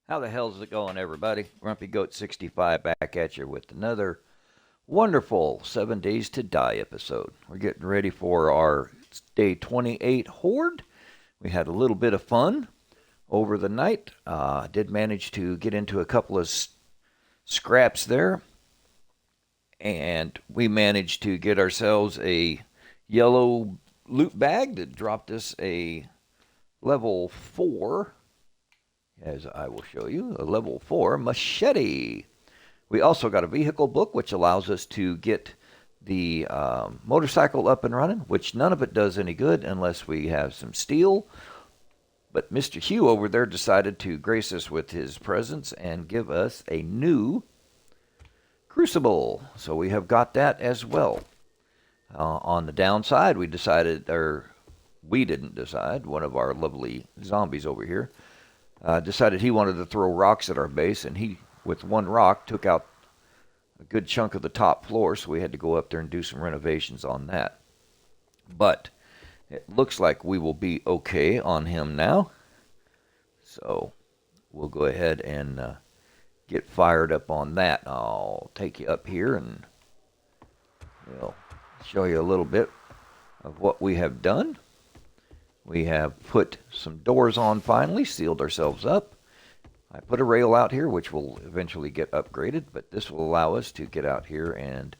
How the hell's it going, everybody? Grumpy Goat 65 back at you with another wonderful 7 Days to Die episode. We're getting ready for our day 28 Horde. We had a little bit of fun over the night. Did manage to get into a couple of scraps there, and we managed to get ourselves a yellow loot bag that dropped us a level 4, as I will show you, a level 4 machete. We also got a vehicle book, which allows us to get the motorcycle up and running, which none of it does any good unless we have some steel. But Mr. Hugh over there decided to grace us with his presence and give us a new crucible. So we have got that as well. On the downside, we decided, or we didn't decide, one of our lovely zombies over here decided he wanted to throw rocks at our base, and he, with one rock, took out a good chunk of the top floor, so we had to go up there and do some renovations on that. But it looks like we will be okay on him now, so we'll go ahead and get fired up on that. I'll take you up here and we'll show you a little bit of what we have done. We have put some doors on finally, sealed ourselves up. I put a rail out here, which will eventually get upgraded, but this will allow us to get out here and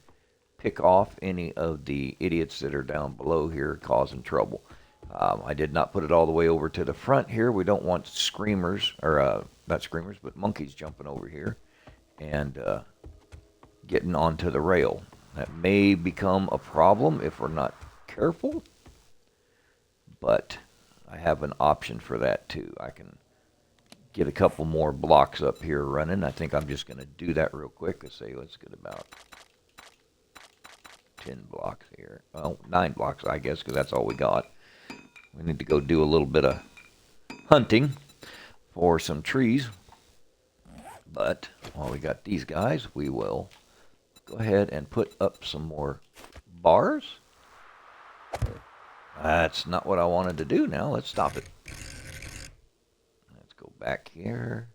pick off any of the idiots that are down below here causing trouble. I did not put it all the way over to the front here. We don't want screamers, or not screamers, but monkeys jumping over here and getting onto the rail. That may become a problem if we're not careful. But I have an option for that too. I can get a couple more blocks up here running. I think I'm just going to do that real quick. Let's say let's get about 10 blocks here. Well, 9 blocks, I guess, because that's all we got. We need to go do a little bit of hunting for some trees. But while we got these guys, we will go ahead and put up some more bars. That's not what I wanted to do now. Let's stop it. Let's go back here.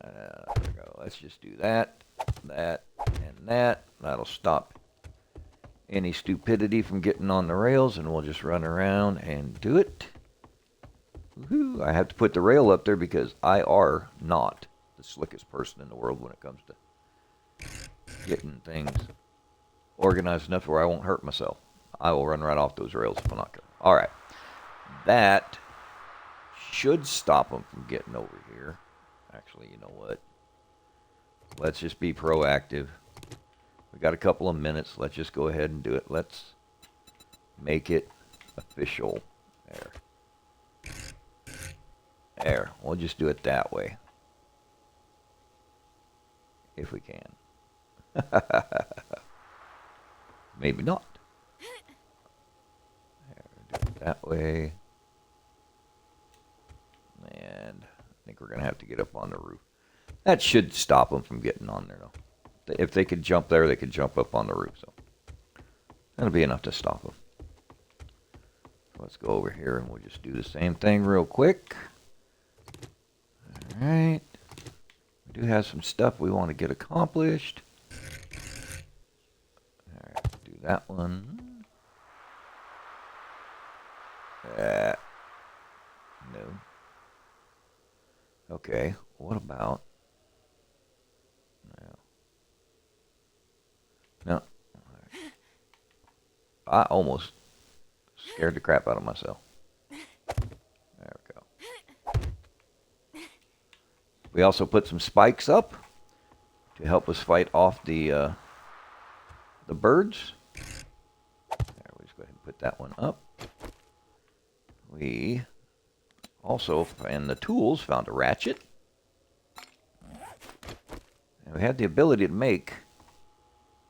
There we go. Let's just do that, that, and that. That'll stop any stupidity from getting on the rails, and we'll just run around and do it. Woohoo! I have to put the rail up there because I are not the slickest person in the world when it comes to getting things organized enough where I won't hurt myself. I will run right off those rails if I'm not careful. All right. That should stop them from getting over here. Actually, you know what? Let's just be proactive. We got a couple of minutes. Let's just go ahead and do it. Let's make it official. There. We'll just do it that way. If we can. Maybe not. That way. And I think we're going to have to get up on the roof. That should stop them from getting on there, though. If they could jump there, they could jump up on the roof. So that'll be enough to stop them. So let's go over here and we'll just do the same thing real quick. All right. We do have some stuff we want to get accomplished. All right, do that one. No. Okay, what about... No. I almost scared the crap out of myself. There we go. We also put some spikes up to help us fight off the birds. There, we just go ahead and put that one up. We also, in the tools, found a ratchet. And we have the ability to make...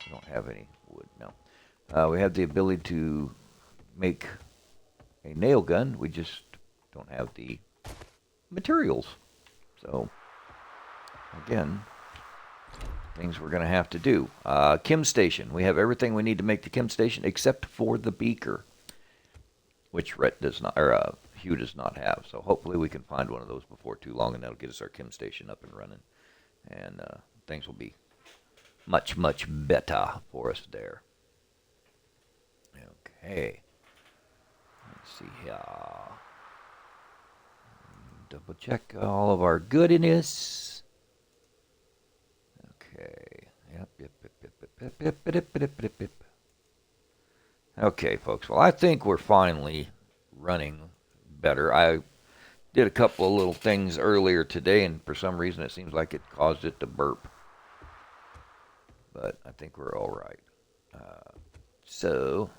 We don't have any wood, no. We have the ability to make a nail gun. We just don't have the materials. So, again, things we're going to have to do. Chem station. We have everything we need to make the chem station except for the beaker. Which Rhett does not, or Hue does not have. So hopefully we can find one of those before too long, and that'll get us our chem station up and running. And things will be much, much better for us there. Okay. Let's see here. Double check all of our goodiness. Okay. Yep. Okay, folks. Well, I think we're finally running better. I did a couple of little things earlier today, and for some reason it seems like it caused it to burp. But I think we're all right. So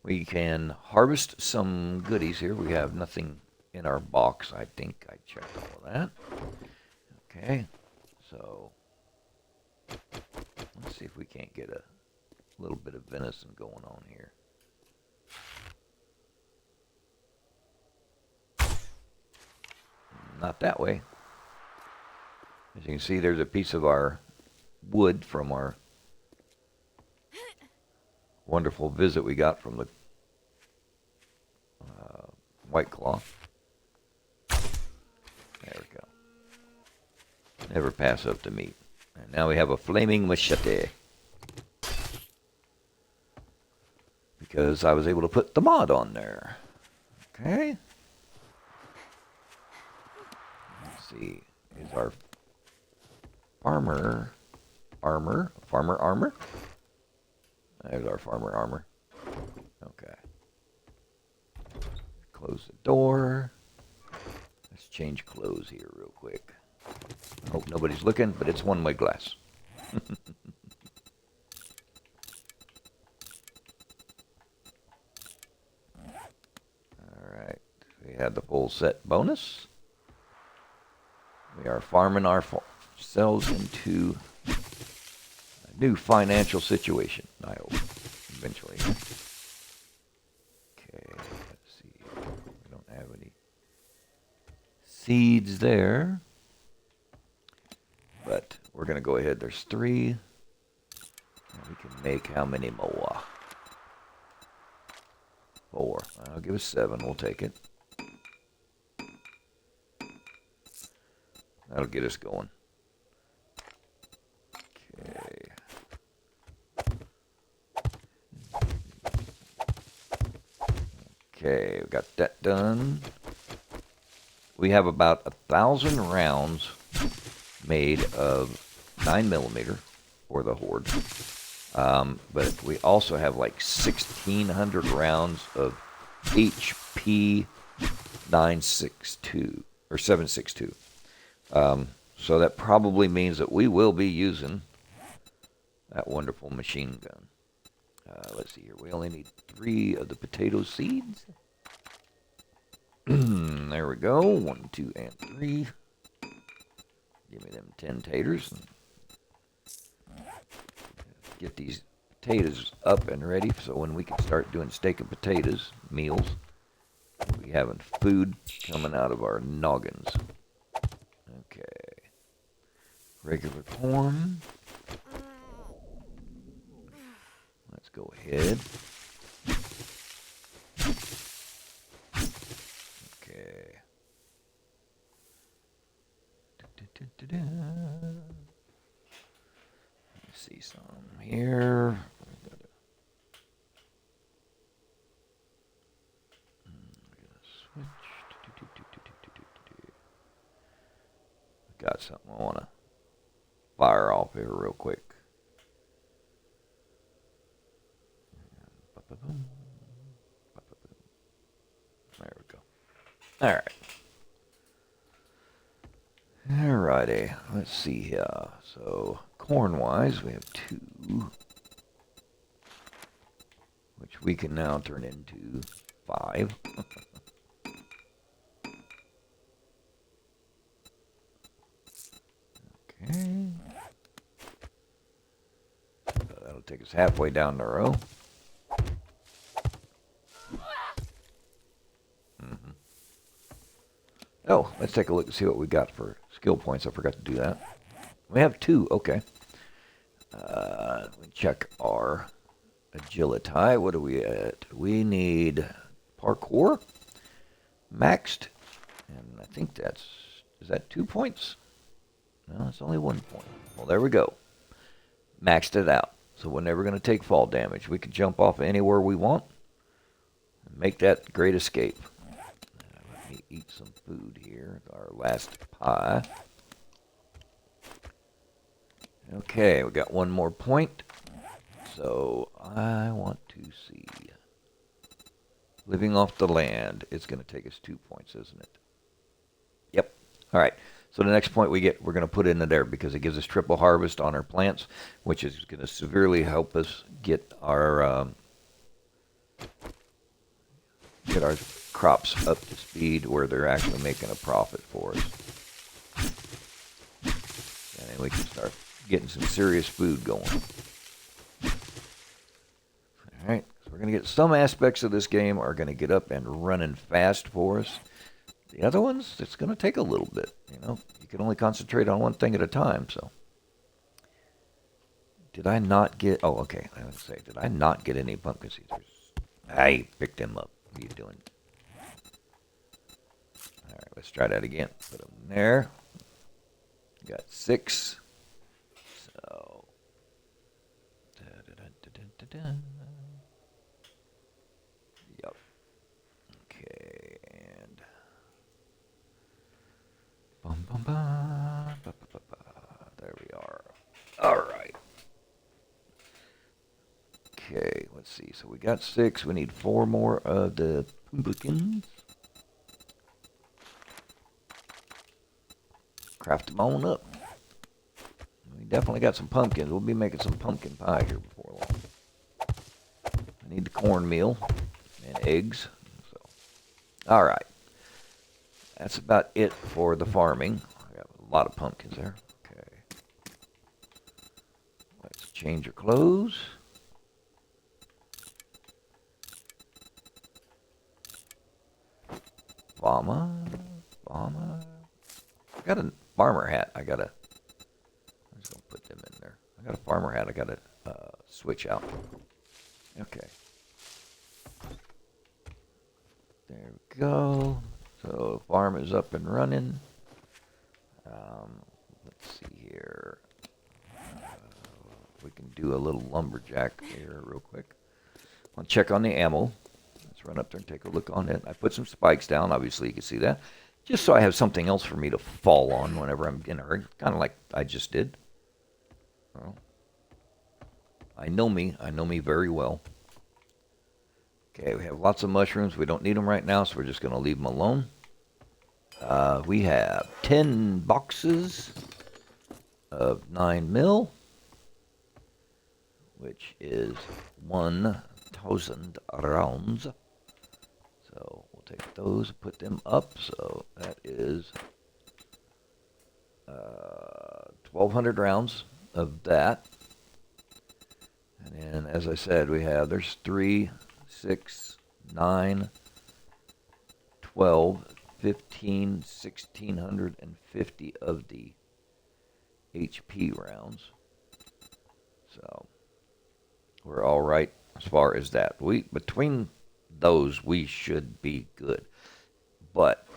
we can harvest some goodies here. We have nothing in our box. I think I checked all of that. Okay, so let's see if we can't get a little bit of venison going on here. Not that way. As you can see, there's a piece of our wood from our wonderful visit we got from the White Claw. There we go. Never pass up the meat. And now we have a flaming machete. Because I was able to put the mod on there. Okay. Let's see. Is our farmer armor? There's our farmer armor. Okay. Close the door. Let's change clothes here real quick. Hope nobody's looking, but it's one-way glass. Alright. We had the full set bonus. We are farming ourselves into a new financial situation, I hope, eventually. Okay, let's see. We don't have any seeds there. But we're going to go ahead. There's 3. And we can make how many more? 4. I'll give us 7. We'll take it. That'll get us going. Okay. Okay, we got that done. We have about 1,000 rounds made of 9mm for the Horde. But we also have like 1,600 rounds of HP 962 or 762. So that probably means that we will be using that wonderful machine gun. Let's see here. We only need 3 of the potato seeds. There we go. 1, 2, and 3. Give me them 10 taters. Get these potatoes up and ready so when we can start doing steak and potatoes meals, we'll be having food coming out of our noggins. Okay. Regular corn. Let's go ahead. Okay. Let's see some here. Got something I want to fire off here real quick. There we go. All right. Alrighty, let's see here. So, corn-wise, we have 2, which we can now turn into 5. Okay. So that'll take us halfway down the row. Oh, let's take a look and see what we got for skill points. I forgot to do that. We have 2. Okay. Let me check our agility. What are we at? We need parkour. maxed. And I think that's, is that 2 points? No, it's only 1 point. Well, there we go. Maxed it out. So we're never going to take fall damage. We can jump off anywhere we want and make that great escape. Let me eat some food here. Our last pie. Okay, we got 1 more point. So I want to see. Living off the land. It's going to take us 2 points, isn't it? Yep. All right. So the next point we get, we're going to put into there because it gives us triple harvest on our plants, which is going to severely help us get our crops up to speed where they're actually making a profit for us. And then we can start getting some serious food going. All right. So we're going to get some aspects of this game are going to get up and running fast for us. The other ones, it's going to take a little bit, you know. You can only concentrate on one thing at a time, so. Did I not get, oh, okay, I was going to say, did I not get any pumpkin seeds? I picked them up. What are you doing? All right, let's try that again. Put them there. Got 6. So. Da-da-da-da-da-da. Yep. Okay, and. Bum, bum, bum, ba, ba, ba, ba. There we are. All right. Okay, let's see. So we got 6. We need 4 more of the pumpkins. Craft them on up. We definitely got some pumpkins. We'll be making some pumpkin pie here before long. I need the cornmeal and eggs. So, all right. That's about it for the farming. I got a lot of pumpkins there. Okay. Let's change your clothes. Farmer. I got a farmer hat. I'm just going to put them in there. I got a farmer hat. I got to switch out. Okay. There we go. So farm is up and running. Let's see here. We can do a little lumberjack here real quick. I'll check on the ammo. Let's run up there and take a look on it. I put some spikes down. Obviously, you can see that. Just so I have something else for me to fall on whenever I'm in a hurry. Kind of like I just did. Well, I know me. I know me very well. Okay, we have lots of mushrooms. We don't need them right now, so we're just going to leave them alone. We have 10 boxes of 9 mil, which is 1,000 rounds. So we'll take those, put them up. So that is 1,200 rounds of that. And then, as I said, there's 3, 6, 9, 12, 15, 1,650 of the HP rounds. So we're all right as far as that. Between those, we should be good. But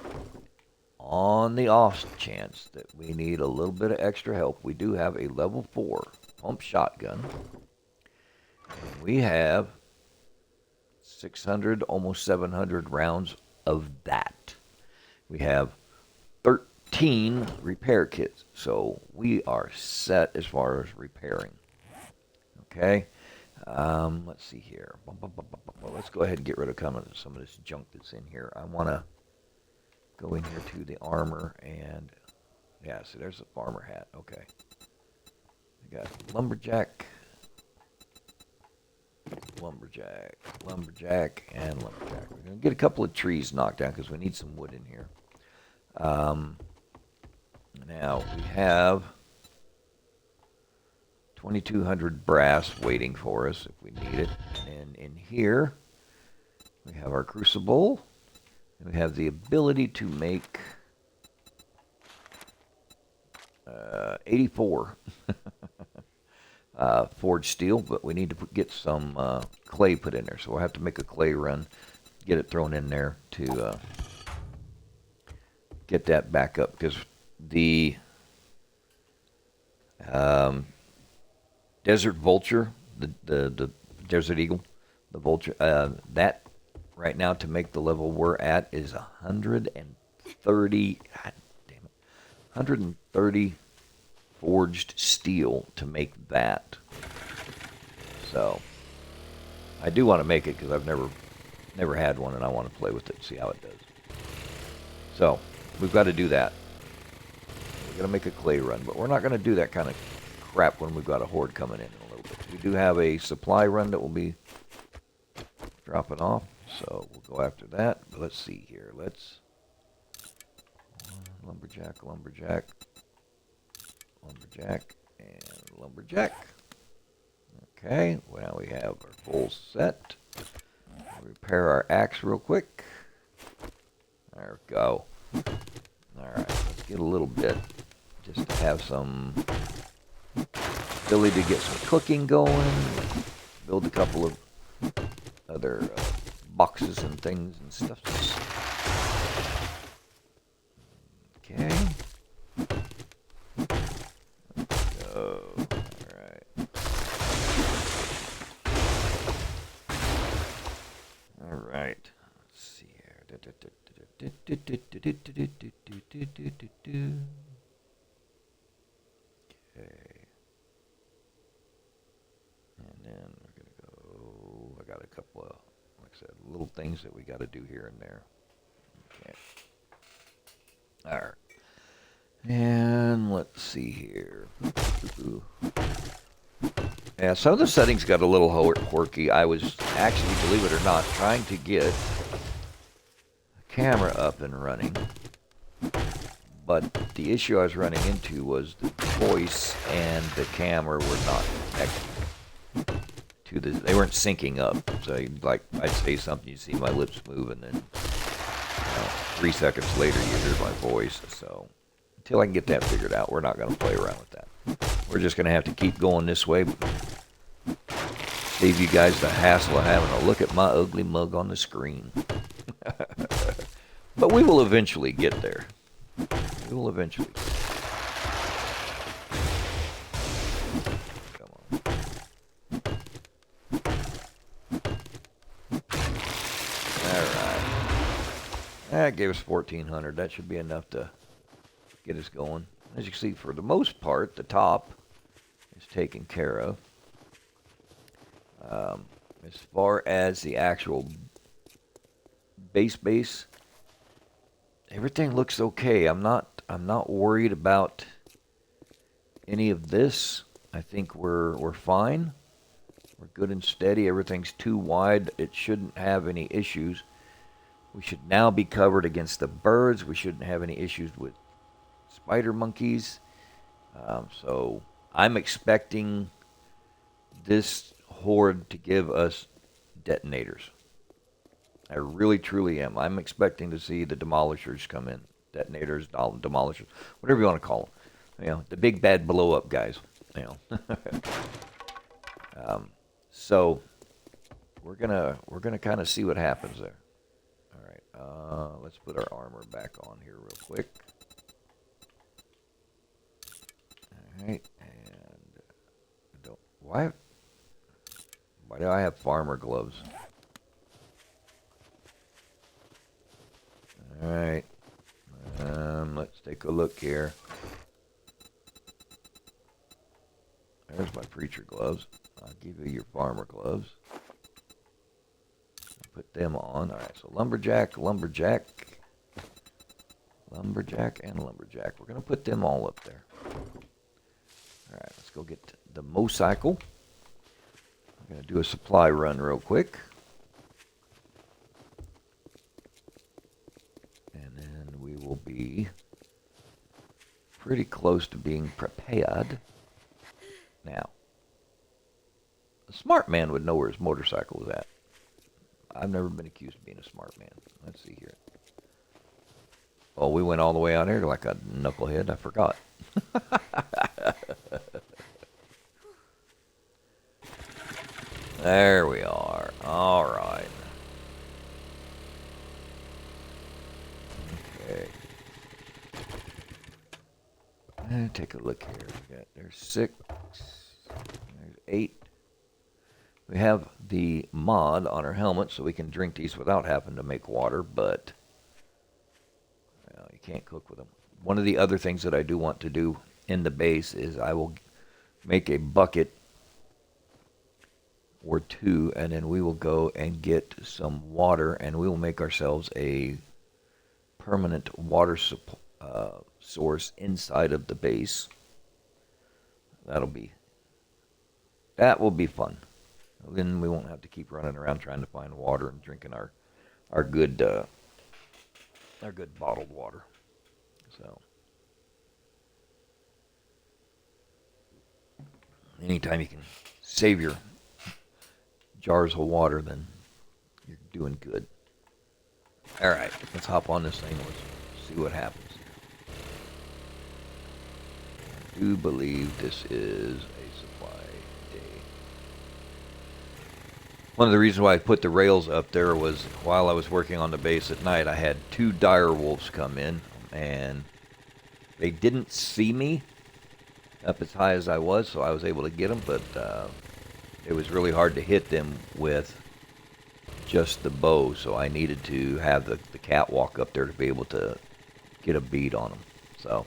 on the off chance that we need a little bit of extra help, we do have a level 4 pump shotgun. And we have 600, almost 700 rounds of that. We have 13 repair kits, so we are set as far as repairing. Okay, let's see here. Let's go ahead and get rid of some of this junk that's in here. I want to go in here to the armor and, yeah, see, there's the farmer hat. Okay, we got lumberjack, and lumberjack. We're going to get a couple of trees knocked down because we need some wood in here. Now we have 2,200 brass waiting for us if we need it. And in here we have our crucible. And we have the ability to make 84 forged steel, but we need to get some clay put in there. So we'll have to make a clay run, get it thrown in there to get that back up, because the desert vulture, the desert eagle, the vulture, that right now to make the level we're at is 130. God damn it, 130 forged steel to make that. So I do want to make it because I've never had one, and I want to play with it and see how it does. So we've got to do that. We're going to make a clay run, but we're not going to do that kind of crap when we've got a horde coming in a little bit. We do have a supply run that will be dropping off, so we'll go after that. But let's see here. Let's lumberjack, and lumberjack. Okay, well, now we have our full set. Repair our axe real quick. There we go. Alright, let's get a little bit just to have some ability to get some cooking going. Build a couple of other boxes and things and stuff. Okay. So, alright. Alright. Let's see here. Okay. And then we're going to go, I got a couple of, like I said, little things that we got to do here and there. Okay. Alright. And let's see here. Yeah, some of the settings got a little quirky. I was actually, believe it or not, trying to get the camera up and running. But the issue I was running into was the voice and the camera were not connected to the, they weren't syncing up. So like I'd say something, you see my lips move, and then 3 seconds later you hear my voice. So until I can get that figured out, we're not going to play around with that. We're just going to have to keep going this way. Save you guys the hassle of having to look at my ugly mug on the screen. But we will eventually get there. We will eventually get there. Come on. Alright. That gave us 1,400. That should be enough to get us going. As you can see, for the most part, the top is taken care of. As far as the actual base, everything looks okay. I'm not worried about any of this. I think we're fine. We're good and steady. Everything's too wide. It shouldn't have any issues. We should now be covered against the birds. We shouldn't have any issues with spider monkeys. So I'm expecting this horde to give us detonators. I really truly am. I'm expecting to see the demolishers come in. Detonators, demolishers, whatever you want to call them. You know, the big bad blow up guys. You know. So we're gonna kind of see what happens there. All right. Let's put our armor back on here real quick. Alright, and why do I have farmer gloves? Alright, let's take a look here. There's my preacher gloves. I'll give you your farmer gloves. Put them on. Alright, so lumberjack, and lumberjack. We're going to put them all up there. Alright, let's go get the motorcycle. I'm going to do a supply run real quick. And then we will be pretty close to being prepared. Now, a smart man would know where his motorcycle was at. I've never been accused of being a smart man. Let's see here. Oh, we went all the way out here like a knucklehead. I forgot. There we are. All right. Okay. Take a look here. There's 6. There's 8. We have the mod on our helmet, so we can drink these without having to make water, but well, you can't cook with them. One of the other things that I do want to do in the base is I will make a bucket or 2, and then we will go and get some water, and we will make ourselves a permanent water source inside of the base. That will be fun. Then we won't have to keep running around trying to find water and drinking our good bottled water. So anytime you can save your jars of water, then you're doing good. All right, let's hop on this thing and let's see what happens. I do believe this is a supply day. One of the reasons why I put the rails up there was while I was working on the base at night, I had 2 dire wolves come in, and they didn't see me up as high as I was, so I was able to get them, but it was really hard to hit them with just the bow, so I needed to have the catwalk up there to be able to get a bead on them. So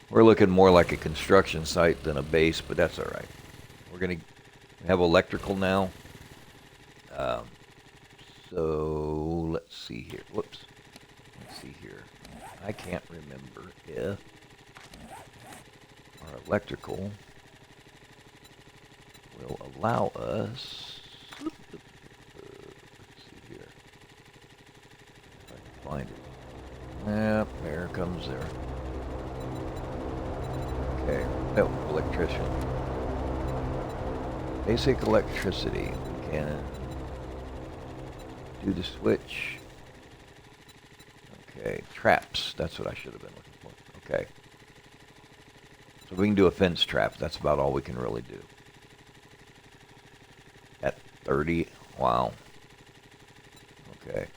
we're looking more like a construction site than a base, but that's all right. We have electrical now. So let's see here. Whoops. Let's see here. I can't remember if our electrical will allow us. Let's see here. If I can find it. Yep, there comes there. Okay, no, electrician. Basic electricity. We can do the switch. Okay, traps. That's what I should have been looking for. Okay. So we can do a fence trap. That's about all we can really do. At 30. Wow. Okay.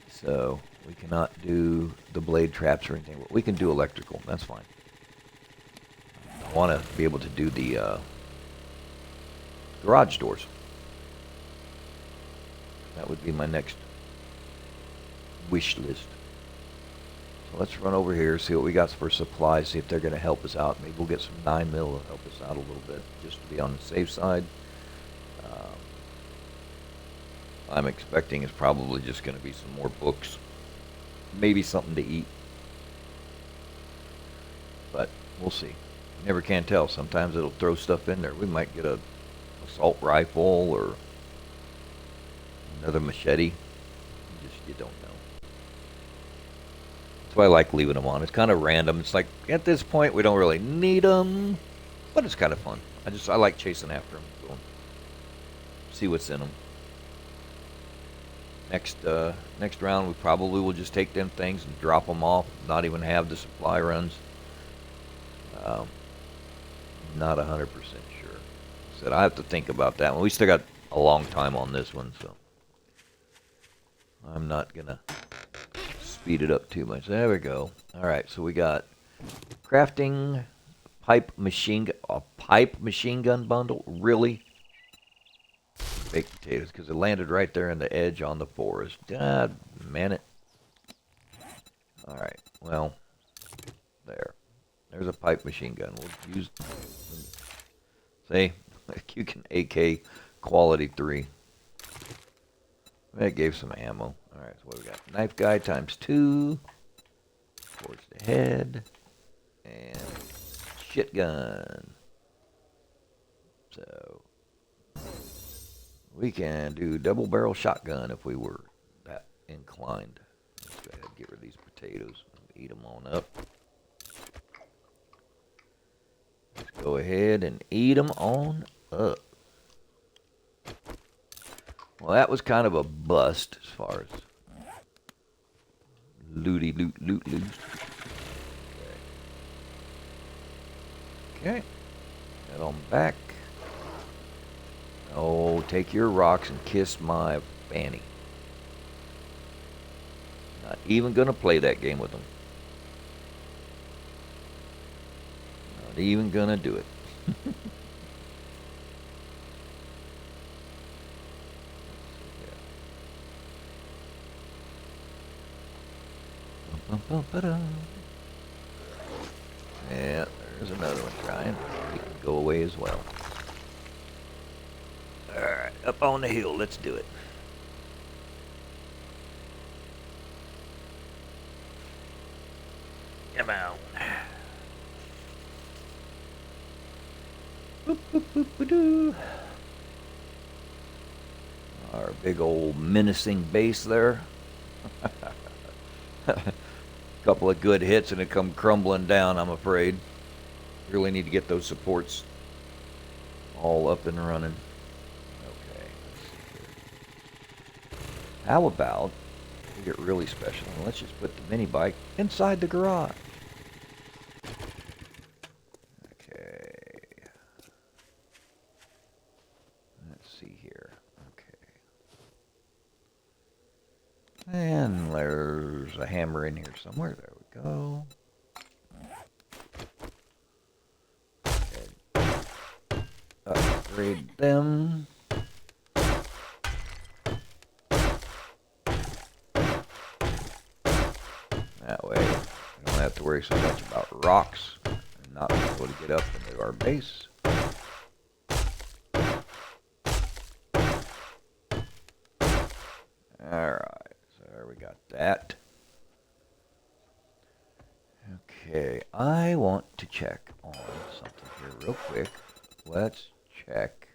So we cannot do the blade traps or anything. But we can do electrical. That's fine. I want to be able to do the garage doors. That would be my next wish list. So let's run over here, see what we got for supplies, see if they're going to help us out. Maybe we'll get some 9mm to help us out a little bit, just to be on the safe side. I'm expecting it's probably just going to be some more books. Maybe something to eat. But we'll see. You never can tell. Sometimes it'll throw stuff in there. We might get a assault rifle or another machete. You don't know. That's why I like leaving them on. It's kind of random. It's like, at this point, we don't really need them. But it's kind of fun. I like chasing after them. Going, see what's in them. Next round, we probably will just take them things and drop them off. Not even have the supply runs. Not 100% sure. Said I have to think about that one. We still got a long time on this one, so I'm not gonna speed it up too much. There we go. All right, so we got crafting a pipe machine gun bundle. Really? Baked potatoes, because it landed right there in the edge on the forest. God, man it. All right, well, there's a pipe machine gun. We'll use. See, you can AK quality 3. That gave some ammo. All right, so what we got? Knife guy times 2. Towards the head. And shit gun. So we can do double barrel shotgun if we were that inclined. Let's go ahead and get rid of these potatoes. Eat them on up. Let's go ahead and eat them on up. Well, that was kind of a bust as far as looty loot. Okay. Head on back. Oh, take your rocks and kiss my fanny. Not even gonna play that game with them. Not even gonna do it. Yeah, there's another one trying. He can go away as well. Alright, up on the hill. Let's do it. Come on. Boop, boop, boop, ba-doo. Our big old menacing base there. Couple of good hits and it come crumbling down, I'm afraid. Really need to get those supports all up and running. Okay, let's see here. How about we get really special and let's just put the mini bike inside the garage. Okay. Let's see here. Okay. And there's a hammer in here somewhere. There we go. Upgrade them. That way, we don't have to worry so much about rocks and not being able to get up into our base. Alright, so there we got that. Okay, I want to check on something here real quick. Let's check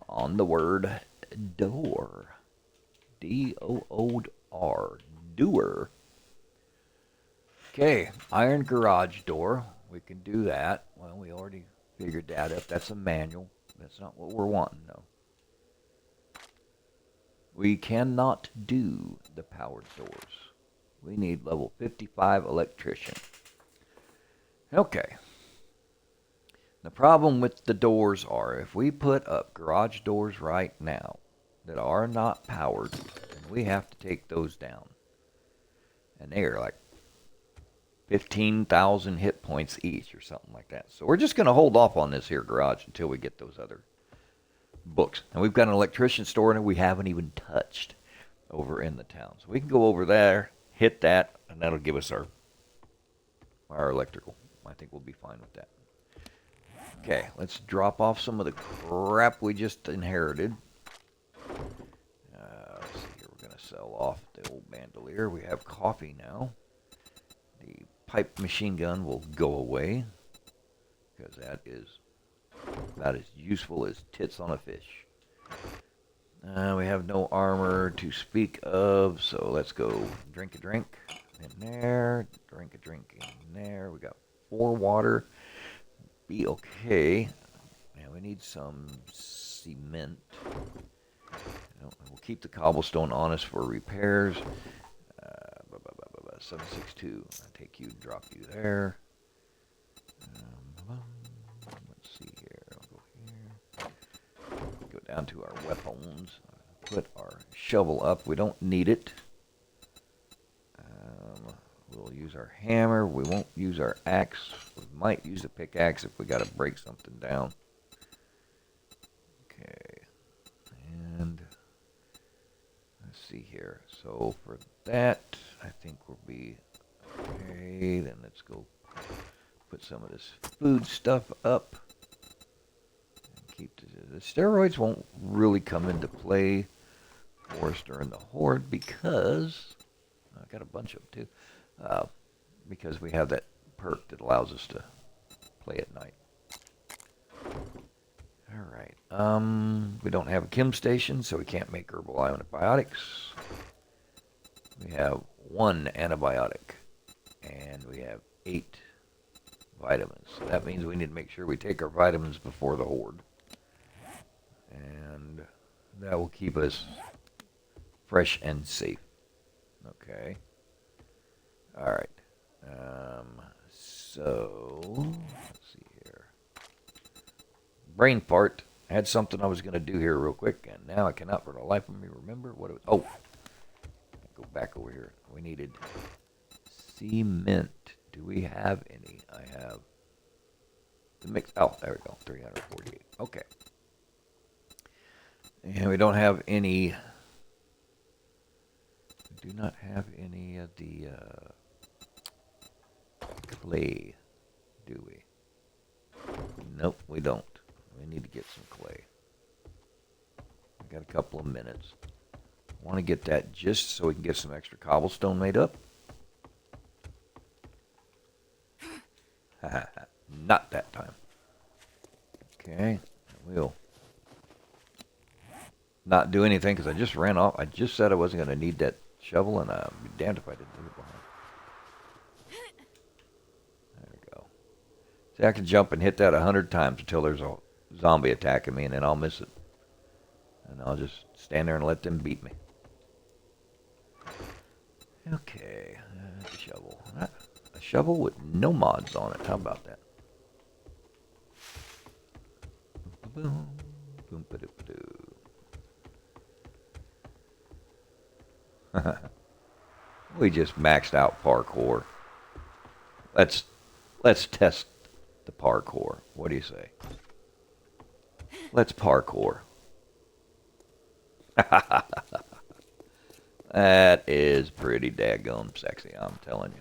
on the word door. D-O-O-R. Doer. Okay, iron garage door. We can do that. Well, we already figured that up. That's a manual. That's not what we're wanting, though. We cannot do the powered doors. We need level 55 electrician. Okay. The problem with the doors are if we put up garage doors right now that are not powered, then we have to take those down. And they are like 15,000 hit points each or something like that. So we're just going to hold off on this here garage until we get those other books. And we've got an electrician store in it we haven't even touched over in the town. So we can go over there, hit that, and that'll give us our electrical. I think we'll be fine with that. Okay, let's drop off some of the crap we just inherited. Let's see here. We're going to sell off the old bandolier. We have coffee now. The pipe machine gun will go away because that is about as useful as tits on a fish. We have no armor to speak of, so let's go drink a drink in there, drink a drink in there. We got 4 water. Be okay. Now we need some cement. We'll keep the cobblestone on us for repairs. 762. I'll take you and drop you there. Let's see here. I'll go here. Go down to our weapons. Put our shovel up. We don't need it. We'll use our hammer. We won't use our axe. We might use a pickaxe if we got to break something down. Okay. And let's see here. So for that, I think we'll be okay. Then let's go put some of this food stuff up. And keep the steroids won't really come into play for us during the Horde because I got a bunch of them too. Because we have that perk that allows us to play at night. Alright. We don't have a chem station, so we can't make herbal antibiotics. We have 1 antibiotic. And we have 8 vitamins. So that means we need to make sure we take our vitamins before the Horde. And that will keep us fresh and safe. Okay. All right. So let's see here. Brain fart. I had something I was going to do here real quick, and now I cannot for the life of me remember what it was. Oh, go back over here. We needed cement. Do we have any? I have the mix? Oh, there we go. 348. Okay. And we don't have any. We do not have any of the clay, do we? Nope, we don't. We need to get some clay. I got a couple of minutes. I want to get that just so we can get some extra cobblestone made up. Not that time. Okay, we'll not do anything because I just ran off. I just said I wasn't going to need that shovel, and I'd be damned if I didn't leave it behind. There we go. See, I can jump and hit that 100 times until there's a zombie attacking me, and then I'll miss it. And I'll just stand there and let them beat me. Okay, the shovel. A shovel with no mods on it. How about that? Boom, boom, ba-doo. We just maxed out parkour. Let's test the parkour. What do you say? Let's parkour. That is pretty daggone sexy, I'm telling you.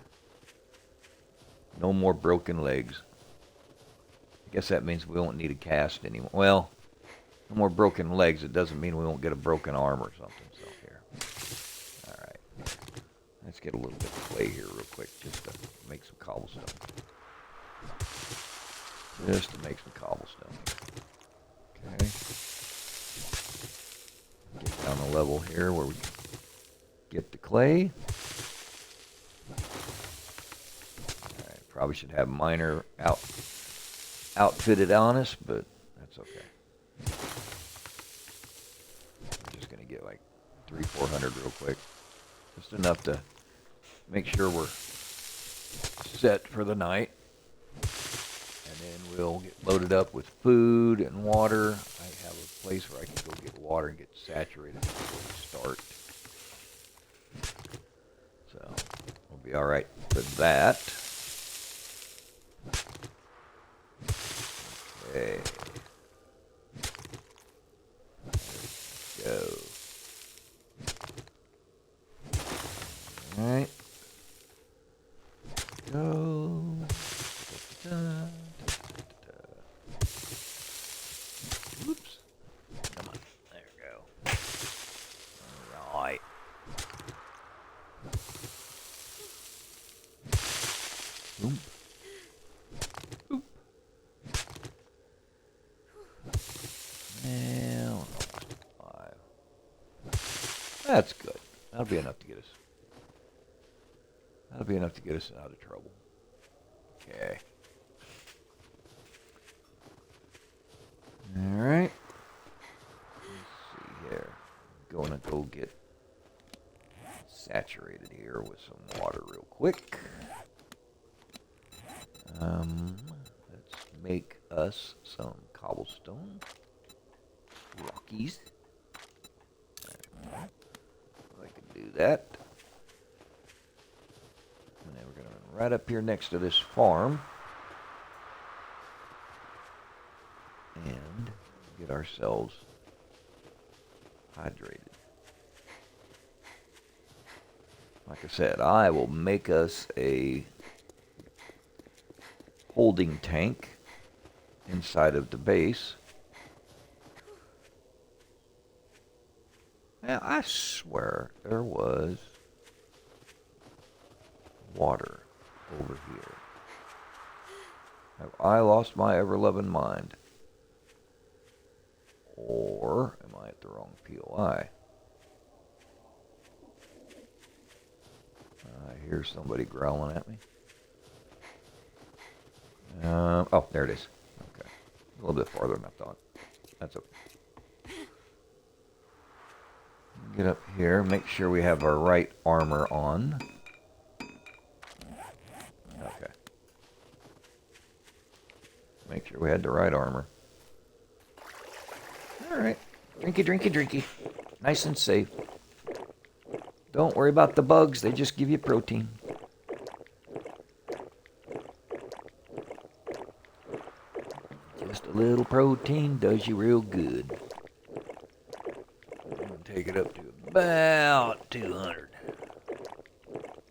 No more broken legs. I guess that means we won't need a cast anymore. Well, no more broken legs. It doesn't mean we won't get a broken arm or something. So here. All right. Let's get a little bit of clay here real quick just to make some cobblestone. Just to make some cobblestone. Okay. Get down the level here where we can get the clay. Alright, probably should have miner outfitted on us, but that's okay. We're just going to get like 300-400 real quick. Just enough to make sure we're set for the night. And then we'll get loaded up with food and water. I have a place where I can go get water and get saturated before we start. So we'll be all right for that. Okay. There we go. All right. Go. Da-da-da. Oops. Come on. There we go. All right. Boom. Boop. Now, 5. That's good. That'll be enough to get us. That'll be enough to get us out of trouble. Okay. All right. Let's see here. I'm going to go get saturated here with some water real quick. Let's make us some cobblestone. Rockies. I can do that. And then we're going to run right up here next to this farm. And get ourselves hydrated. Like I said, I will make us a holding tank inside of the base. Now, I swear there was water over here. Have I lost my ever-loving mind? Or am I at the wrong POI? I hear somebody growling at me. Oh, there it is. Okay. A little bit farther than I thought. That's okay. Get up here, make sure we have our right armor on. Okay. Make sure we had the right armor. Alright. Drinky, drinky, drinky. Nice and safe. Don't worry about the bugs, they just give you protein. Just a little protein does you real good. I'm gonna take it up to about 200.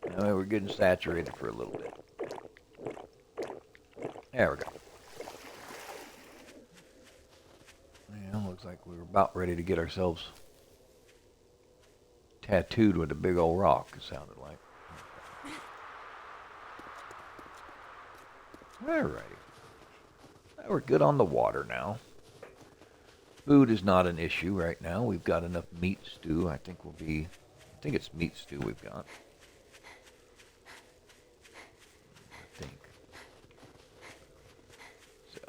Now we're getting saturated for a little bit. There we go. Yeah, looks like we were about ready to get ourselves tattooed with a big old rock, it sounded like. Alrighty. Now we're good on the water now. Food is not an issue right now. We've got enough meat stew. I think it's meat stew we've got. I think. So.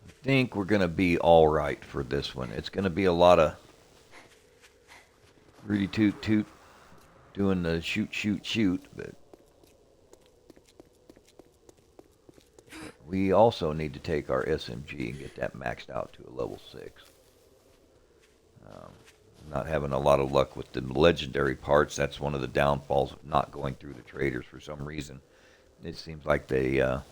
I think we're going to be all right for this one. It's going to be a lot of Rudy toot toot doing the shoot shoot shoot, but we also need to take our SMG and get that maxed out to a level 6. Not having a lot of luck with the legendary parts. That's one of the downfalls of not going through the traders for some reason. It seems like the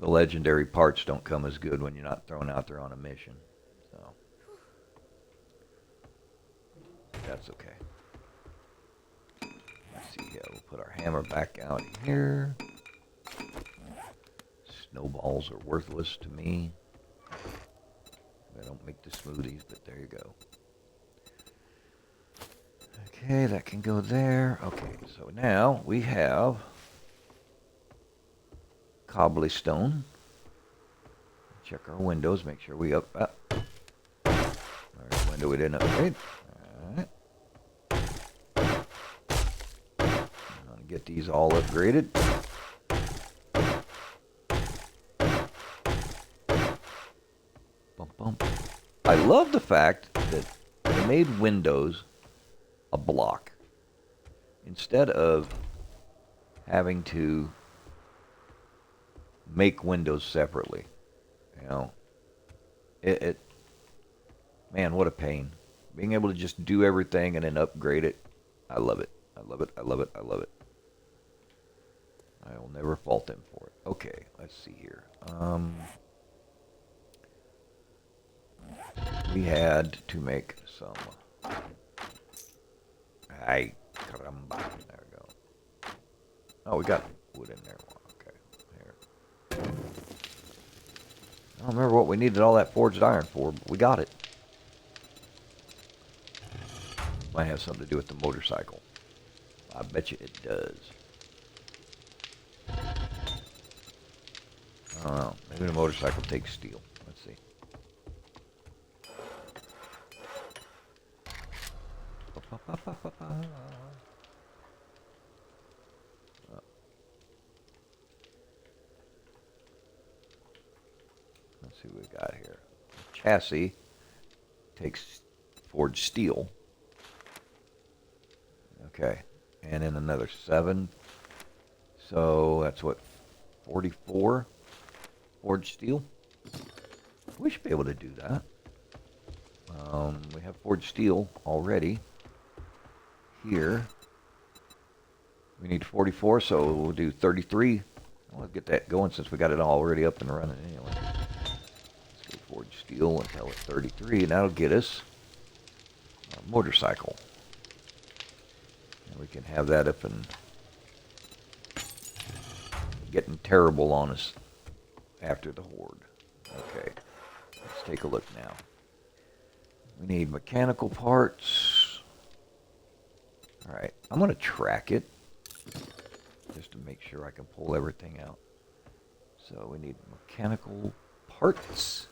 legendary parts don't come as good when you're not thrown out there on a mission. So that's okay. Let's see here. We'll put our hammer back out here. Snowballs are worthless to me. I don't make the smoothies, but there you go. Okay, that can go there. Okay, so now we have cobblestone. Check our windows, make sure we up. There's a window we didn't upgrade. Alright. I'm gonna get these all upgraded. I love the fact that they made windows a block instead of having to make windows separately. You know, man, what a pain. Being able to just do everything and then upgrade it, I love it. I love it. I love it. I love it. I will never fault them for it. Okay, let's see here. We had to make some. Caramba. There we go. Oh, we got wood in there. Okay, here. I don't remember what we needed all that forged iron for, but we got it. Might have something to do with the motorcycle. I bet you it does. I don't know. Maybe the motorcycle takes steel. Let's see. Let's see what we got here. Chassis takes forged steel. Okay, and then another 7. So that's what, 44 forged steel? We should be able to do that. We have forged steel already. Here. We need 44, so we'll do 33. I'll get that going since we got it already up and running anyway. Let's go forged steel until it's 33, and that'll get us a motorcycle. And we can have that up and getting terrible on us after the Horde. Okay, let's take a look now. We need mechanical parts. Alright, I'm going to track it just to make sure I can pull everything out. So we need mechanical parts.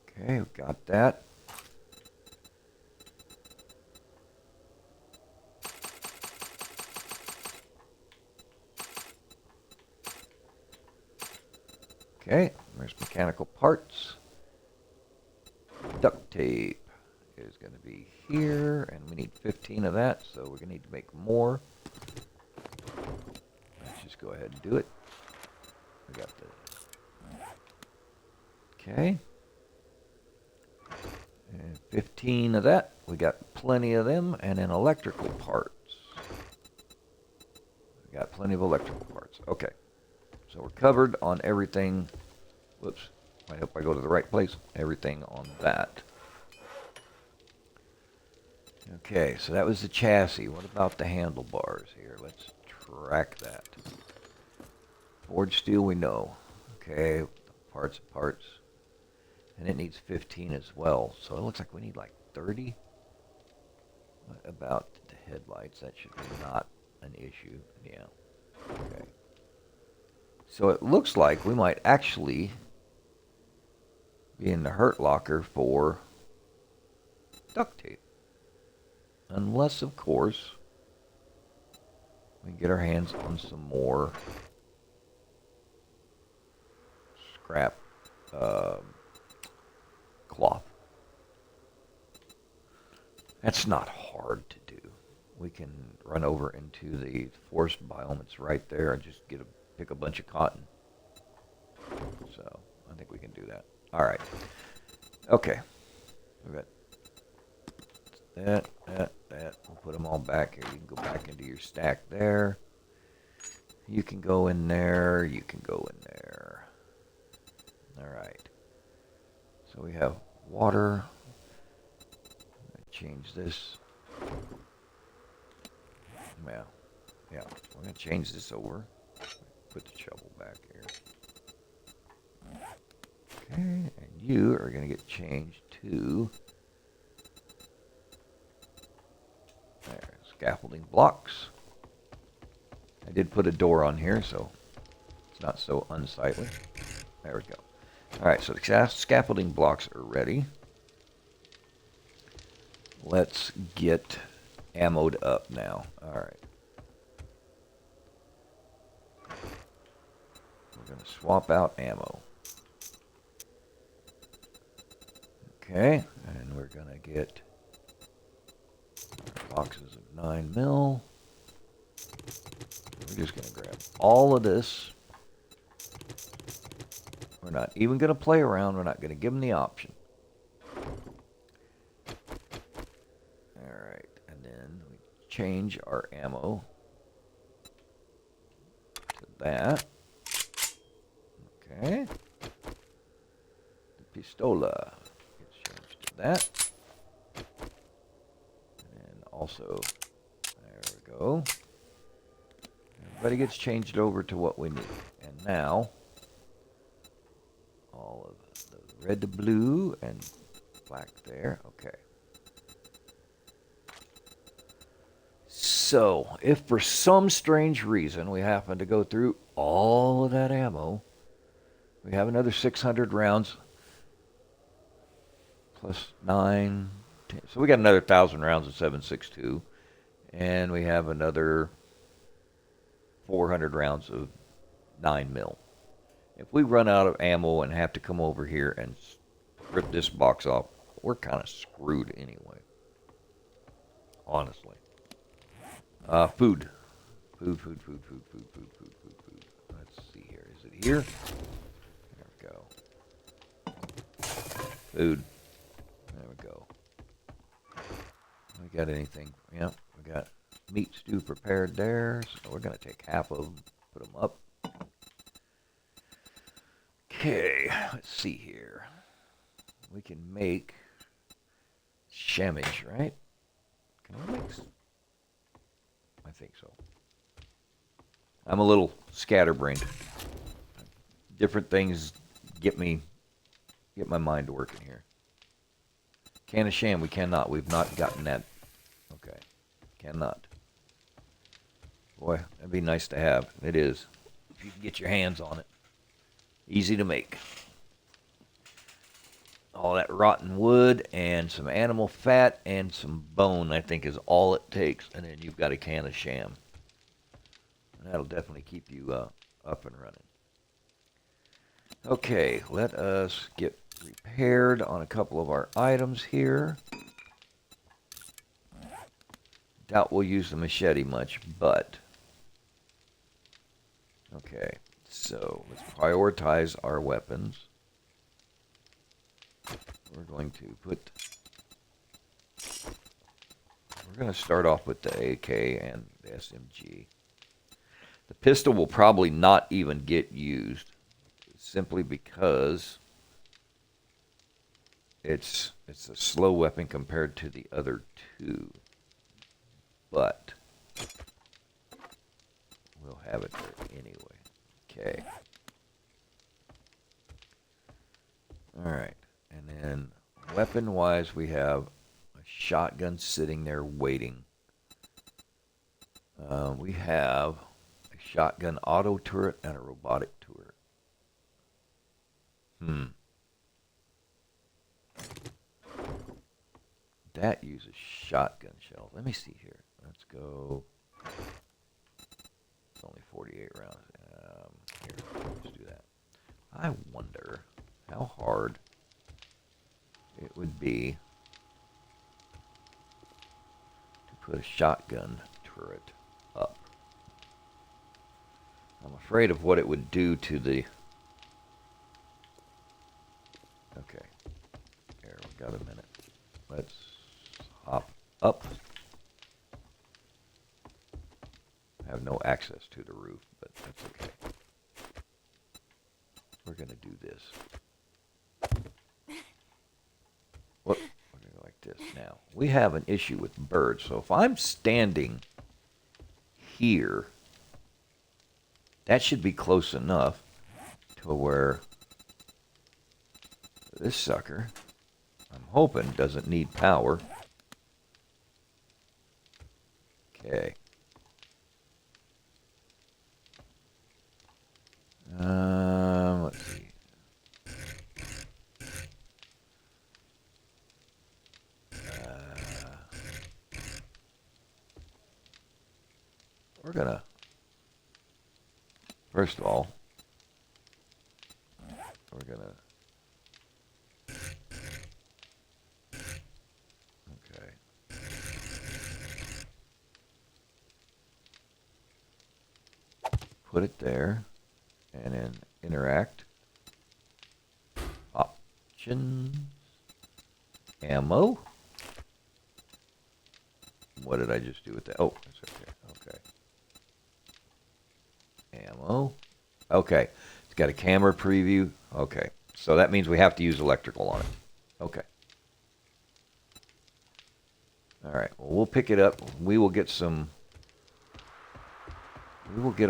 Okay, we've got that. Okay, there's mechanical parts. Duct tape is going to be here, and we need 15 of that, so we're going to need to make more. Let's just go ahead and do it. We got the... Okay. And 15 of that. We got plenty of them, and then electrical parts. Got plenty of electrical parts. Okay. So we're covered on everything. Whoops. I hope I go to the right place. Everything on that. Okay, so that was the chassis. What about the handlebars here? Let's track that. Forged steel we know. Okay, parts. And it needs 15 as well. So it looks like we need like 30. What about the headlights? That should be not an issue. Yeah. Okay. So it looks like we might actually be in the hurt locker for duct tape. Unless, of course, we get our hands on some more scrap cloth. That's not hard to do. We can run over into the forest biome. It's right there and just pick a bunch of cotton. So I think we can do that. All right. Okay. We got that. We'll put them all back here. You can go back into your stack there. You can go in there. You can go in there. All right. So we have water. Change this. Yeah. We're going to change this over. Put the shovel back here. Okay. And you are going to get changed to there, scaffolding blocks. I did put a door on here, so it's not so unsightly. There we go. All right, so the scaffolding blocks are ready. Let's get ammoed up now. All right. We're going to swap out ammo. Okay, and we're going to get boxes of 9mm. We're just going to grab all of this. We're not even going to play around. We're not going to give them the option. Alright, and then we change our ammo to that. Okay. The pistola gets changed to that. And also, there we go. Everybody gets changed over to what we need. And now, all of the red to blue and black there. Okay. So, if for some strange reason we happen to go through all of that ammo, we have another 600 rounds plus 9, 10. So we got another 1,000 rounds of 7.62, and we have another 400 rounds of 9mm. If we run out of ammo and have to come over here and rip this box off, we're kind of screwed anyway. Honestly. Food. Food. Let's see here. Is it here? There we go. Food. There we go. We got anything? Yep, we got meat stew prepared there. So we're going to take half of them, put them up. Okay, let's see here. We can make shamage, right? Can we make? I think so. I'm a little scatterbrained. Different things get my mind working here. Can of sham, we cannot. We've not gotten that. Okay, cannot. Boy, that'd be nice to have. It is. If you can get your hands on it. Easy to make. All that rotten wood and some animal fat and some bone, I think, is all it takes. And then you've got a can of sham. And that'll definitely keep you up and running. Okay, let us get repaired on a couple of our items here. Doubt we'll use the machete much, but... Okay, so let's prioritize our weapons. We're going to start off with the AK and the SMG. The pistol will probably not even get used, simply because it's a slow weapon compared to the other two. But we'll have it there anyway. Okay. Alright. And then weapon-wise, we have a shotgun sitting there waiting. We have a shotgun auto turret and a robotic turret. That uses shotgun shells. Let me see here. Let's go. It's only 48 rounds. Here, let's do that. I wonder how hard it would be to put a shotgun turret up. I'm afraid of what it would do to the... Okay. There, we got a minute. Let's hop up. I have no access to the roof, but that's okay. We're going to do this. Whoop, we're going to go like this. Now, we have an issue with birds, so if I'm standing here, that should be close enough to where this sucker, I'm hoping, doesn't need power. Okay. Let's see. We're gonna, first of all, we're gonna, okay. Put it there, and then interact. Options. Ammo. What did I just do with that? Oh, that's right there. Okay. Ammo. Okay. It's got a camera preview. Okay. So that means we have to use electrical on it. Okay. All right. Well, we'll pick it up. We will get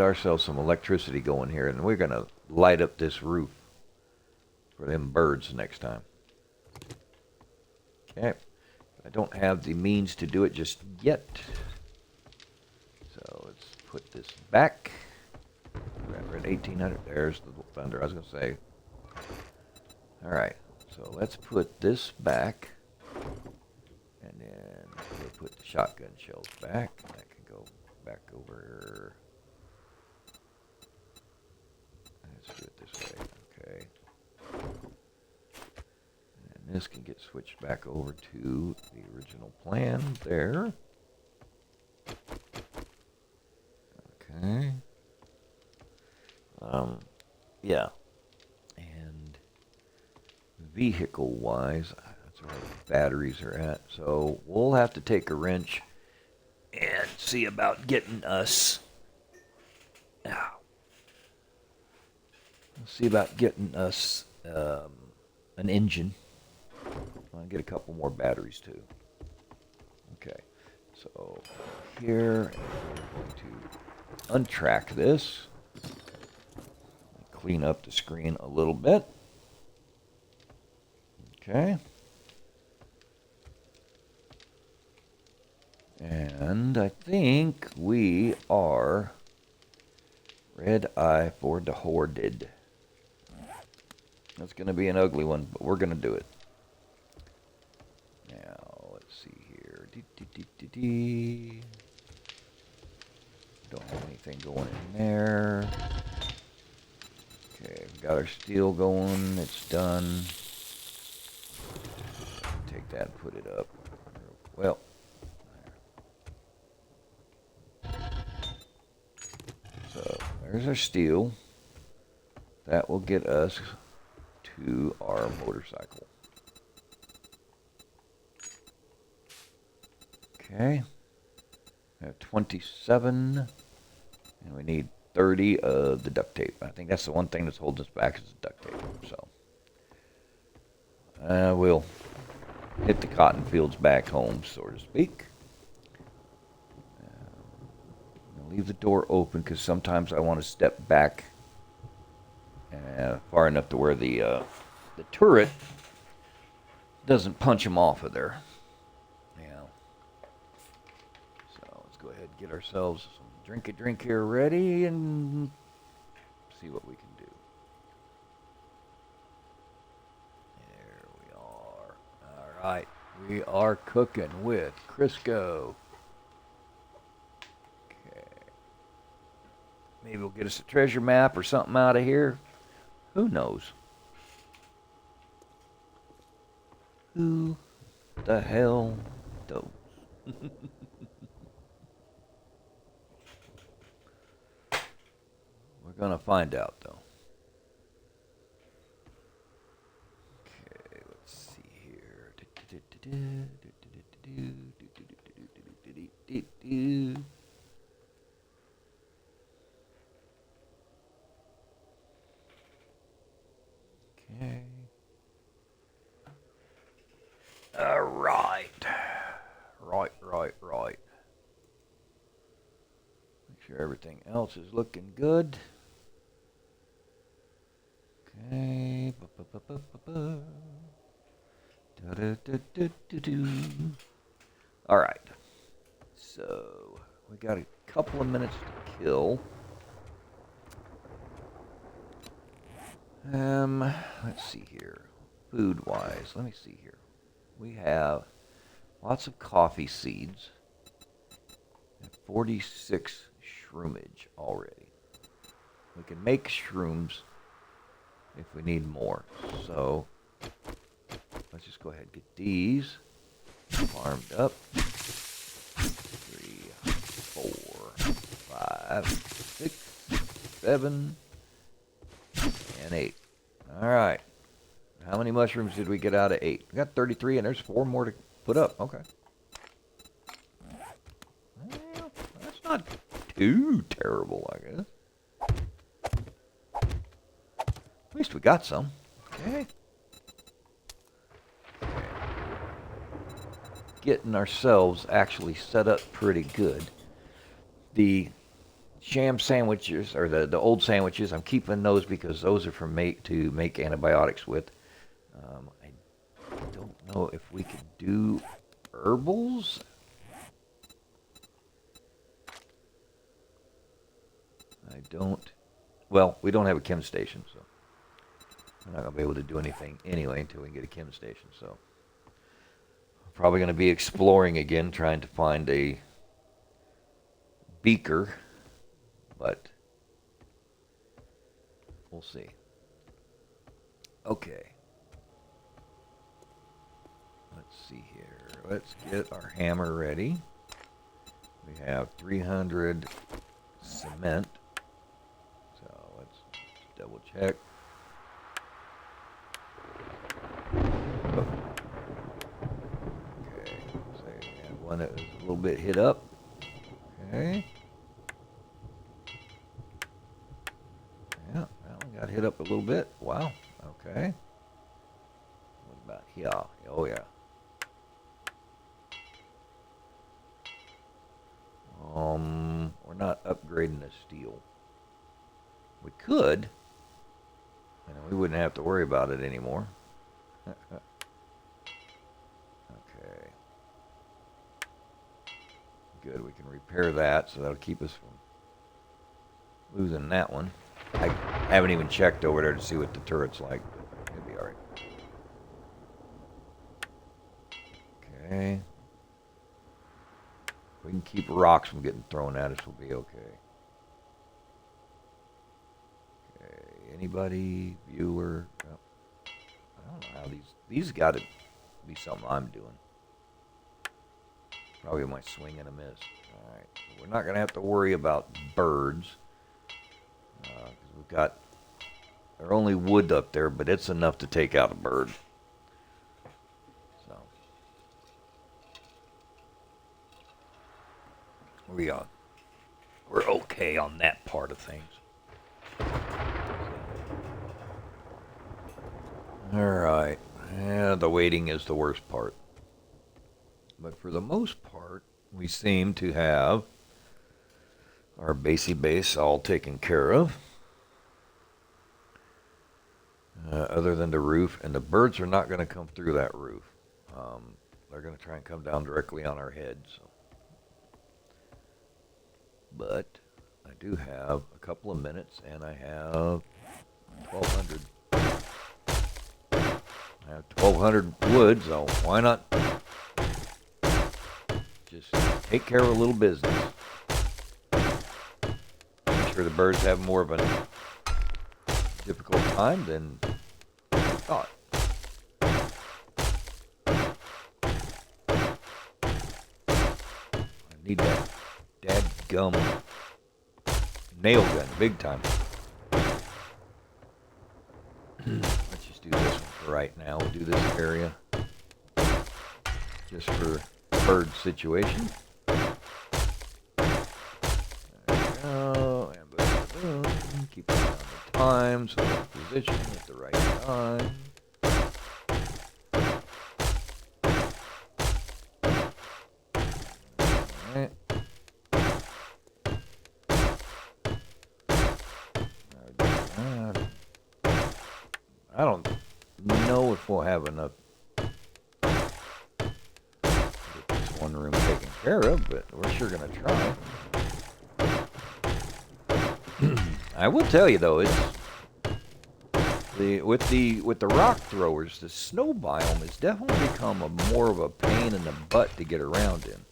ourselves some electricity going here, and we're going to light up this roof for them birds next time. Okay. I don't have the means to do it just yet. So let's put this back. We're at 1800. There's the thunder. I was going to say. All right. So let's put this back. And then we'll put the shotgun shells back. And that can go back over. Let's do it this way. Okay. And this can get switched back over to the original plan there. Okay. Yeah. And vehicle-wise, that's where the batteries are at. So we'll have to take a wrench and see about getting us... see about getting us an engine. I'll get a couple more batteries too. Okay, so here we're going to untrack this, clean up the screen a little bit. Okay, and I think we are red eye for the Horde. That's going to be an ugly one, but we're going to do it. Now, let's see here. Don't have anything going in there. Okay, we've got our steel going. It's done. Take that and put it up. Well, so there's our steel. That will get us to our motorcycle. Okay. We have 27, and we need 30 of the duct tape. I think that's the one thing that's holding us back is the duct tape. So we'll hit the cotton fields back home, so to speak. I'll leave the door open because sometimes I want to step back far enough to where the turret doesn't punch him off of there. Yeah. So let's go ahead and get ourselves some drink here ready and see what we can do. There we are. All right. We are cooking with Crisco. Okay. Maybe we'll get us a treasure map or something out of here. Who knows? Who the hell knows? We're gonna find out, though. Okay, let's see here. Okay. All right. Right. Make sure everything else is looking good. Okay. All right. So we got a couple of minutes to kill. Let's see here. Food-wise, let me see here. We have lots of coffee seeds and 46 shroomage already. We can make shrooms if we need more. So let's just go ahead and get these farmed up. 3, 4, 5, 6, 7, and 8. All right. How many mushrooms did we get out of 8? We got 33, and there's 4 more to put up. Okay. Well, that's not too terrible, I guess. At least we got some. Okay. Getting ourselves actually set up pretty good. The sham sandwiches, or the old sandwiches, I'm keeping those because those are to make antibiotics with. I don't know if we can do herbals. Well, we don't have a chem station, so we're not going to be able to do anything anyway until we can get a chem station, so I'm probably going to be exploring again, trying to find a beaker, but we'll see. Okay. Let's see here. Let's get our hammer ready. We have 300 cement. So let's double check. Oh. Okay. So we have one that was a little bit hit up. Okay. Yeah, that one got hit up a little bit. Wow. Okay. What about here? Oh, yeah. We're not upgrading the steel. We could, and we wouldn't have to worry about it anymore. Okay. Good, we can repair that, so that'll keep us from losing that one. I haven't even checked over there to see what the turret's like, but it'll be alright. Okay. We can keep rocks from getting thrown at us, we'll be okay. Okay, anybody, viewer? Oh, I don't know how these got to be something I'm doing. Probably my swing and a miss. Alright, we're not going to have to worry about birds. Because we've got, they're only wood up there, but it's enough to take out a bird. So, we are. We're okay. okay on that part of things. Alright. Yeah, the waiting is the worst part. But for the most part, we seem to have our basey base all taken care of. Other than the roof, and the birds are not going to come through that roof. They're going to try and come down directly on our heads. So. But I do have a couple of minutes, and I have 1,200. I have 1,200 wood, so why not just take care of a little business? Make sure the birds have more of a difficult time than we thought. I need that dadgum nail gun, big time. Let's just do this one for right now. We'll do this area just for bird situation. There we go. And boom, boom, boom. Keep it on the time, so we're positioned at the right time. Alright. I don't know if we'll have enough to get this one room taken care of, but we're sure going to try. I will tell you though, it's with the rock throwers, the snow biome has definitely become more of a pain in the butt to get around in.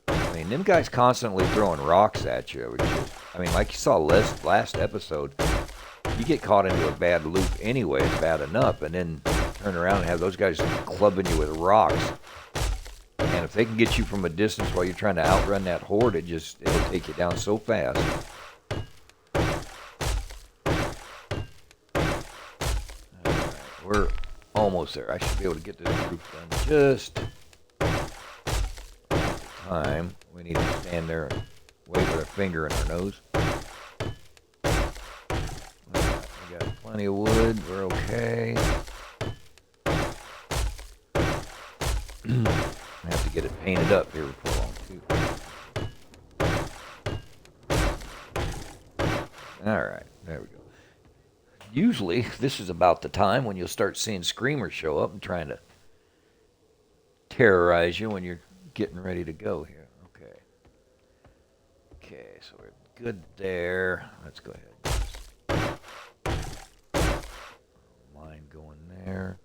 I mean, them guys constantly throwing rocks at you, which is, I mean, like you saw last episode, you get caught into a bad loop anyway, it's bad enough, and then turn around and have those guys clubbing you with rocks. And if they can get you from a distance while you're trying to outrun that horde, it'll take you down so fast. Alright, we're almost there. I should be able to get this roof done just at the time. We need to stand there and wait with our finger in our nose. Plenty of wood, we're okay. I have to get it painted up here before long, too. Alright, there we go. Usually, this is about the time when you'll start seeing screamers show up and trying to terrorize you when you're getting ready to go here. Okay. Okay, so we're good there. Let's go ahead. Going there.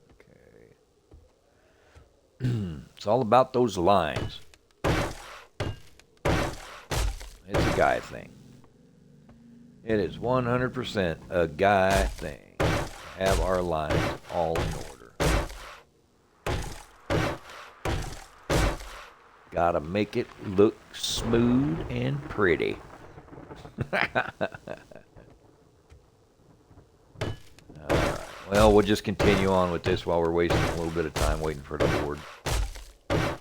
Okay. It's all about those lines. It's a guy thing. It is 100% a guy thing. Have our lines all in order. Gotta make it look smooth and pretty. Well, we'll just continue on with this while we're wasting a little bit of time waiting for the horde. Okay.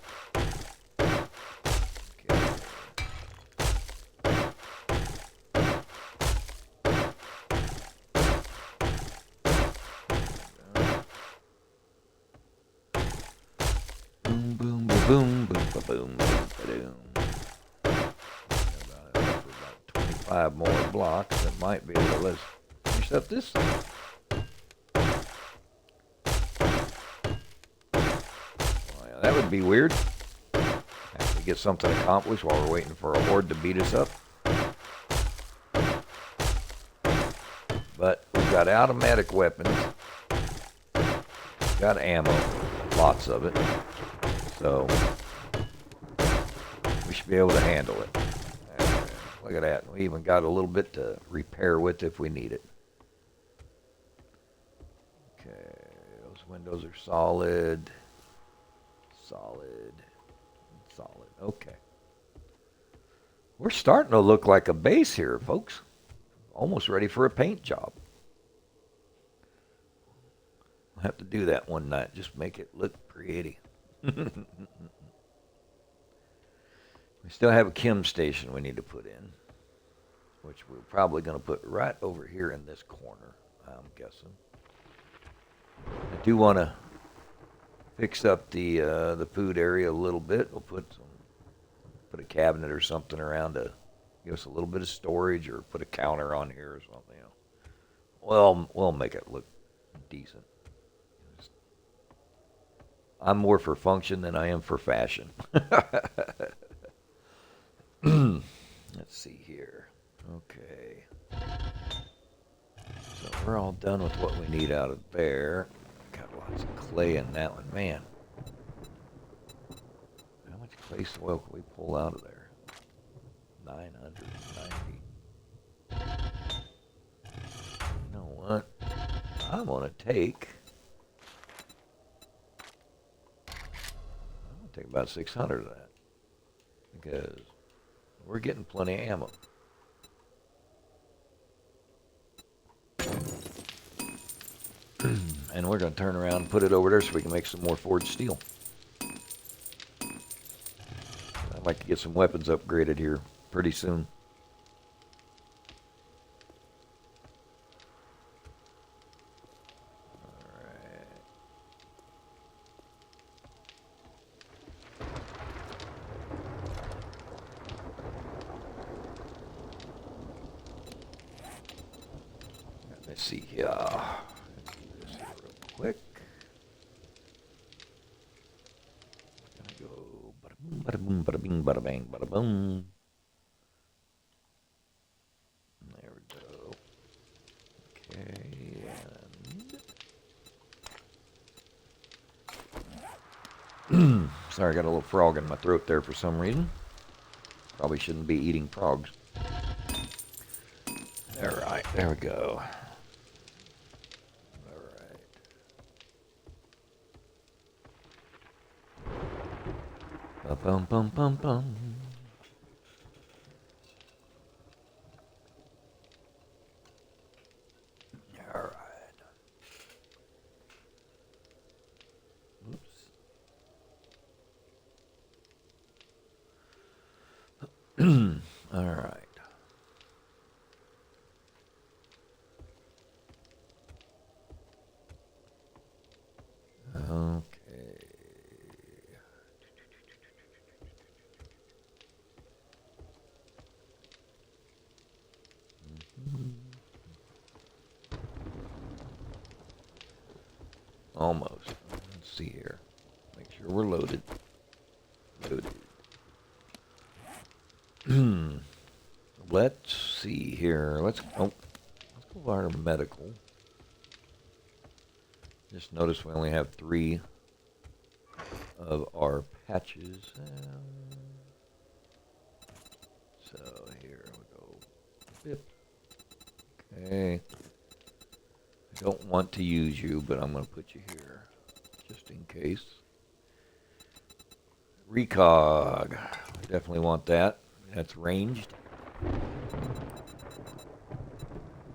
Boom, boom, boom, boom, boom, boom, boom. About 25 more blocks. That might be able to let's finish up this thing. That would be weird. Have to get something accomplished while we're waiting for a horde to beat us up. But we've got automatic weapons. Got ammo. Lots of it. So we should be able to handle it. Look at that. We even got a little bit to repair with if we need it. Okay. Those windows are solid. Solid. Okay. We're starting to look like a base here, folks. Almost ready for a paint job. We'll have to do that one night. Just make it look pretty. We still have a chem station we need to put in. which we're probably going to put right over here in this corner, I'm guessing. I do want to fix up the food area a little bit. We'll put a cabinet or something around to give us a little bit of storage, or put a counter on here or something. Well, we'll make it look decent. I'm more for function than I am for fashion. Let's see here. Okay. So we're all done with what we need out of there. Got lots of clay in that one. Man, how much clay soil can we pull out of there? 990. You know what? I'm going to take about 600 of that, because we're getting plenty of ammo. And we're going to turn around and put it over there so we can make some more forged steel. I'd like to get some weapons upgraded here pretty soon. Let's see here. Let's do this here real quick. Gonna go bada boom, bada boom, bada bing, bada bang, bada boom. There we go. Okay, and sorry, I got a little frog in my throat there for some reason. Probably shouldn't be eating frogs. All right, there we go. Bum bum bum bum. All right. Oops. All right. Okay. Almost. Let's see here. Make sure we're loaded. Loaded. Let's see here. Let's go to our medical. Just notice we only have 3 of our patches. So here we go. Bip. Okay. I don't want to use you, but I'm going to put you here just in case. Recog. We definitely want that. That's ranged.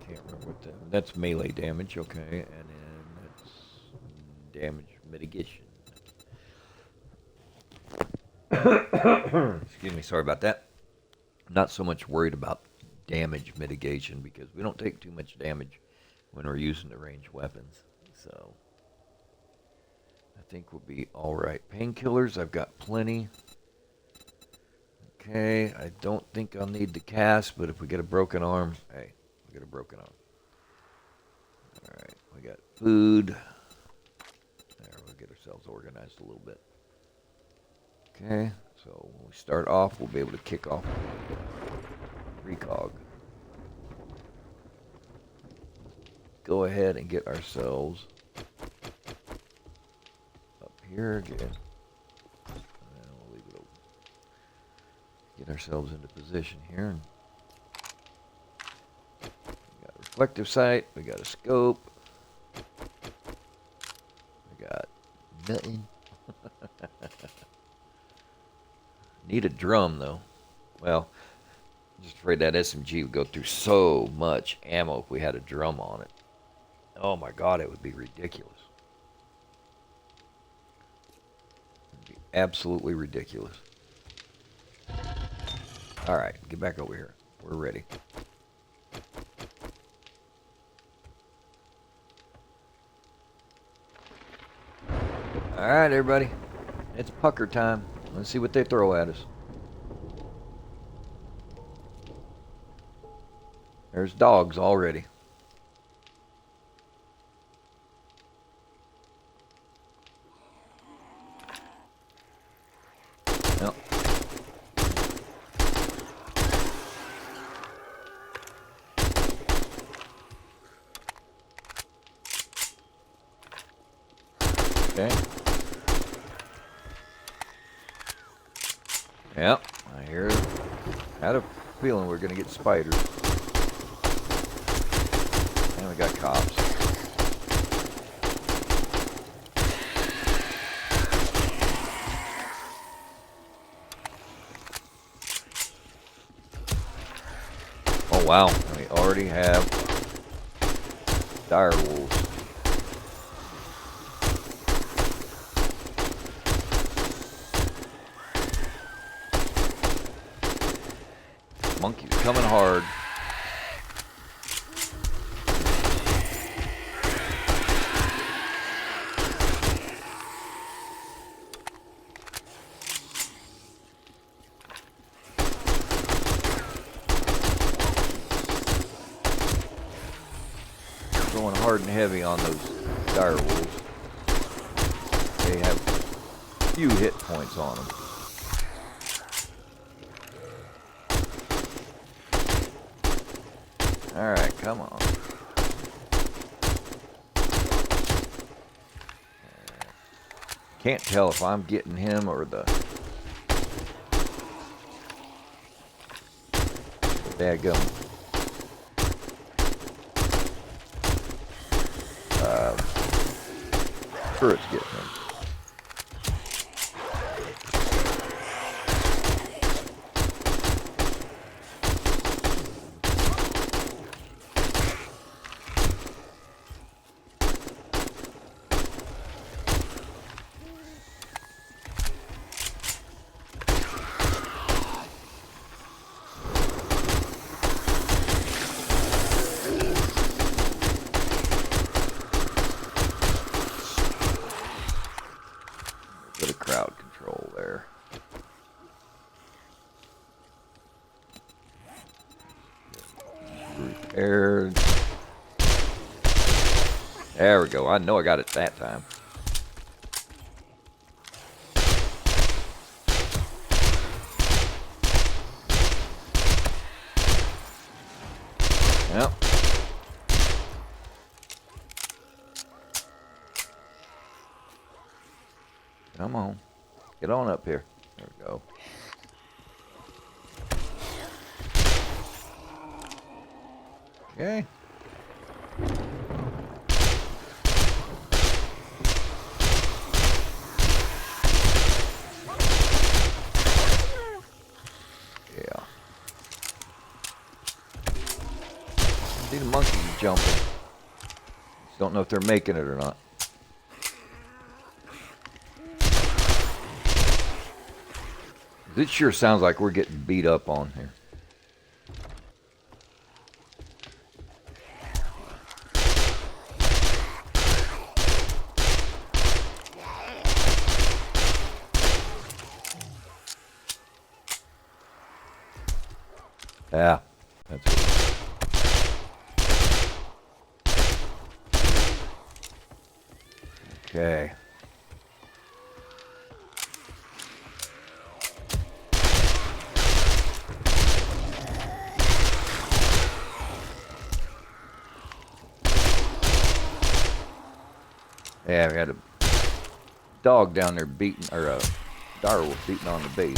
Can't remember what that's melee damage, okay, and then that's damage mitigation. Excuse me, sorry about that. Not so much worried about damage mitigation because we don't take too much damage when we're using the ranged weapons. So I think we'll be all right. Painkillers, I've got plenty. Okay, I don't think I'll need the cast, but if we get a broken arm, hey, we get a broken arm. All right, we got food. There, we'll get ourselves organized a little bit. Okay, so when we start off, we'll be able to kick off recog. Go ahead and get ourselves up here again. And we'll leave it open. Get ourselves into position here. We got a reflective sight. We got a scope. We got nothing. Need a drum though. Well, I'm just afraid that SMG would go through so much ammo if we had a drum on it. Oh my God, it would be ridiculous. It would be absolutely ridiculous. All right, get back over here. We're ready. Alright, everybody. It's pucker time. Let's see what they throw at us. There's dogs already. Yep. Okay. Yep, I hear it. Had a feeling we're gonna get spiders. And we got cops. Oh wow, we already have dire wolves. Monkey's coming hard. Going hard and heavy on those dire wolves. They have few hit points on them. Alright, come on. Can't tell if I'm getting him or the daggum turret's getting him. Bit of crowd control there. Repaired. There we go. I know I got it that time. Yep. Come on. Get on up here. There we go. Okay. Yeah. See the monkeys jumping. Just don't know if they're making it or not. It sure sounds like we're getting beat up on here. Yeah, that's good. Okay. Yeah, we had a dog down there beating, or a dire wolf beating on the base.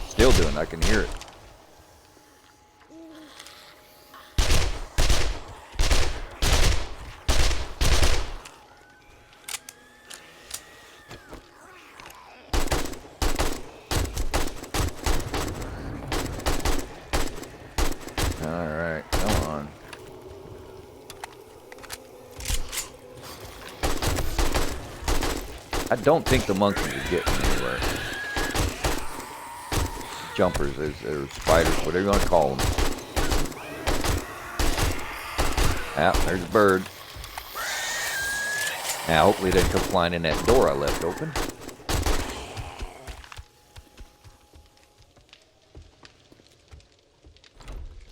Still doing, I can hear it. Alright, come on. I don't think the monkeys are getting anywhere. Jumpers, or spiders, whatever you want to call them. Ah, there's a bird. Now, hopefully they didn't come flying in that door I left open.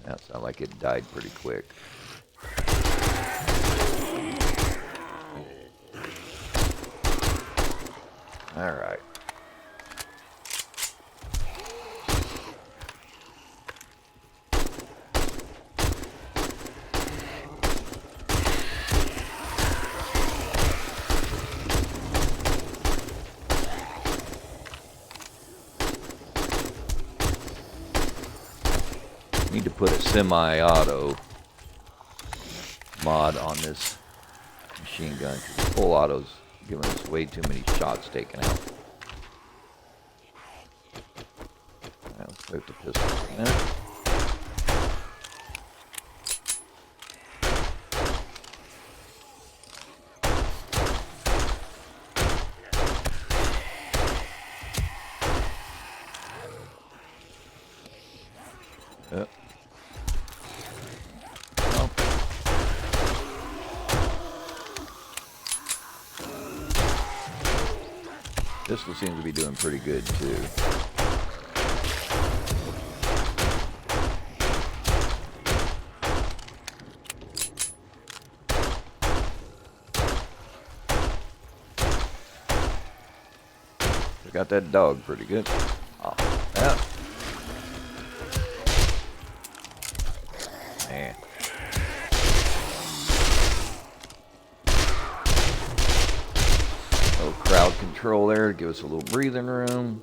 That sounded like it died pretty quick. All right. Need to put a semi-auto mod on this machine gun because the full auto's giving us way too many shots taken out. Alright, let's play with the pistol for a minute. Yep. Oh. Pistol seems to be doing pretty good too. We got that dog pretty good. Oh, yeah. Man. A little crowd control there to give us a little breathing room.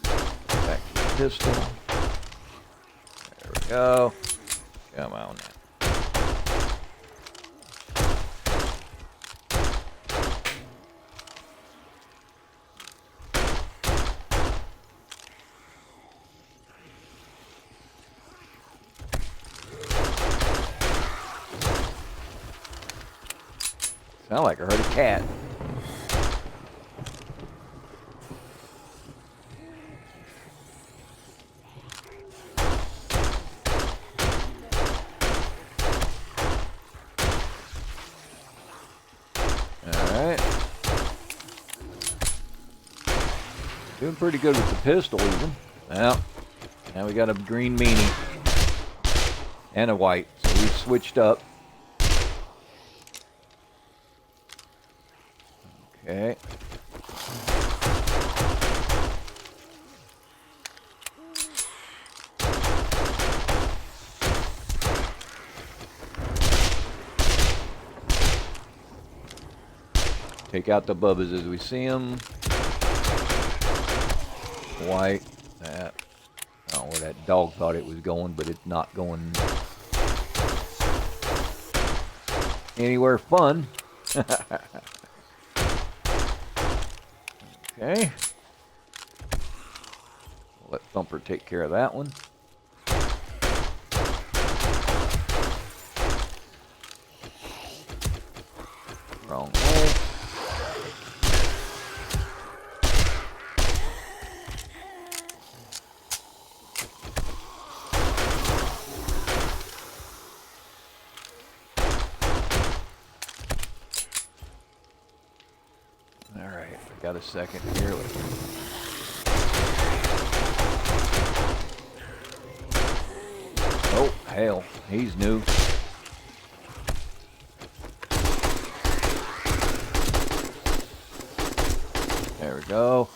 Back to the pistol. There we go. Come on now. Sound like I heard a cat. Alright. Doing pretty good with the pistol even. Well, now we got a green meanie. And a white. So we've switched up. Okay. Take out the bubbas as we see them. White. That. I don't know where that dog thought it was going, but it's not going anywhere fun. Okay. Let Thumper take care of that one. Wrong way. Alright, I got a second here. Oh, hell, he's new. There we go.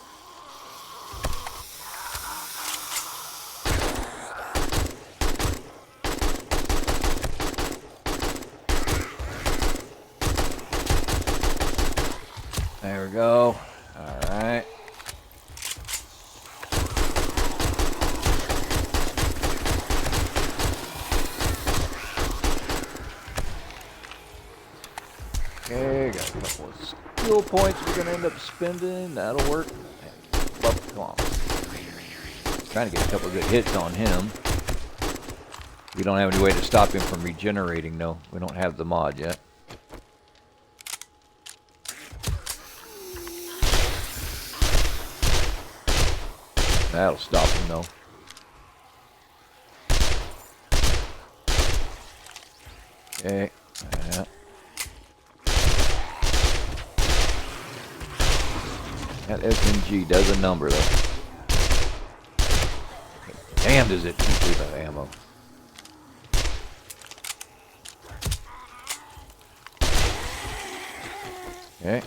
There we go. All right. Okay, got a couple of skill points we're going to end up spending. That'll work. Come on. Trying to get a couple of good hits on him. We don't have any way to stop him from regenerating, though. We don't have the mod yet. That'll stop him, though. Okay. Yeah. That SMG does a number, though. Damn, does it keep you that ammo. Okay.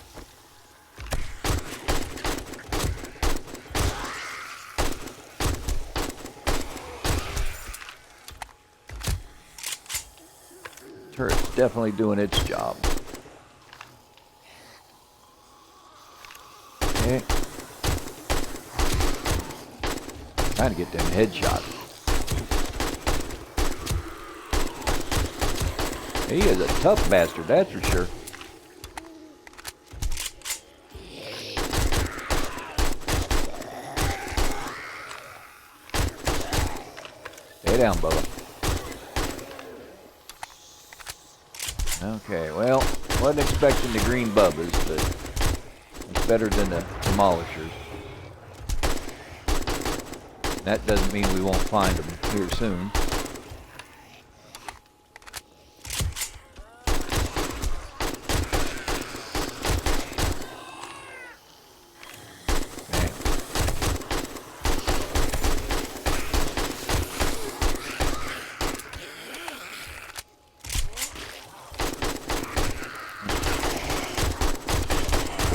Turret's definitely doing its job. Okay. Trying to get them headshots. He is a tough bastard, that's for sure. Stay down, Bubba. Okay, well, wasn't expecting the green bubbas, but it's better than the demolishers. That doesn't mean we won't find them here soon. Okay.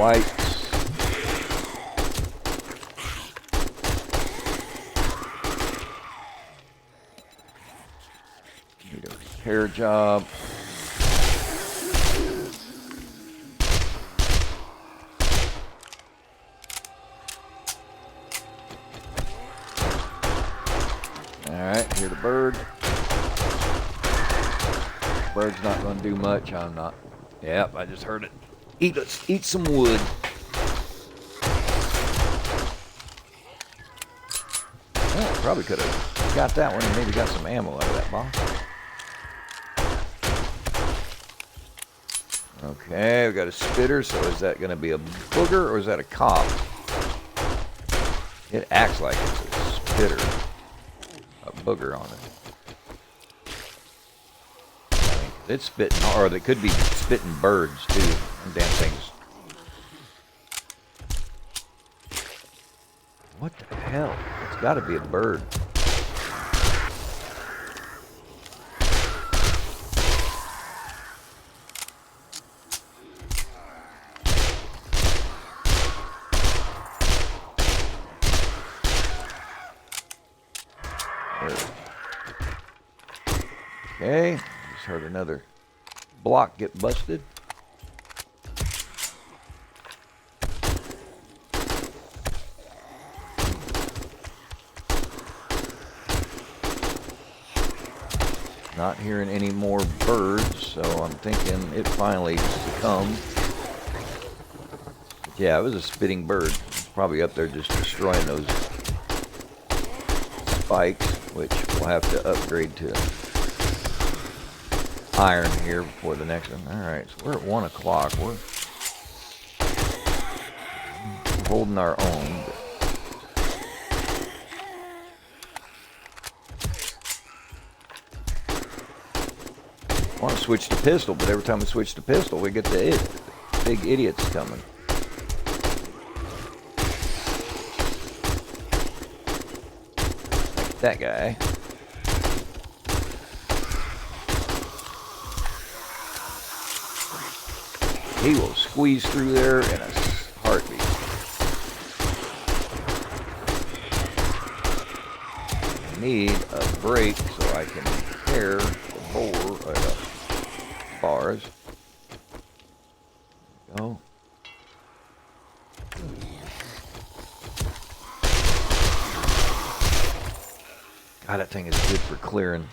White. Repair job. Alright, hear the bird. Bird's not going to do much. I'm not. Yep, I just heard it. Let's eat some wood. Well, probably could have got that one and maybe got some ammo out of that box. Okay, we got a spitter, so is that going to be a booger or is that a cop? It acts like it's a spitter. A booger on it. It's spitting, or they could be spitting birds too. Them damn things. What the hell? It's got to be a bird. Okay, just heard another block get busted. Not hearing any more birds, so I'm thinking it finally succumbed. Yeah, it was a spitting bird. It's probably up there just destroying those spikes, which we'll have to upgrade to iron here before the next one. Alright, so we're at 1 o'clock. We're holding our own. I want to switch to pistol, but every time we switch to pistol, we get the big idiots coming. Like that guy. He will squeeze through there in a heartbeat. I need a break so I can repair the bars. Go. God, that thing is good for clearing.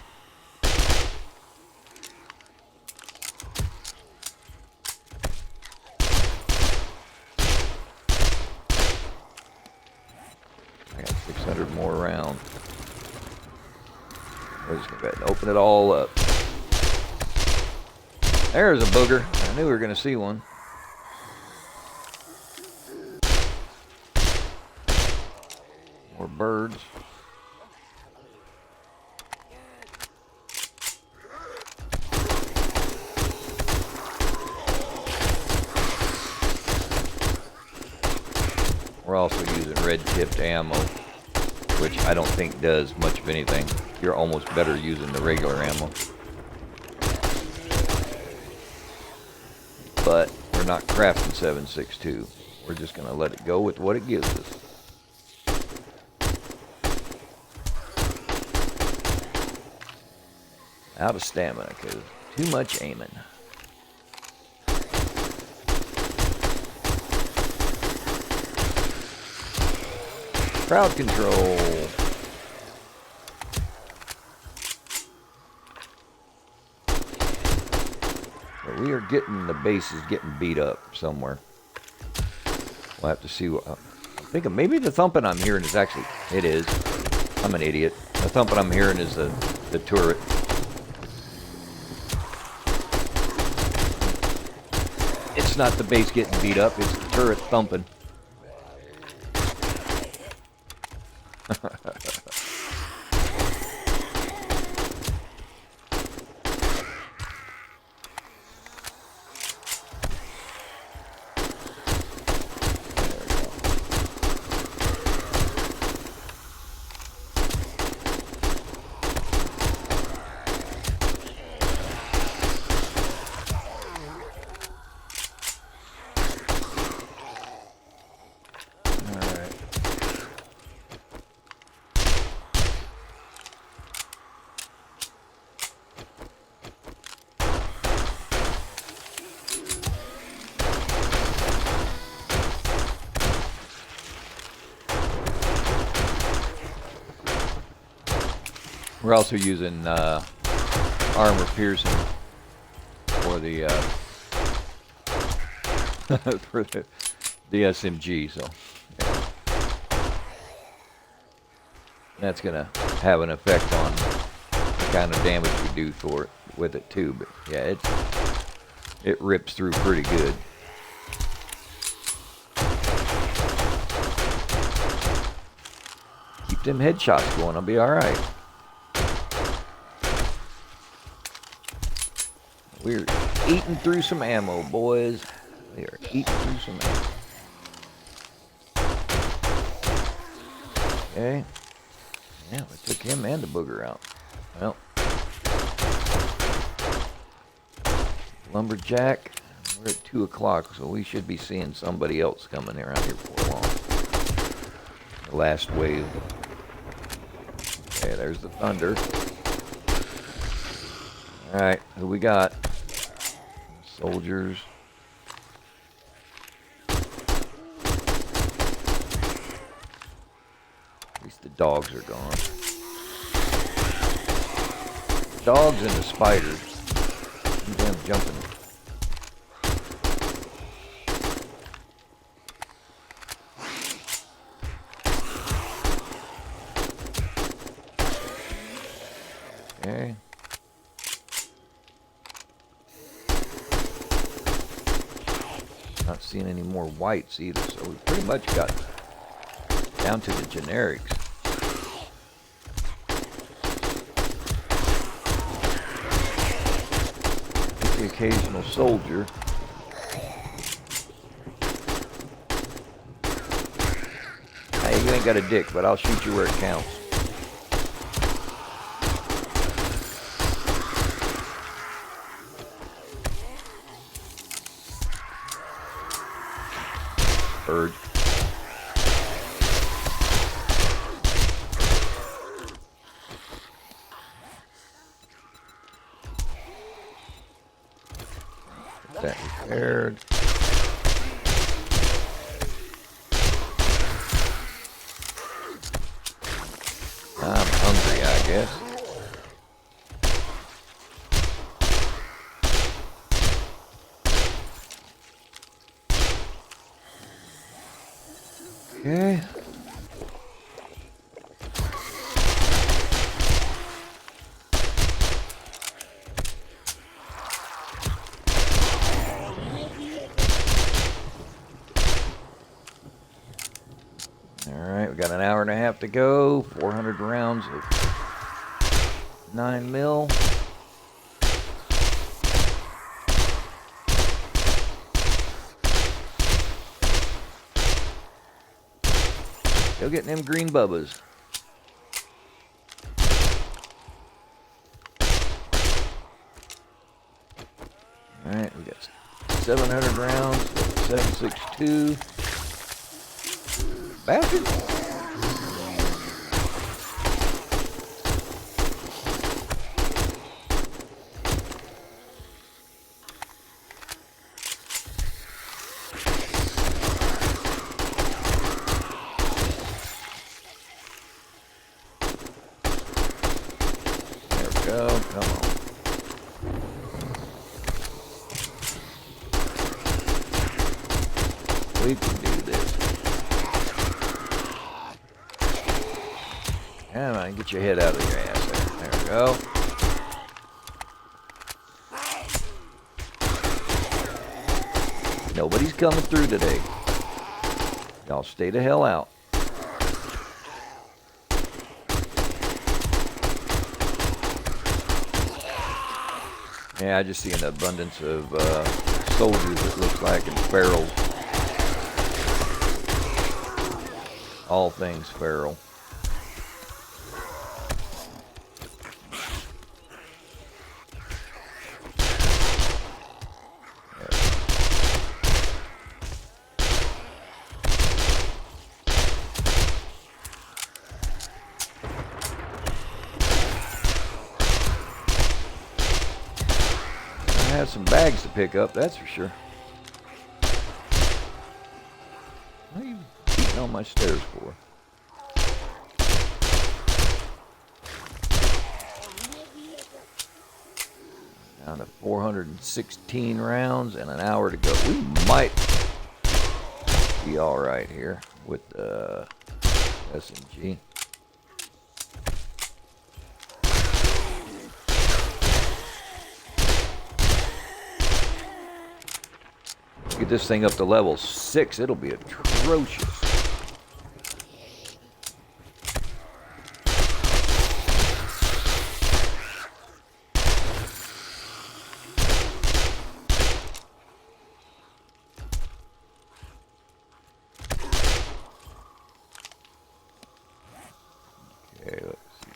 I got 600 more around. We're just going to go ahead and open it all up. There's a booger. I knew we were going to see one. More birds. We're also using red-tipped ammo, which I don't think does much of anything. You're almost better using the regular ammo. But we're not crafting 7.62. We're just going to let it go with what it gives us. Out of stamina because too much aiming. Crowd control. But we are getting, the base is getting beat up somewhere. We'll have to see what, I'm thinking maybe the thumping I'm hearing is actually, it is. I'm an idiot. The thumping I'm hearing is the turret. It's not the base getting beat up, it's the turret thumping. We're also using armor piercing for the for the SMG, so yeah. That's gonna have an effect on the kind of damage we do for it with it too. But yeah, it rips through pretty good. Keep them headshots going, I'll be all right. We're eating through some ammo, boys. We are eating through some ammo. Okay. Yeah, we took him and the booger out. Well. Lumberjack. We're at 2 o'clock, so we should be seeing somebody else coming around here before long. The last wave. Okay, there's the thunder. Alright, who we got? Soldiers. At least the dogs are gone. Dogs and the spiders. Damn jumping. Okay. Not seeing any more whites either, so we pretty much got down to the generics. The occasional soldier. Hey, you ain't got a dick, but I'll shoot you where it counts. Bird. That repaired. I'm hungry, I guess. Okay. Alright, we got an hour and a half to go. 400 rounds of 9 mil. Still getting them green bubbas. Alright, we got 700 rounds, 7.62. Bastard. There we go, come on. We can do this. Come on, get your head out of your ass there. There we go. Nobody's coming through today. Y'all stay the hell out. Yeah, I just see an abundance of soldiers, it looks like, and ferals. All things feral. I have some bags to pick up, that's for sure. What are you beating on my stairs for? Down to 416 rounds and an hour to go. We might be all right here with SMG. Get this thing up to level 6, it'll be atrocious. Okay, let's see.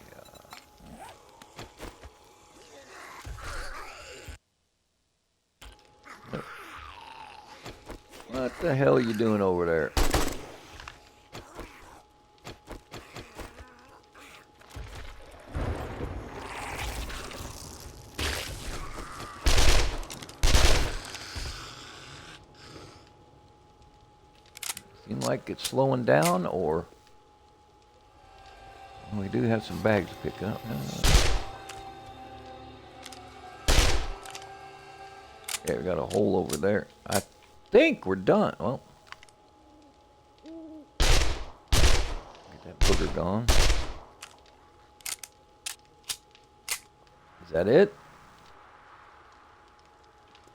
What the hell are you doing over there? Seem like it's slowing down, or we do have some bags to pick up. Yeah, we got a hole over there. I think we're done. Well, get that booger gone. Is that it?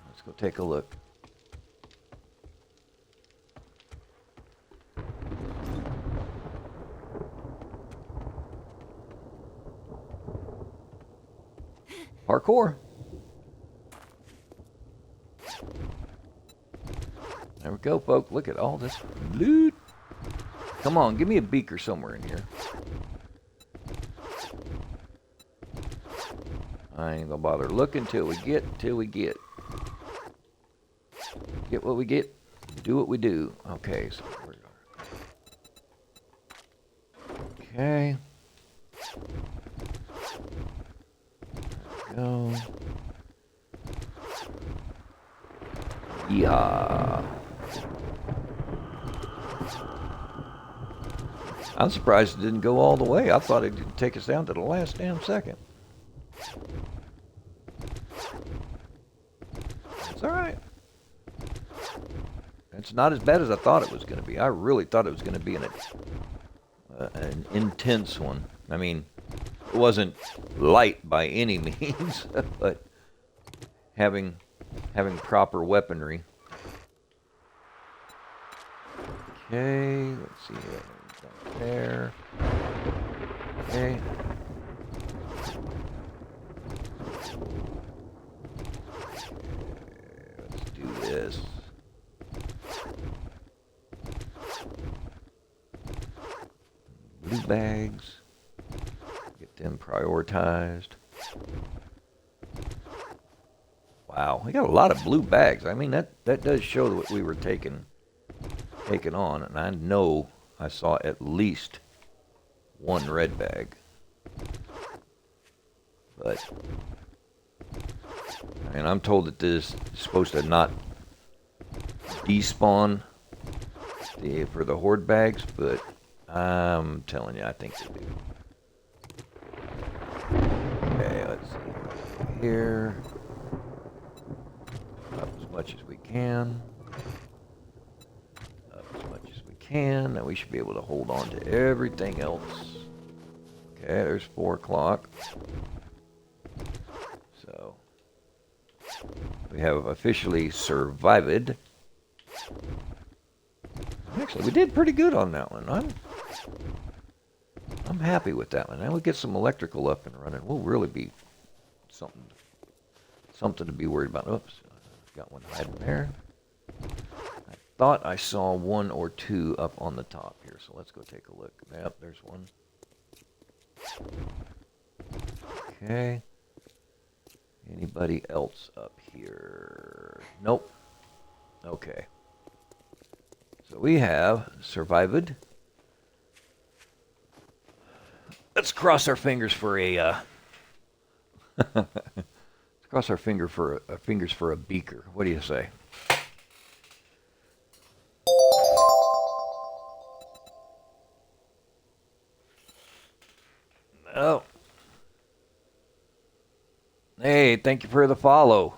Let's go take a look. Parkour. There we go, folks. Look at all this loot. Come on, give me a beaker somewhere in here. I ain't gonna bother looking till we get. Get what we get, do what we do. Okay, so where are we? Okay. There we go. Yeah. I'm surprised it didn't go all the way. I thought it'd take us down to the last damn second. It's alright. It's not as bad as I thought it was going to be. I really thought it was going to be an intense one. I mean, it wasn't light by any means, but having proper weaponry. Okay, let's see what we've got there. Okay. Let's do this. blue bags. Get them prioritized. Wow, we got a lot of blue bags. I mean, that does show what we were taking on, and I know I saw at least one red bag. But I mean, I'm told that this is supposed to not despawn for the horde bags, but I'm telling you, I think they do. Okay, let's see here. Up as much as we can. Up as much as we can. Now we should be able to hold on to everything else. Okay, there's 4 o'clock. So we have officially survived. Actually, we did pretty good on that one. I'm happy with that one. Now we get some electrical up and running. We'll really be something to be worried about. Oops, got one hiding there. I thought I saw 1 or 2 up on the top here, so let's go take a look. Yep, there's one. Okay. Anybody else up here? Nope. Okay. So we have survived. Let's cross our fingers for a let's cross our fingers for a beaker. What do you say? Oh. Hey, thank you for the follow.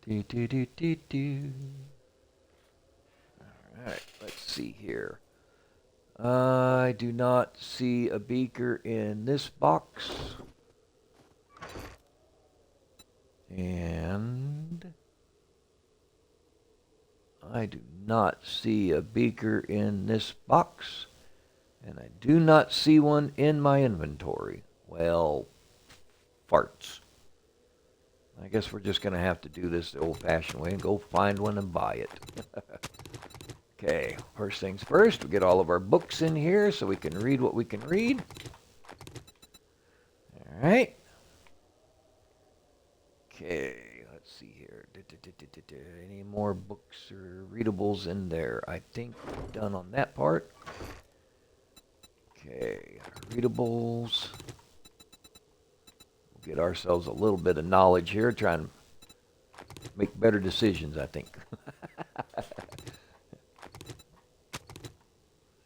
Alright, let's see here. I do not see a beaker in this box. And I do not see a beaker in this box. And I do not see one in my inventory. Well, farts. I guess we're just going to have to do this the old-fashioned way and go find one and buy it. Okay, first things first, we get all of our books in here so we can read what we can read. All right. Okay, let's see here. Any more books or readables in there? I think we're done on that part. Okay, readables. We'll get ourselves a little bit of knowledge here, try and make better decisions, I think.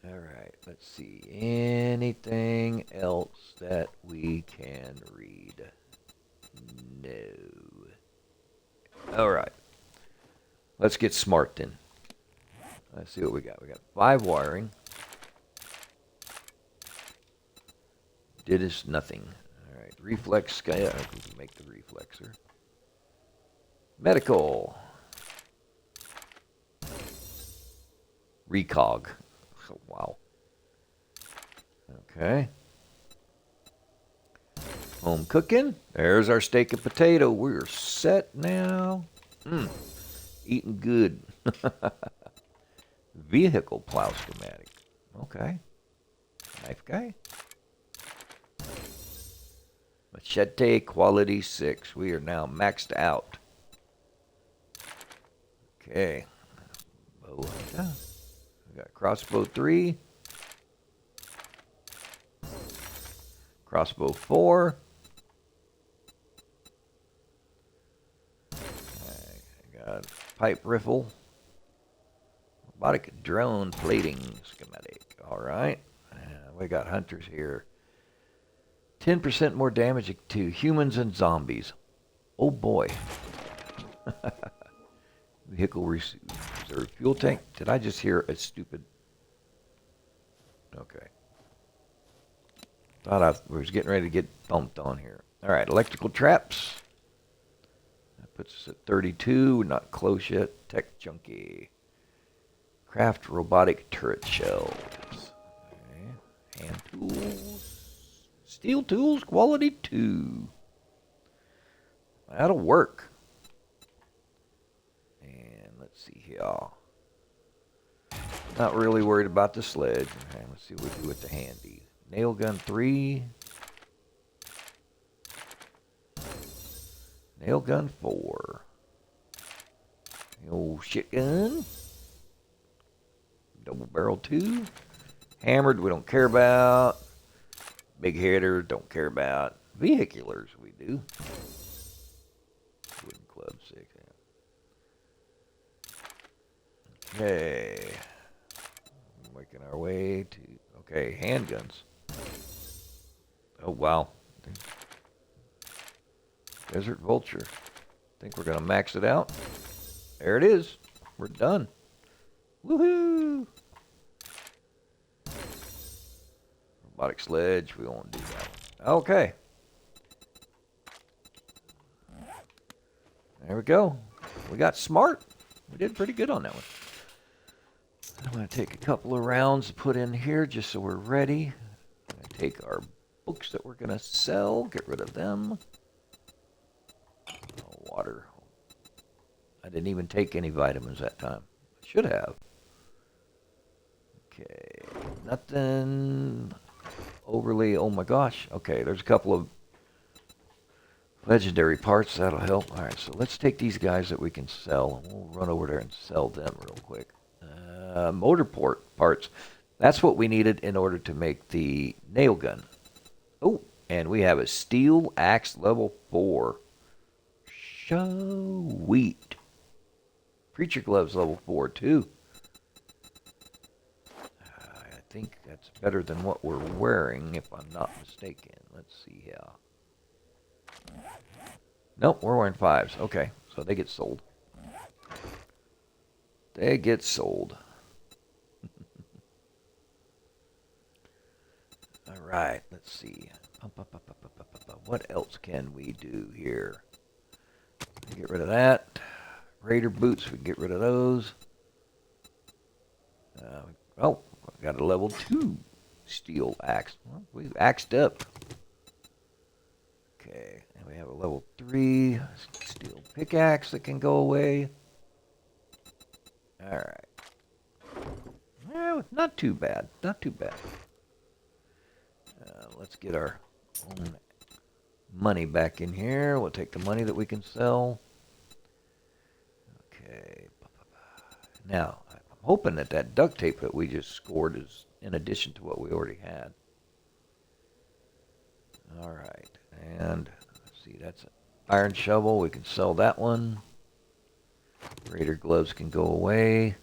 Alright, let's see. Anything else that we can read? No. Alright. Let's get smart then. Let's see what we got. We got 5 wiring. Did us nothing. Alright, reflex sky. I think we can make the reflexer. Medical. Recog. Oh, wow. Okay. Home cooking. There's our steak and potato. We're set now. Eating good. Vehicle plow schematic. Okay. Knife guy. Machete quality 6. We are now maxed out. Okay. Bow hunter. We got crossbow 3. Crossbow 4. I got pipe rifle. Robotic drone plating schematic. Alright. We got hunters here. 10% more damage to humans and zombies. Oh boy. Vehicle reserve fuel tank. Did I just hear a stupid... Okay. Thought I was getting ready to get bumped on here. Alright, electrical traps. That puts us at 32. Not close yet. Tech junkie. Craft robotic turret shells. Okay. Hand tools. Steel tools, quality 2. That'll work. And let's Let's see here. Not really worried about the sledge. Okay, let's see what we do with the handy. Nail gun 3. Nail gun 4. The old shit gun. Double barrel 2. Hammered we don't care about. Big hitter don't care about. Vehiculars we do. Wooden club 6. Okay. Making our way to, okay, handguns. Oh, wow. Desert Vulture. Think we're going to max it out. There it is. We're done. Woohoo! Robotic sledge. We won't do that one. Okay. There we go. We got smart. We did pretty good on that one. I'm going to take a couple of rounds to put in here just so we're ready. I'm going to take our books that we're going to sell, get rid of them. Oh, water. I didn't even take any vitamins that time. Should have. Okay, nothing overly, oh my gosh. Okay, there's a couple of legendary parts, that'll help. All right, so let's take these guys that we can sell. We'll run over there and sell them real quick. Motor parts. That's what we needed in order to make the nail gun. Oh, and we have a steel axe level 4. Sweet. Preacher gloves level 4 too. I think that's better than what we're wearing, if I'm not mistaken. Let's see here. Nope, we're wearing 5s. Okay, so they get sold. They get sold. All right, let's see. What else can we do here? Get rid of that. Raider boots, we can get rid of those. Oh, we got a level 2 steel axe. Well, we've axed up. Okay, and we have a level 3 steel pickaxe that can go away. All right. Well, not too bad. Not too bad. Let's get our own money back in here. We'll take the money that we can sell. Okay. Now, I'm hoping that that duct tape that we just scored is in addition to what we already had. All right. And let's see, that's an iron shovel. We can sell that one. Raider gloves can go away.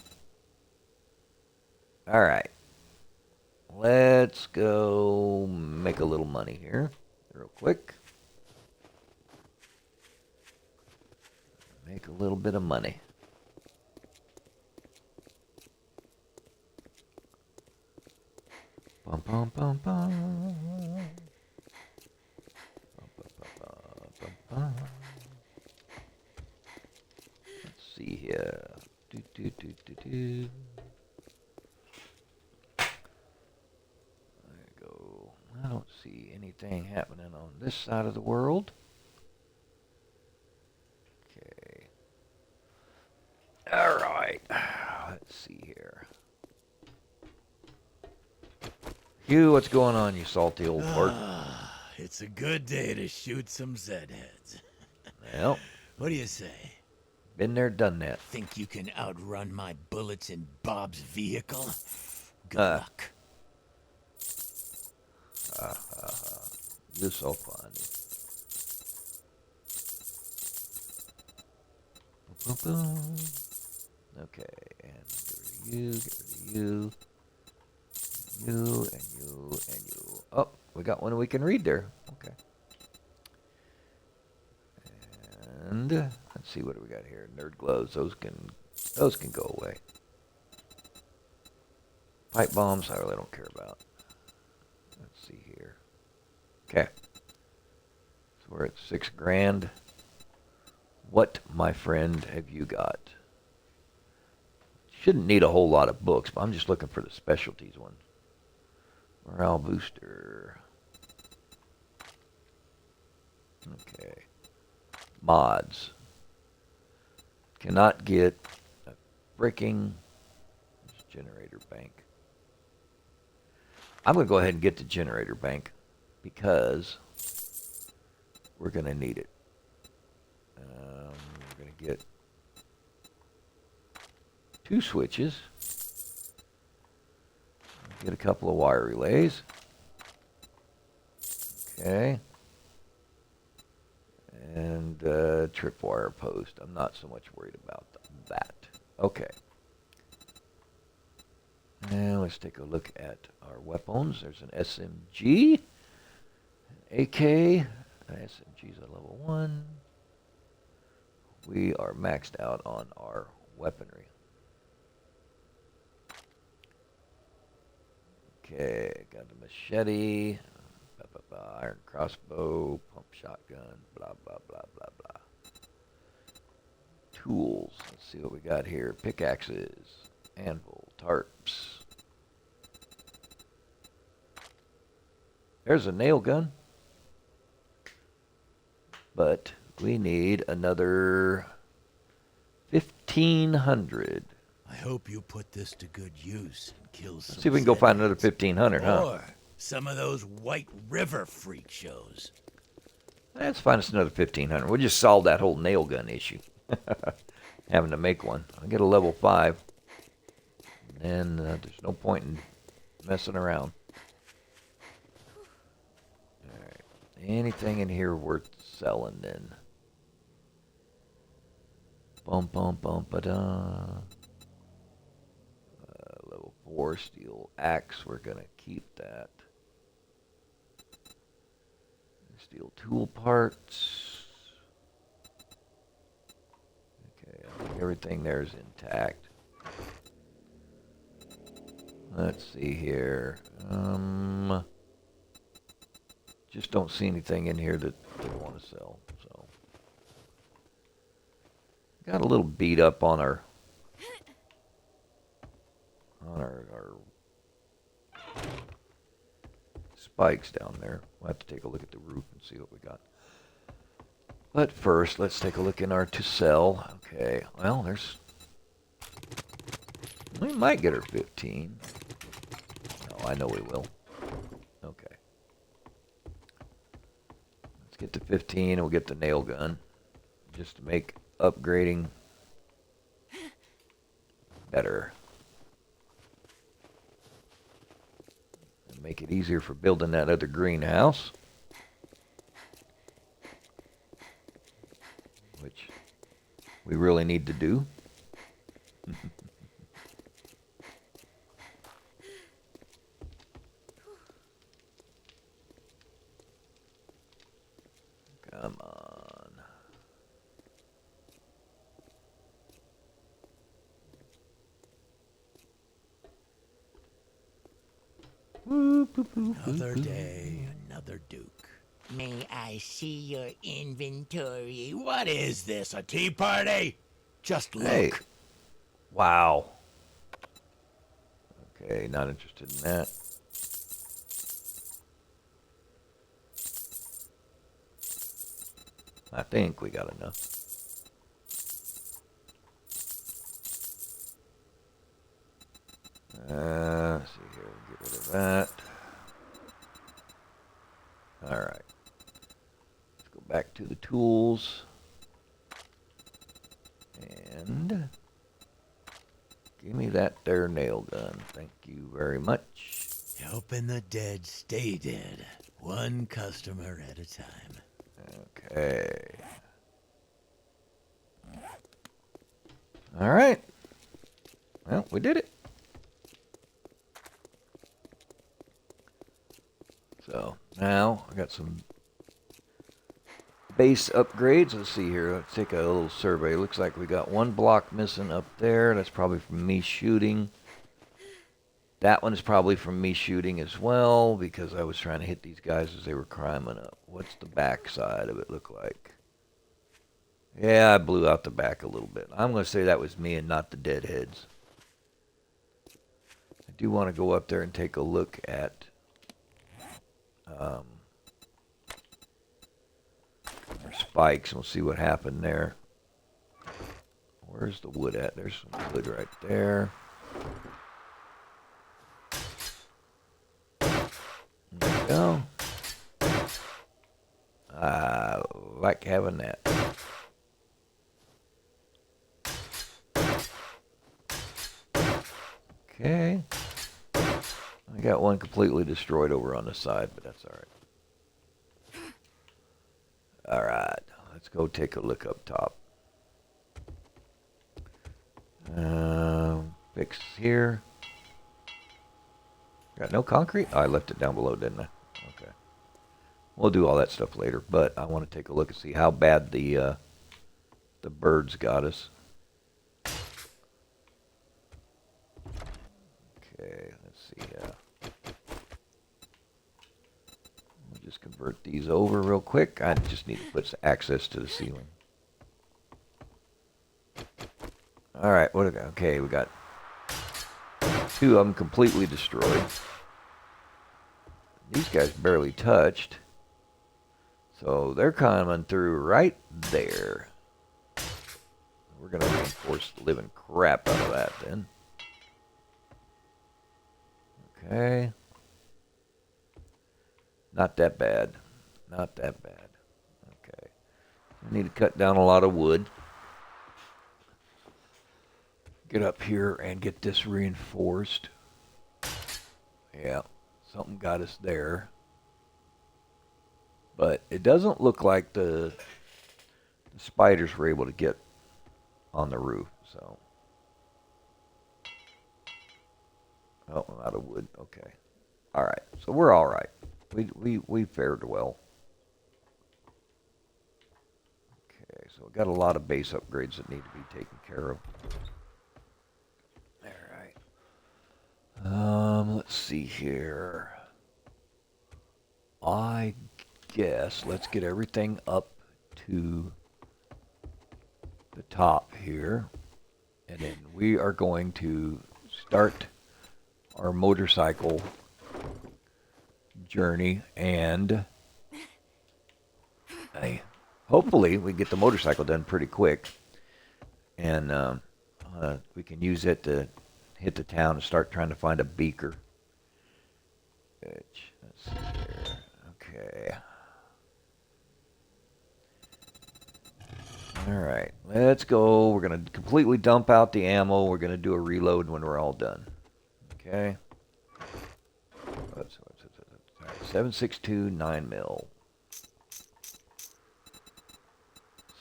All right. Let's go make a little money here real quick. Make a little bit of money. Bum, bum, bum, bum. Let's see here. Do. I don't see anything happening on this side of the world. Okay. All right. Let's see here. Hugh, what's going on, you salty old fart? It's a good day to shoot some Zed-heads. Well, What do you say? been there, done that. Think you can outrun my bullets in Bob's vehicle? Good luck. You're so funny. Okay, and get rid of you, you, and you, and you. Oh, we got one we can read there. Okay. And let's see, what do we got here? Nerd gloves. Those can go away. Pipe bombs, I really don't care about. Let's see here. Okay. So we're at $6,000. What, my friend, have you got? Shouldn't need a whole lot of books, but I'm just looking for the specialties one. Morale booster. Okay. Mods. Cannot get freaking generator bank. I'm going to go ahead and get the generator bank because we're going to need it. We're going to get 2 switches. Get a couple of wire relays. Okay. And tripwire post. I'm not so much worried about that. Okay. Now let's take a look at our weapons. There's an SMG, an AK. SMG's at level 1. We are maxed out on our weaponry. Okay, got the machete, iron crossbow, pump shotgun, blah, blah, blah, blah, blah. Tools. Let's see what we got here. Pickaxes, anvil, tarps. There's a nail gun. But we need another 1,500. I hope you put this to good use and kill some. Let's see if we can go find another 1,500, huh? Or some of those White River freak shows. Let's find us another 1,500. We'll just solve that whole nail gun issue. Having to make one. I'll get a level 5. And there's no point in messing around. Alright. Anything in here worth selling then? Bum bum bum ba da. Level 4 steel axe. We're gonna keep that. Steel tool parts. Okay, I think everything there is intact. Let's see here. Just don't see anything in here that I want to sell. So, got a little beat up on our spikes down there. We'll have to take a look at the roof and see what we got. But first, let's take a look in our to sell. Okay, well, we might get her 15. No, I know we will. Okay. Let's get to 15 and we'll get the nail gun. Just to make upgrading better. And make it easier for building that other greenhouse. Which we really need to do. Come on. Another day, another Duke. May I see your inventory? What is this, a tea party? Just look. Hey. Wow. Okay, not interested in that. I think we got enough. Let's see here. We'll get rid of that. Alright. Let's go back to the tools. And give me that there nail gun. Thank you very much. Helping the dead stay dead. One customer at a time. Okay. All right. Well, we did it. So now I got some base upgrades. Let's see here. Let's take a little survey. Looks like we got one block missing up there. That's probably from me shooting. That one is probably from me shooting as well because I was trying to hit these guys as they were climbing up. What's the back side of it look like? Yeah, I blew out the back a little bit. I'm going to say that was me and not the deadheads. I do want to go up there and take a look at our spikes and we'll see what happened there. Where's the wood at? There's some wood right there. There we go. I like having that. Okay. I got one completely destroyed over on the side, but that's alright. Alright, let's go take a look up top. Fix here. Got no concrete? Oh, I left it down below, didn't I? Okay. We'll do all that stuff later, but I want to take a look and see how bad the birds got us. Okay, let's see. We'll just convert these over real quick. I just need to put some access to the ceiling. All right, what do we got? Okay, we got 2 of them completely destroyed. These guys barely touched. So they're coming through right there. We're going to reinforce the living crap out of that then. Okay. Not that bad. Not that bad. Okay. We need to cut down a lot of wood. Get up here and get this reinforced. Yeah, something got us there. But it doesn't look like the spiders were able to get on the roof, so. Oh, I'm out of wood. Okay. All right. So we're all right. We fared well. Okay. So we got a lot of base upgrades that need to be taken care of. All right. Let's see here. I guess let's get everything up to the top here, and then we are going to start our motorcycle journey, and hopefully we get the motorcycle done pretty quick, and we can use it to hit the town and start trying to find a beaker. Which, let's see here. Okay. Alright, let's go. We're going to completely dump out the ammo. We're going to do a reload when we're all done. Okay. 7.62, 9 mil.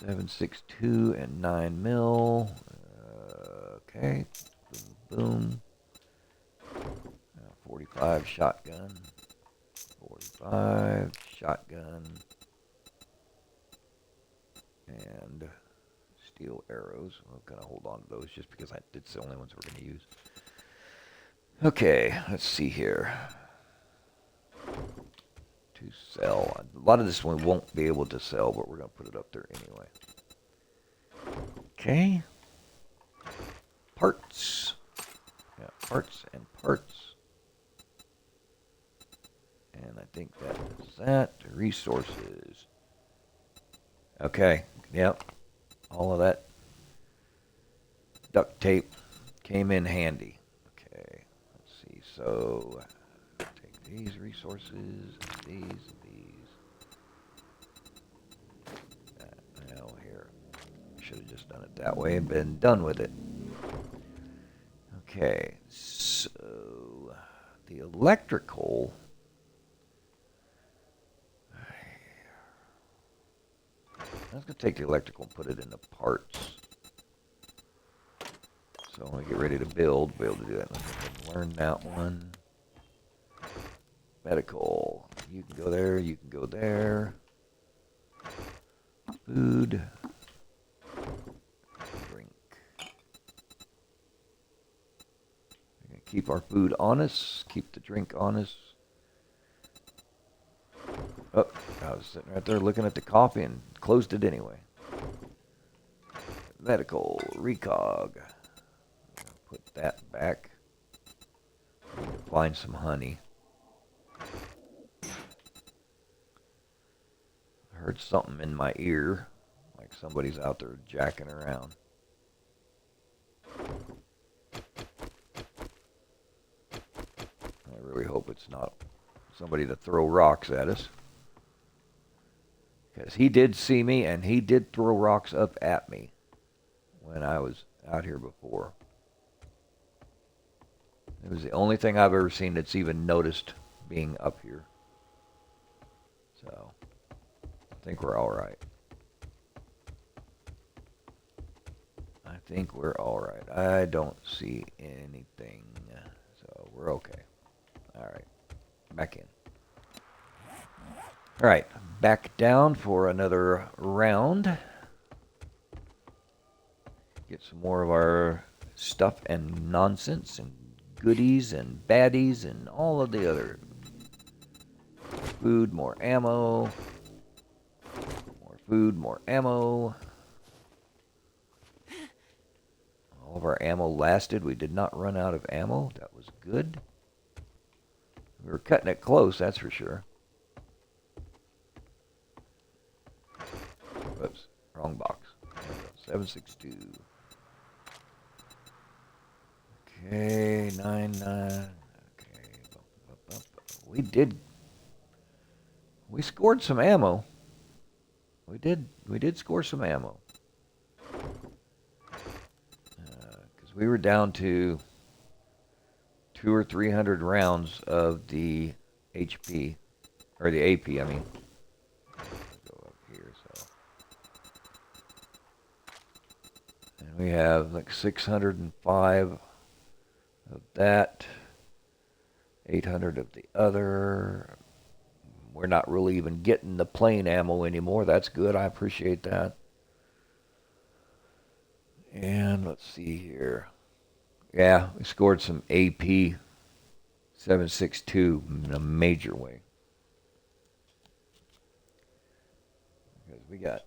7.62 and 9 mil. Okay. Boom, boom. 45 shotgun. 45 shotgun. And steel arrows. I'm going to hold on to those just because it's the only ones we're going to use. Okay, let's see here. To sell. A lot of this one won't be able to sell, but we're going to put it up there anyway. Okay. Parts. Yeah, parts and parts. And I think that is that. Resources. Okay. Yep. All of that duct tape came in handy. Okay. Let's see. So take these resources, these. Well, here. Should have just done it that way and been done with it. Okay. So the electrical. I was going to take the electrical and put it into parts. So when we get ready to build, we'll be able to do that. Let's learn that one. Medical. You can go there, you can go there. Food. Drink. We're going to keep our food on us, keep the drink on us. Oh, I was sitting right there looking at the coffee and closed it anyway. Medical, recog. Put that back. I need to find some honey. I heard something in my ear, like somebody's out there jacking around. it's not somebody to throw rocks at us. Because he did see me, and he did throw rocks up at me when I was out here before. It was the only thing I've ever seen that's even noticed being up here. So, I think we're all right. I think we're all right. I don't see anything, so we're okay. All right, back in. All right, back down for another round. Get some more of our stuff and nonsense and goodies and baddies and all of the other food, more ammo. More food, more ammo. All of our ammo lasted. We did not run out of ammo. That was good. We were cutting it close, that's for sure. Whoops, wrong box. 762. Okay, 99. Okay, we scored some ammo. We did score some ammo. Because we were down to 200 or 300 rounds of the HP, or the AP, I mean. Go up here, so. And we have like 605 of that, 800 of the other. We're not really even getting the plain ammo anymore. That's good. I appreciate that. And let's see here. Yeah, we scored some AP 762 in a major way. Because we got,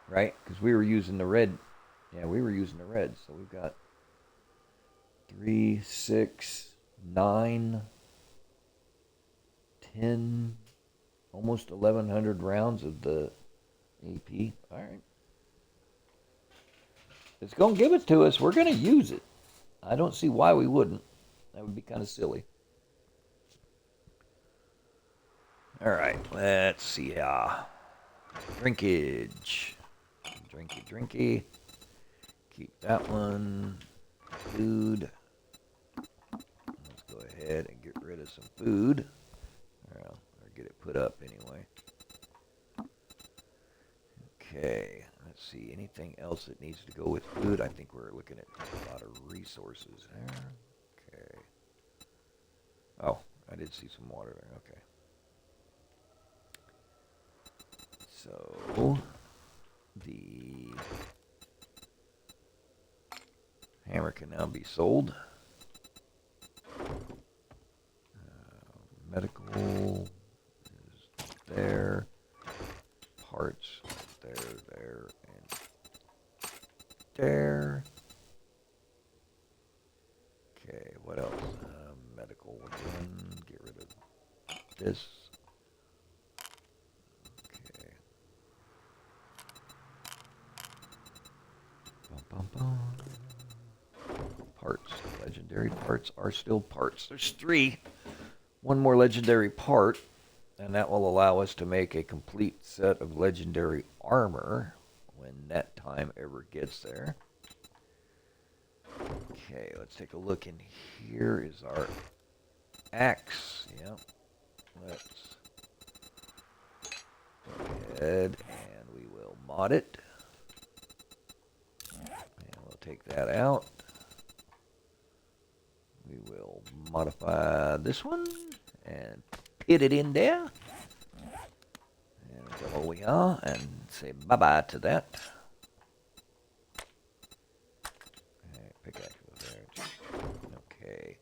right? Because we were using the red. Yeah, we were using the red. So we've got 3, 6, 9, 10, almost 1,100 rounds of the AP. All right. It's going to give it to us. We're going to use it. I don't see why we wouldn't. That would be kind of silly. All right, let's see. Drinkage. Drinky. Keep that one. Food. Let's go ahead and get rid of some food. Well, or get it put up anyway. Okay, let's see. Anything else that needs to go with food? I think we're looking at a lot of resources there. Okay. Oh, I did see some water there. Okay. So, the hammer can now be sold. Medical is there. Parts there, and there. Okay, what else? Medical again. Get rid of this. Okay. Parts. Legendary parts are still parts. There's 3. One more legendary part, and that will allow us to make a complete set of legendary armor when that time ever gets there. Okay, let's take a look in here. Is our axe. Yep. Let's go ahead and we will mod it. And we'll take that out. We will modify this one and put it in there. And go we are and say bye-bye to that. Pickaxe there. Okay.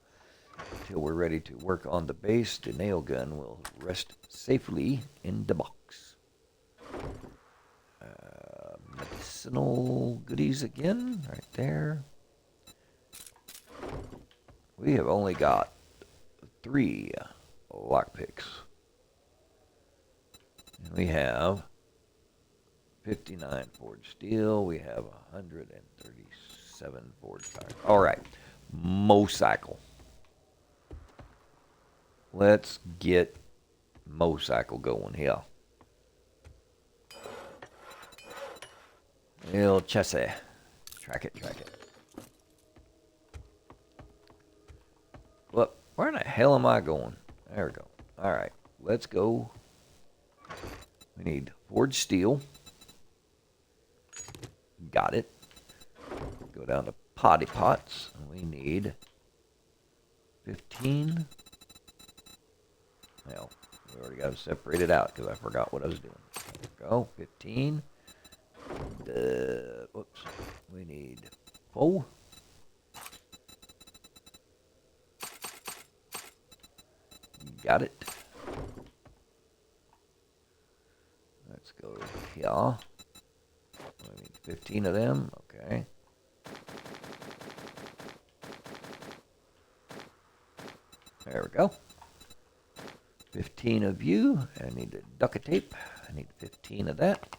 Until we're ready to work on the base, the nail gun will rest safely in the box. Medicinal goodies again, right there. We have only got 3 lockpicks. And we have 59 forged steel. We have 137 forged iron. All right. Motorcycle. Let's get motorcycle going here. El chassis. Track it, track it. Well, where in the hell am I going? There we go. Alright, let's go. We need forged steel. Got it. Go down to potty pots. We need 15. Well, we already got to separate it out because I forgot what I was doing. There we go. 15. Whoops. We need 4. Got it. Let's go here. We need 15 of them. Okay. There we go. 15 of you. I need the duct tape. I need 15 of that.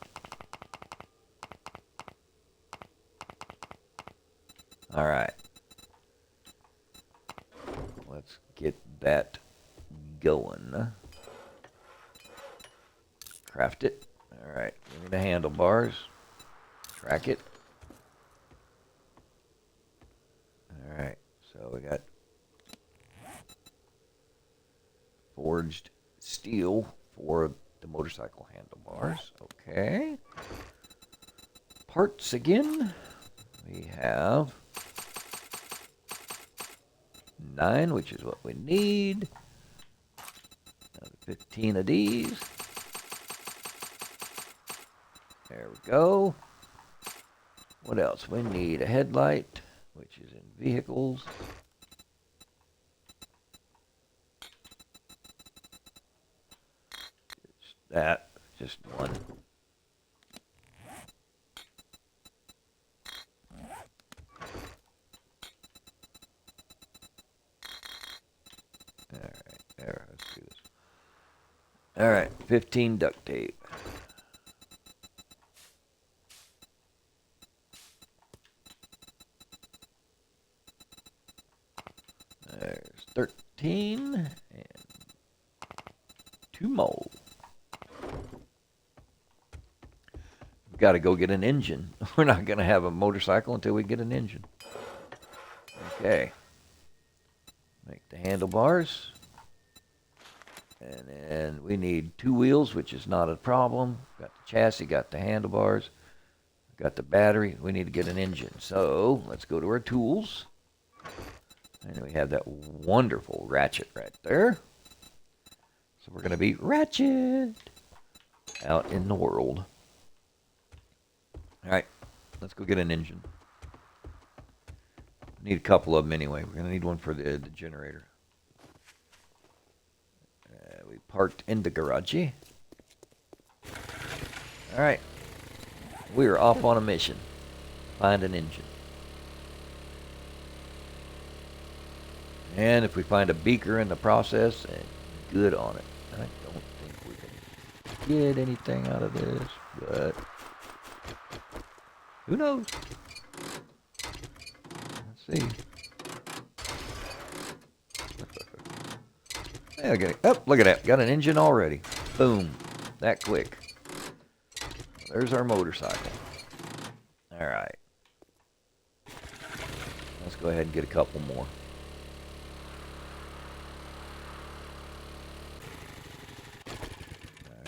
All right. Let's get that going. Craft it. All right. Give me the handlebars. Track it. All right. So we got forged steel for the motorcycle handlebars. Okay. Parts again. We have 9, which is what we need. 15 of these. There we go. What else? We need a headlight, which is in vehicles. That, just one. All right, there, let's do this. All right, 15 duct tape. There's 13 and 2 more. We've got to go get an engine. We're not going to have a motorcycle until we get an engine. Okay. Make the handlebars. And then we need 2 wheels, which is not a problem. Got the chassis, got the handlebars, got the battery. We need to get an engine. So let's go to our tools. And we have that wonderful ratchet right there. So we're going to be ratchet out in the world. All right, let's go get an engine. Need a couple of them anyway. We're going to need one for the generator. We parked in the garage. All right, we are off on a mission. Find an engine. And if we find a beaker in the process, good on it. I don't think we can get anything out of this, but who knows? Let's see. Yeah, I got it. Oh, look at that. Got an engine already. Boom. That quick. There's our motorcycle. All right. Let's go ahead and get a couple more.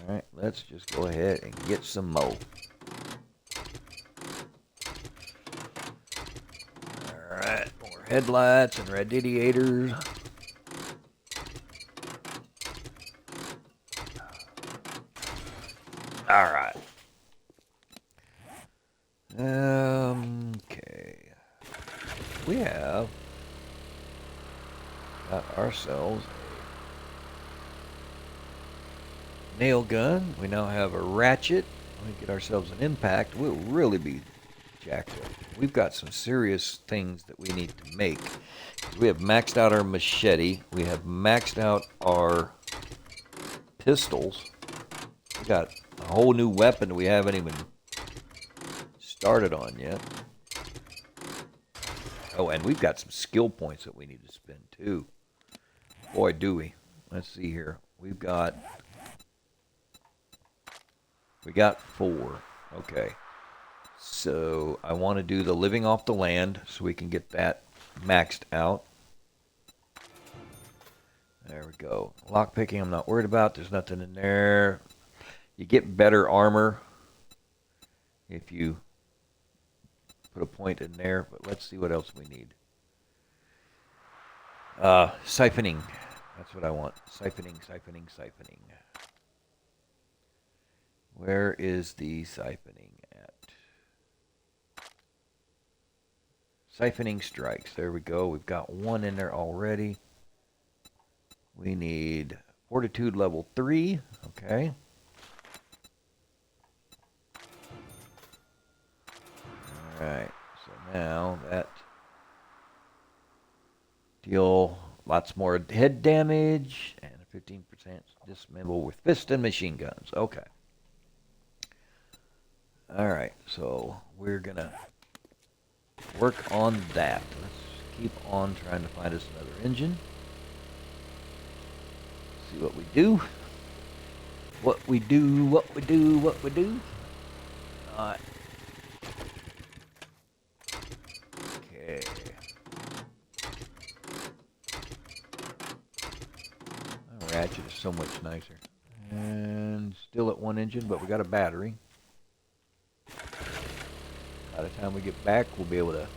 All right. Let's just go ahead and get some more. All right. More headlights and radiators. All right. Okay. We have got ourselves a nail gun. We now have a ratchet. We get ourselves an impact. We'll really be jacked up. We've got some serious things that we need to make. We have maxed out our machete. We have maxed out our pistols. We got a whole new weapon we haven't even started on yet. Oh, and we've got some skill points that we need to spend too. Boy, do we. let's see here. We got 4. Okay. So I want to do the living off the land so we can get that maxed out. There we go. Lockpicking I'm not worried about. There's nothing in there. You get better armor if you put a point in there. But let's see what else we need. Siphoning. That's what I want. Siphoning. Where is the siphoning at? Siphoning strikes. There we go. We've got 1 in there already. We need Fortitude level 3. Okay. Alright. So now that deal lots more head damage and a 15% dismember with fist and machine guns. Okay. Alright, so we're gonna work on that. Let's keep on trying to find us another engine. See what we do. What we do. Alright. Okay. Oh, Ratchet is so much nicer. And still at 1 engine, but we got a battery. By the time we get back, we'll be able to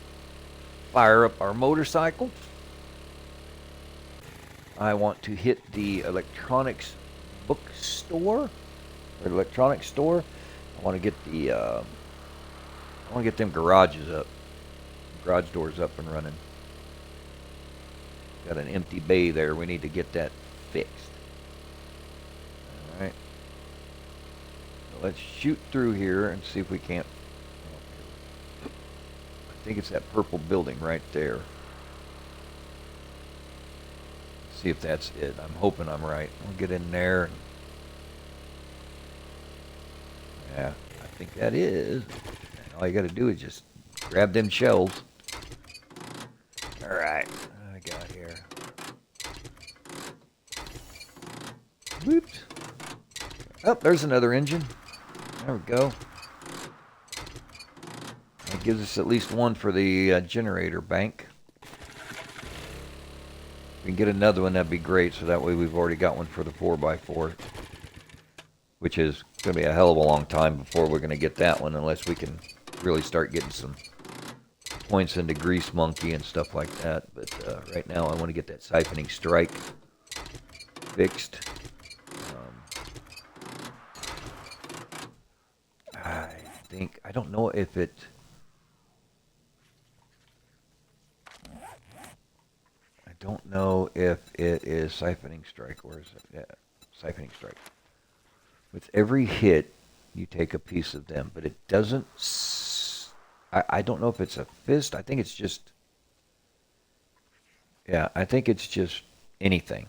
fire up our motorcycle. I want to hit the electronics bookstore or electronics store. I want to get the I want to get them garages up, garage doors up and running. Got an empty bay there. We need to get that fixed. All right. So let's shoot through here and see if we can't. I think it's that purple building right there. See if that's it. I'm hoping I'm right. We'll get in there. Yeah, I think that is. And all you got to do is just grab them shells. All right, what I got here. Whoops. Oh, there's another engine. There we go. That gives us at least 1 for the generator bank. If we can get another one, that'd be great. So that way we've already got 1 for the 4x4. Which is going to be a hell of a long time before we're going to get that one. Unless we can really start getting some points into Grease Monkey and stuff like that. But right now I want to get that siphoning strike fixed. I don't know if it... I don't know if it is siphoning strike or is it... Yeah, siphoning strike. With every hit, you take a piece of them, but it doesn't... I don't know if it's a fist. I think it's just... Yeah, I think it's just anything.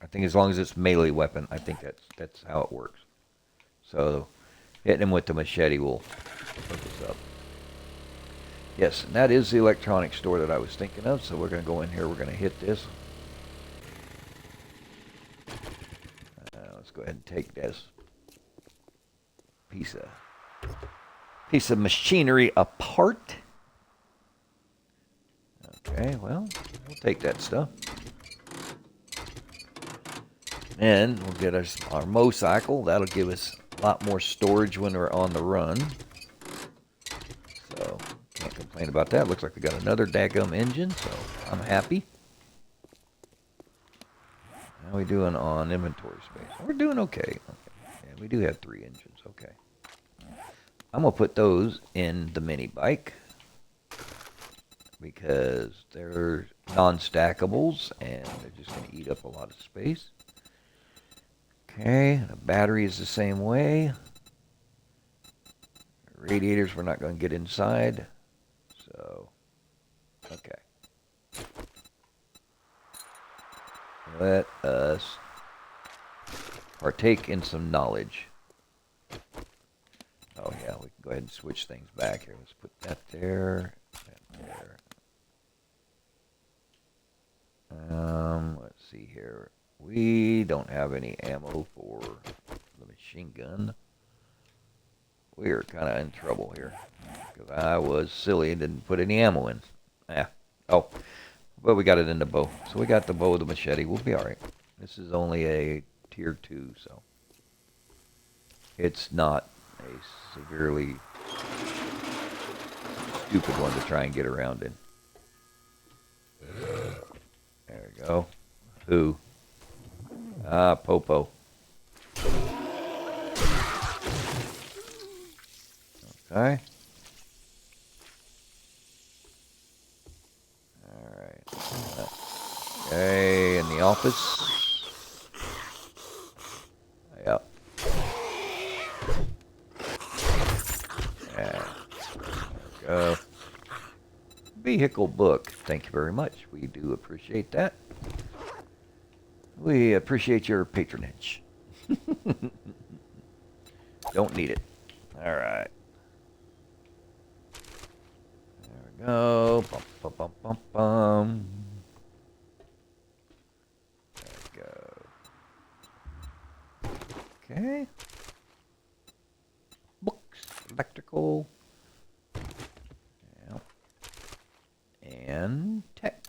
I think as long as it's melee weapon, I think that's how it works. So, hitting him with the machete will hook us up. Yes, and that is the electronics store that I was thinking of, so we're going to go in here, we're going to hit this. Let's go ahead and take this piece of machinery apart. Okay, well, we'll take that stuff. And we'll get us our motorcycle. That'll give us a lot more storage when we're on the run. So, can't complain about that. Looks like we got another daggum engine, so I'm happy. How are we doing on inventory space? We're doing okay. Yeah, we do have 3 engines. Okay. I'm going to put those in the mini bike because they're non-stackables and they're just going to eat up a lot of space. Okay, the battery is the same way. Radiators we're not going to get inside. So, okay. Let us partake in some knowledge. Oh yeah, we can go ahead and switch things back here. Let's put that there, that there. Let's see here. We don't have any ammo for the machine gun. We're kind of in trouble here. Because I was silly and didn't put any ammo in. Oh. Well, we got it in the bow. So we got the bow, the machete. We'll be alright. This is only a tier 2, so. It's not a severely stupid one to try and get around in. There we go. Who? Ah, Popo. Okay. Alright. Okay, in the office. Yep. Yeah. There we go. Vehicle book. Thank you very much. We do appreciate that. We appreciate your patronage. Don't need it. Alright. There we go. Bum, bum, bum, bum, bum. There we go. Okay. Books. Electrical. Yep. And tech.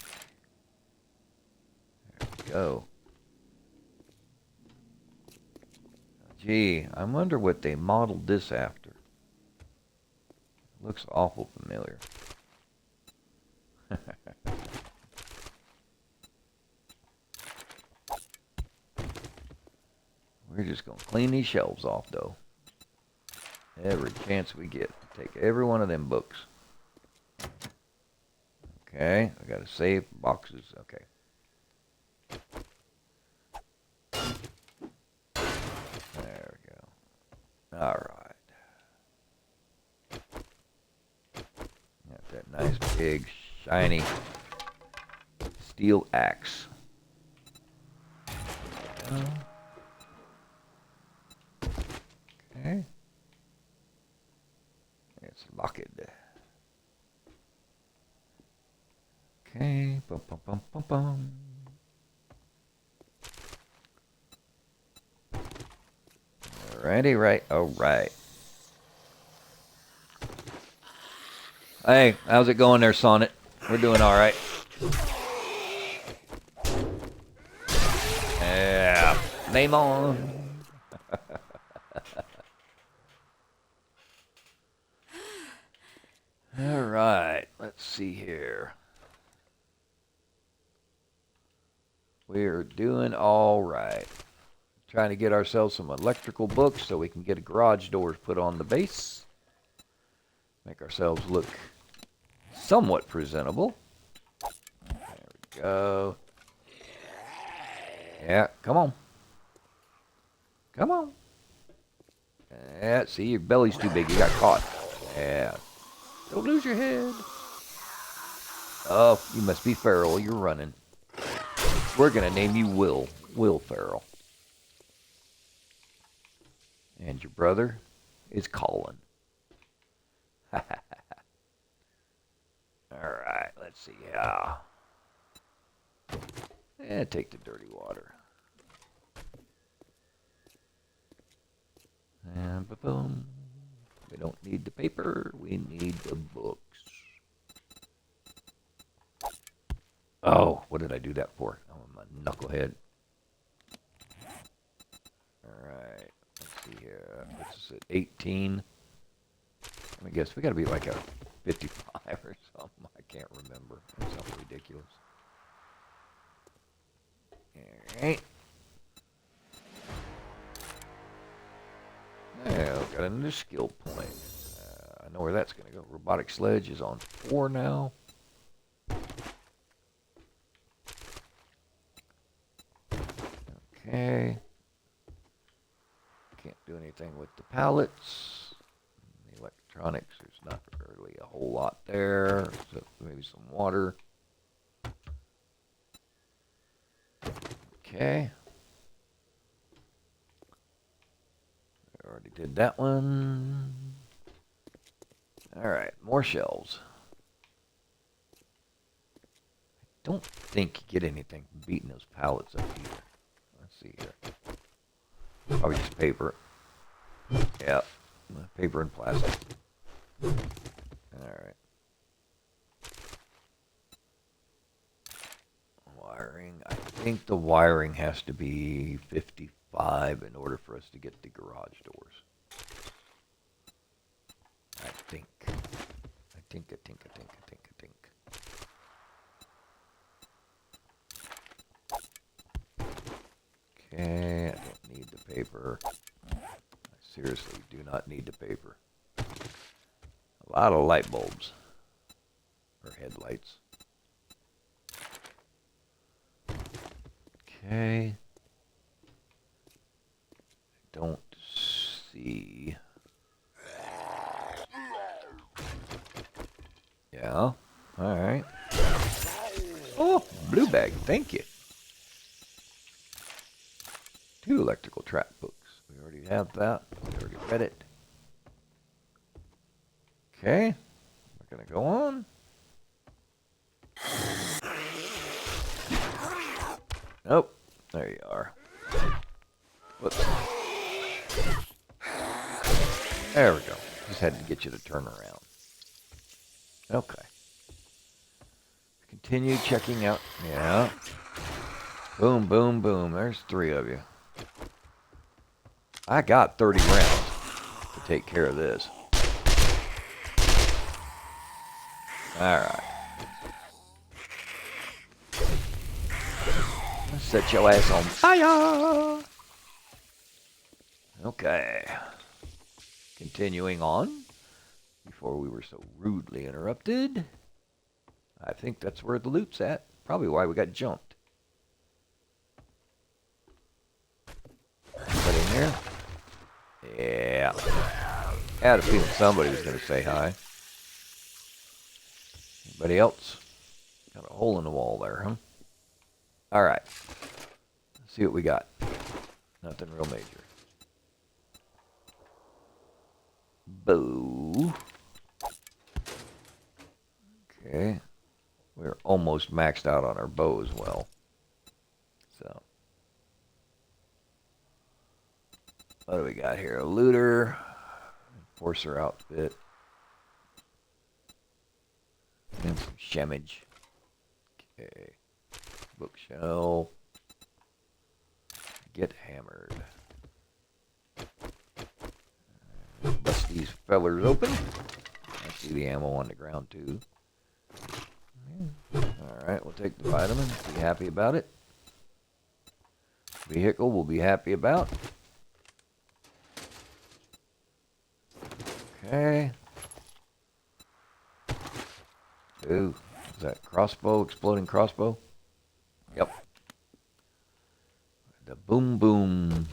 There we go. Gee, I wonder what they modeled this after. Looks awful familiar. We're just going to clean these shelves off, though. Every chance we get. Take every one of them books. Okay, I got to save boxes. Okay. There we go. All right. Got that nice big shiny steel axe. Okay. It's locked. Okay. Bum, bum, bum, bum, bum. Alrighty, right. Alright. Hey, how's it going there, Sonnet? We're doing alright. Yeah. Name on. Alright, let's see here. We're doing alright. Trying to get ourselves some electrical books so we can get garage doors put on the base. Make ourselves look somewhat presentable. There we go. Yeah, come on. Come on. Yeah, see, your belly's too big. You got caught. Yeah. Don't lose your head. Oh, you must be Farrell. You're running. We're going to name you Will. Will Farrell. And your brother is Colin. Alright, let's see. Yeah. And take the dirty water. And boom. We don't need the paper. We need the books. Oh, what did I do that for? Oh, I'm a knucklehead. Alright. Let's see here. This is at 18. I guess we got to be like a 55 or something. I can't remember. It's something ridiculous. Alright. Now, got another skill point. I know where that's going to go. Robotic sledge is on 4 now. Okay. Can't do anything with the pallets. The electronics, there's not really a whole lot there. Except maybe some water. Okay. I already did that one. Alright, more shelves. I don't think you get anything from beating those pallets up here. Let's see here. Probably just paper. Yeah, paper and plastic. Alright. Wiring. I think the wiring has to be 55 in order for us to get the garage doors. I think. Okay, I don't need the paper. I seriously do not need the paper. A lot of light bulbs. Or headlights. Okay. I don't see. Yeah. Alright. Oh, blue bag. Thank you. 2 electrical trap books. We already have that. We already read it. Okay. We're going to go on. Nope. There you are. Whoops. There we go. Just had to get you to turn around. Okay. Continue checking out. Yeah. Boom, boom, boom. There's 3 of you. I got 30 rounds to take care of this. Alright. Set your ass on fire! Okay. Continuing on. Before we were so rudely interrupted. I think that's where the loot's at. Probably why we got jumped. Anybody in here? Yeah. I had a feeling somebody was going to say hi. Anybody else? Got a hole in the wall there, huh? Alright. Let's see what we got. Nothing real major. Boo. Okay. We're almost maxed out on our bow as well. So. What do we got here? A looter. Enforcer outfit. And some shemmage. Okay. Bookshelf. Get hammered. Bust these fellers open. I see the ammo on the ground too. Alright, we'll take the vitamin. Be happy about it. Vehicle we'll be happy about. Okay. Ooh, is that crossbow? Exploding crossbow? Yep. The boom boom.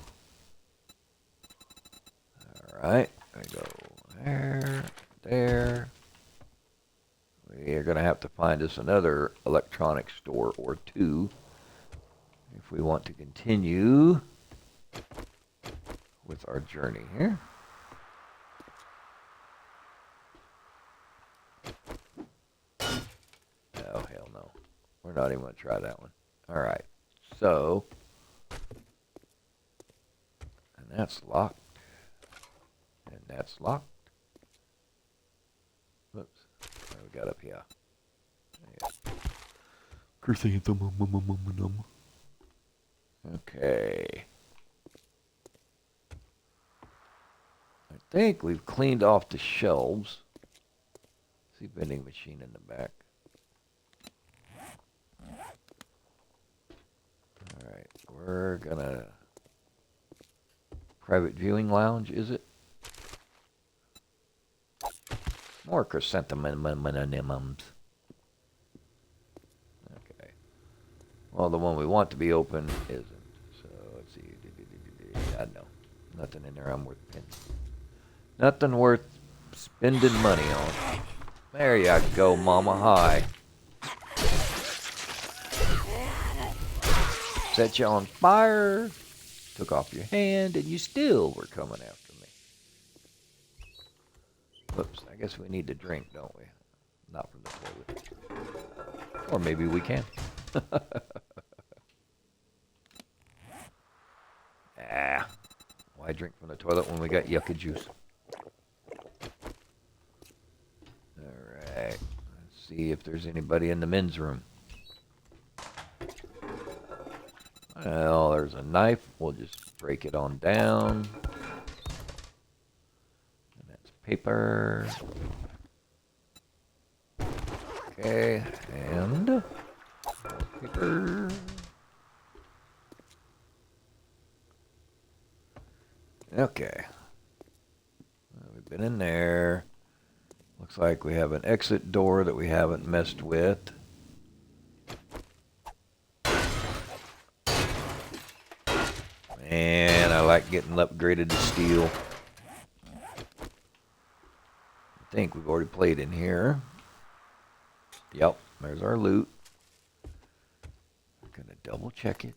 Alright, there we go. There, there. We are going to have to find us another electronics store or 2 if we want to continue with our journey here. Oh, hell no. We're not even going to try that one. Alright, so, and that's locked, and that's locked. Whoops. What do we got up here? Okay. I think we've cleaned off the shelves. See vending machine in the back. Alright, we're gonna... Private viewing lounge, is it? More chrysanthemums. Okay. Well, the one we want to be open isn't. So, let's see. God, no. Nothing in there I'm worth pinning. Nothing worth spending money on. There you go, Mama. Hi. Set you on fire. Took off your hand, and you still were coming after me. Whoops, I guess we need to drink, don't we? Not from the toilet. Or maybe we can. Ah, why drink from the toilet when we got yucca juice? Alright, let's see if there's anybody in the men's room. Well, there's a knife. We'll just break it on down. And that's paper. Okay, and paper. Okay. Well, we've been in there. Looks like we have an exit door that we haven't messed with. And I like getting upgraded to steel. I think we've already played in here. Yep, there's our loot. I'm gonna double check it.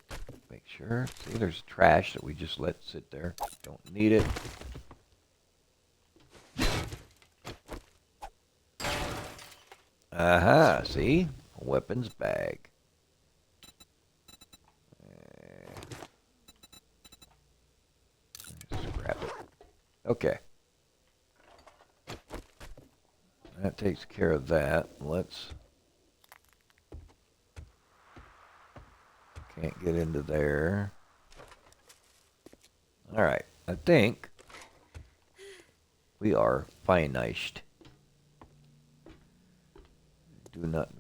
Make sure. See, there's trash that we just let sit there. Don't need it. Aha, see? A weapons bag. Scrap it. Okay. That takes care of that. Let's... Can't get into there. Alright, I think we are finished.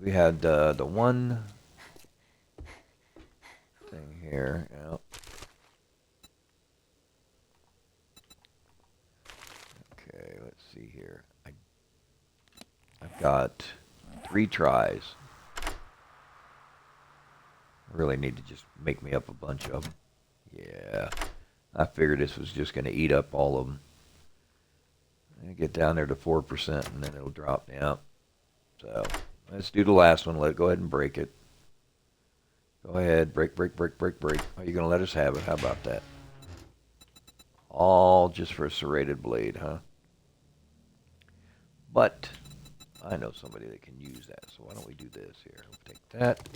We had the one thing here. Yep. Okay, let's see here. I've got 3 tries. I really need to just make me up a bunch of them. Yeah, I figured this was just going to eat up all of them. Get down there to 4% and then it'll drop down. So let's do the last one. Go ahead and break it. Go ahead, break. Are you going to let us have it? How about that? All just for a serrated blade, huh? But I know somebody that can use that, so why don't we do this here? We'll take that.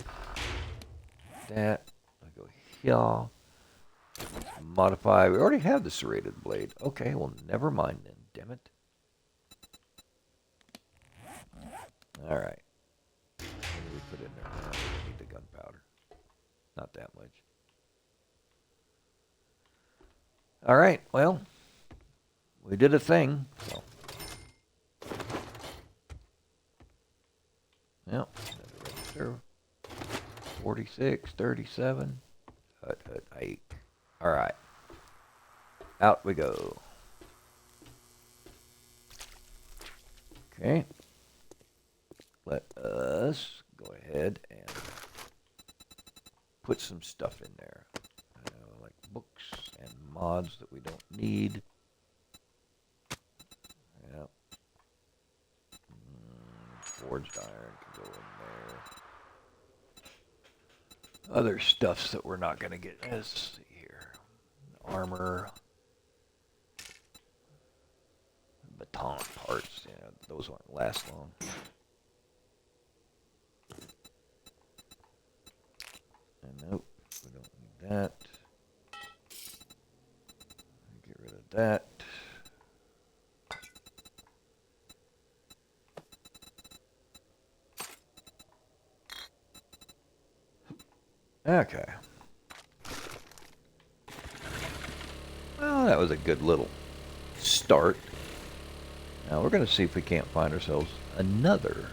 I go here. Modify. We already have the serrated blade. Okay, well, never mind then. Damn it. All right. What do we put in there now? We need the gunpowder. Not that much. All right. Well, we did a thing. So. Yep. Register. 46, 37. Hut, hike. All right. Out we go. Okay. Let us go ahead and put some stuff in there. Like books and mods that we don't need. Yep. Forged iron can go in there. Other stuffs that we're not going to get. Let's see here. Armor. Baton parts. Yeah, those won't last long. And nope, we don't need that. Get rid of that. Okay. Well, that was a good little start. Now we're going to see if we can't find ourselves another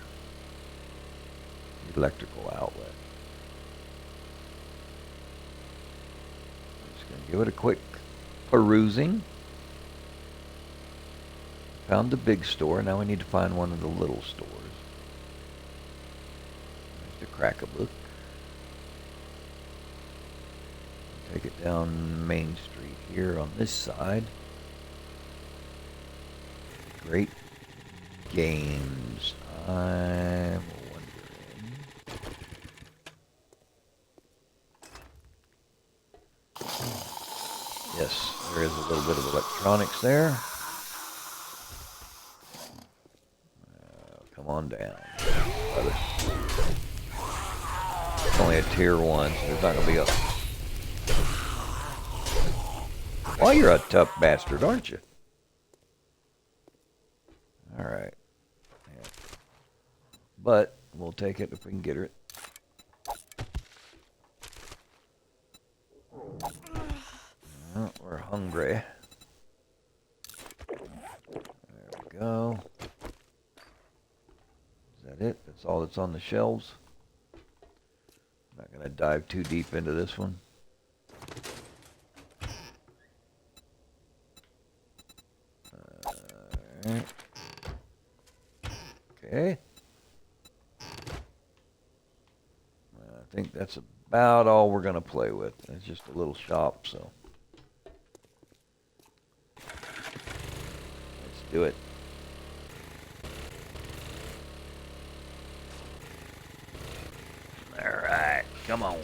electrical outlet. Just going to give it a quick perusing. Found the big store. Now we need to find one of the little stores. There's the Crack-a-Book. Take it down Main Street here on this side. Great games. I'm wondering. Yes, there is a little bit of electronics there. Come on down, brother. only a tier 1, so there's not going to be a... Well, you're a tough bastard, aren't you? Alright. Yeah. But, we'll take it if we can get her. Oh, we're hungry. There we go. Is that it? That's all that's on the shelves? I'm not going to dive too deep into this one. Alright. Okay. I think that's about all we're going to play with. It's just a little shop, so. Let's do it. Alright, come on.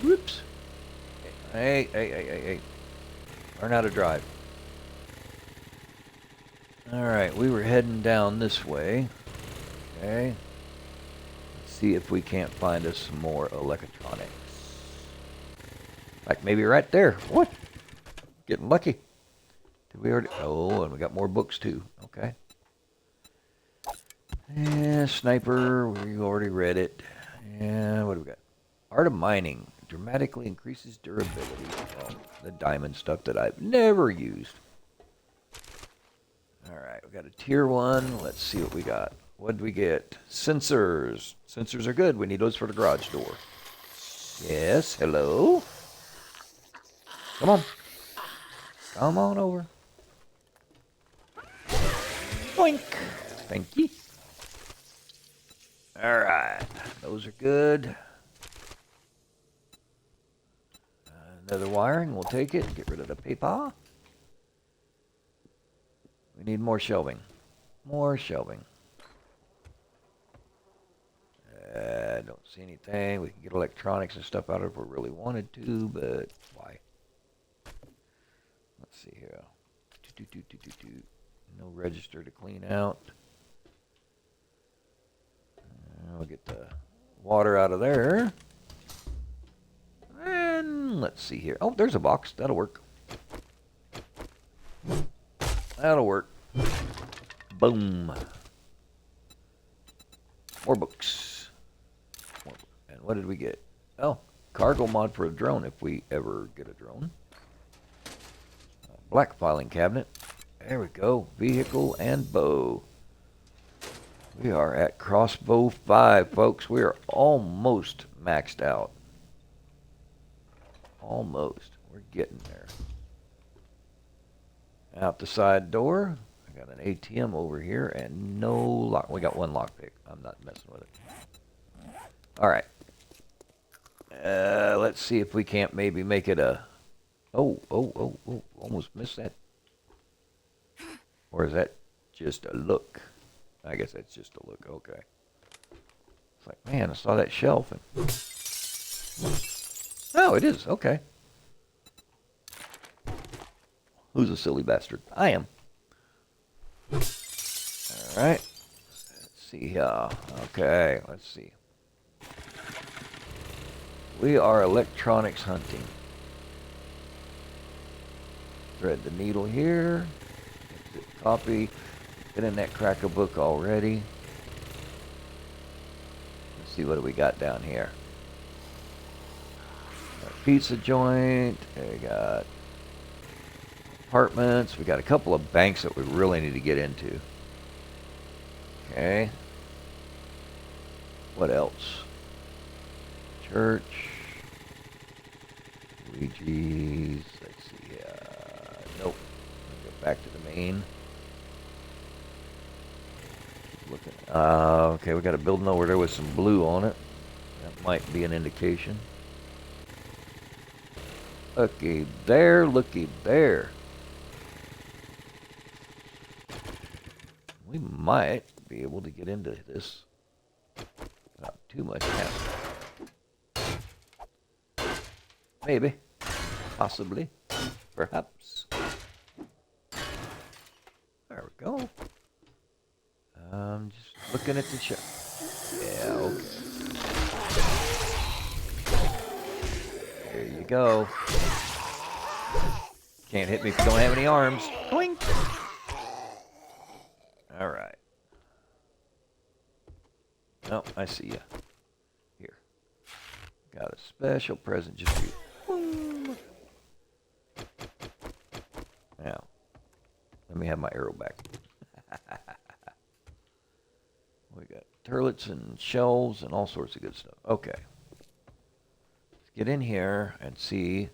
Whoops. Hey. Learn how to drive. Alright, we were heading down this way. Okay. Let's see if we can't find us some more electronics. Like maybe right there. What? Getting lucky. Did we already? Oh, and we got more books too. Okay. And sniper, we already read it. And what do we got? Art of mining dramatically increases durability. Well, the diamond stuff that I've never used. Alright, we got a tier 1. Let's see what we got. What did we get? Sensors. Sensors are good. We need those for the garage door. Yes, hello? Come on. Come on over. Boink. Thank you. Alright, those are good. Another wiring, we'll take it. Get rid of the paper. We need more shelving. More shelving. Don't see anything. We can get electronics and stuff out of it if we really wanted to, but why? Let's see here. No register to clean out. We'll get the water out of there. And let's see here. Oh, there's a box. That'll work. That'll work. Boom. More books. And what did we get? Oh, cargo mod for a drone if we ever get a drone. Black filing cabinet. There we go. Vehicle and bow. We are at crossbow 5, folks. We are almost maxed out. Almost. We're getting there. Out the side door. I got an ATM over here and no lock. We got one lockpick. I'm not messing with it. All right. Let's see if we can't maybe make it a... Oh. Almost missed that. Or is that just a look? I guess that's just a look. Okay. It's like, man, I saw that shelf. And... Oh, it is. Okay. Who's a silly bastard? I am. All right. Let's see here. Okay, let's see. We are electronics hunting. Thread the needle here. Copy. Been in that cracker book already. Let's see what do we got down here. Got a pizza joint. We got apartments. We got a couple of banks that we really need to get into. Okay. What else? Church. Luigi's. Let's see. Nope. Go back to the main. Looking. Okay, we got a building over there with some blue on it. That might be an indication. Looky there, looky there. We might be able to get into this without too much hassle. Maybe. Possibly. Perhaps. There we go. Just looking at the shop. Yeah, okay. you go. Can't hit me if you don't have any arms. Boink. All right. Oh, I see you. Here. Got a special present just for you. Now, let me have my arrow back. We got turlets and shelves and all sorts of good stuff. Okay. Let's get in here and see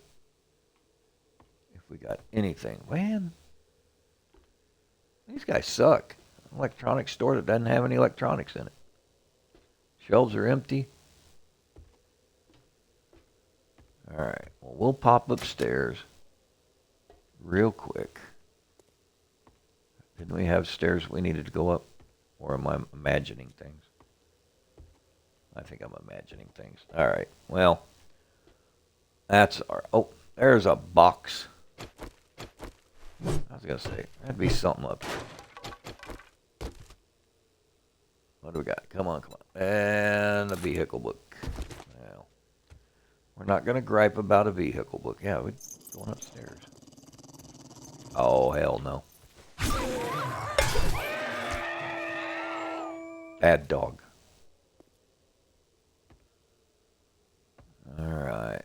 if we got anything. Man, these guys suck. Electronics store that doesn't have any electronics in it. Shelves are empty. All right. Well, we'll pop upstairs real quick. Didn't we have stairs we needed to go up? Or am I imagining things? I think I'm imagining things. All right. Well, that's our... Oh, there's a box. I was going to say, that'd be something up here. What do we got? Come on, come on. And a vehicle book. Well, we're not going to gripe about a vehicle book. Yeah, we're going upstairs. Oh, hell no. Bad dog. All right.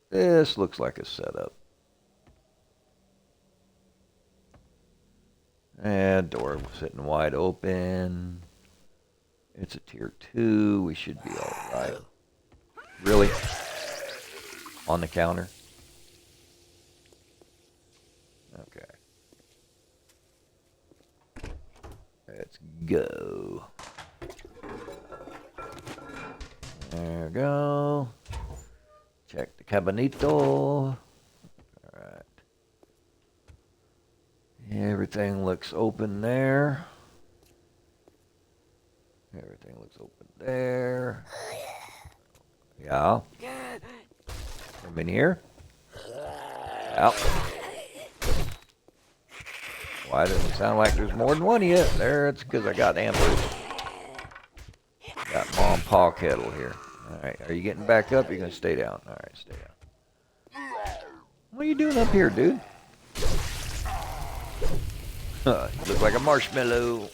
This looks like a setup. And door sitting wide open. It's a tier 2. We should be all right. Really? On the counter? Okay. Let's go. There we go. Check the cabinito. Alright. Everything looks open there. Everything looks open there. Yeah. Come in here. Out. Why doesn't it sound like there's more than one yet? There, it's because I got ampered. Got Mom and Pa kettle here. Alright, are you getting back up? You're going to stay down. Alright, stay down. What are you doing up here, dude? You look like a marshmallow.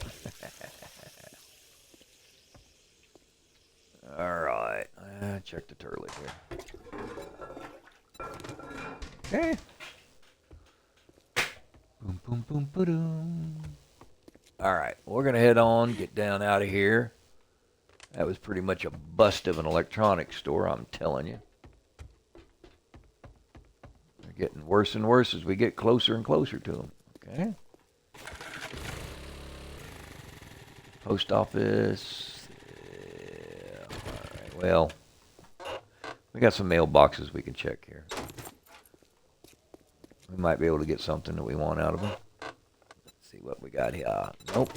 Alright, check the turlet here. Okay. Boom, boom, boom, ba-doom. Alright, we're going to head on, get down out of here. That was pretty much a bust of an electronics store, I'm telling you. They're getting worse and worse as we get closer and closer to them. Okay. Post office. Yeah. Alright, well, we got some mailboxes we can check here. We might be able to get something that we want out of them. Let's see what we got here. Nope.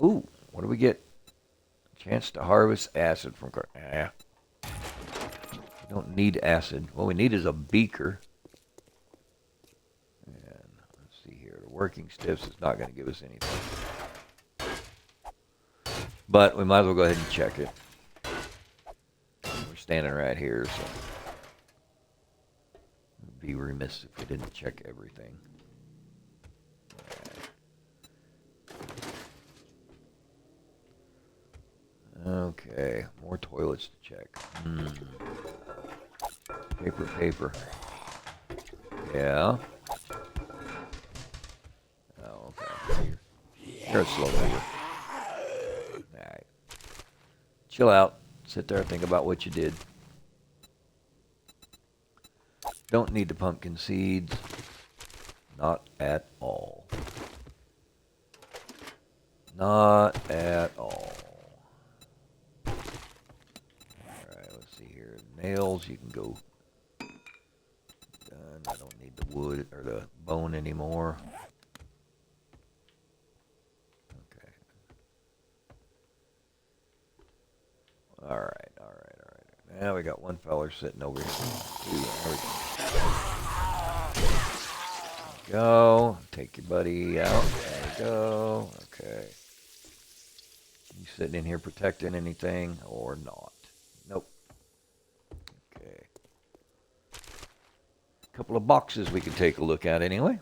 Ooh, what do we get? Chance to harvest acid from... We don't need acid. What we need is a beaker. And let's see here. The working stiffs is not going to give us anything. But we might as well go ahead and check it. We're standing right here, so... We'd be remiss if we didn't check everything. Okay, more toilets to check. Paper. Yeah. Oh, okay. You're a slow mover. Alright. Chill out. Sit there and think about what you did. Don't need the pumpkin seeds. Not at all. Not at all. Alright, let's see here. Nails, you can go. Done. I don't need the wood or the bone anymore. Okay. Alright. Now we got one feller sitting over here. There we go. Take your buddy out. There we go. Okay. You sitting in here protecting anything or not? Nope. Okay. A couple of boxes we can take a look at anyway.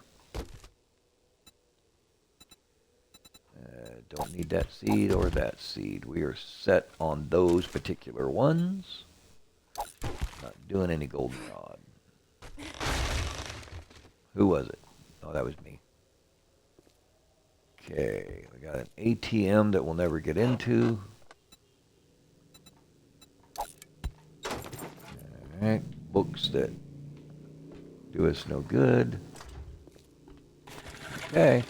Don't need that seed or that seed. We are set on those particular ones. Not doing any goldenrod. Who was it? Oh, that was me. Okay, we got an ATM that we'll never get into. Alright, books that do us no good. Okay.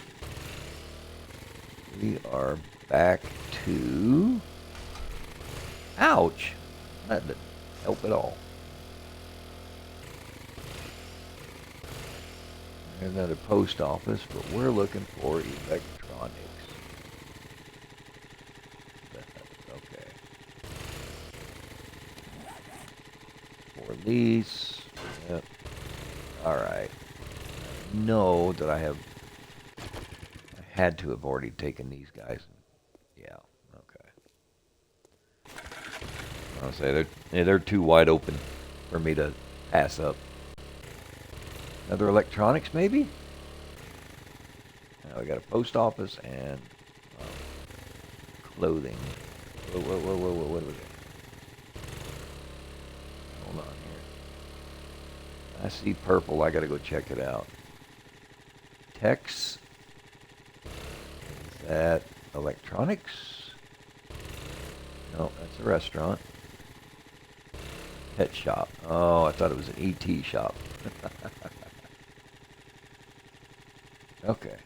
We are back to... Ouch! That didn't help at all. There's another post office, but we're looking for electronics. Okay. For lease. Yep. Alright. Know that I had to have already taken these guys. Yeah, okay. I'll say they're too wide open for me to pass up. Another electronics, maybe? Now we got a post office and clothing. Whoa, what was it? Hold on here. I see purple. I gotta go check it out. Tex. Is that electronics? No, that's a restaurant. Pet shop. Oh, I thought it was an ET shop. Okay.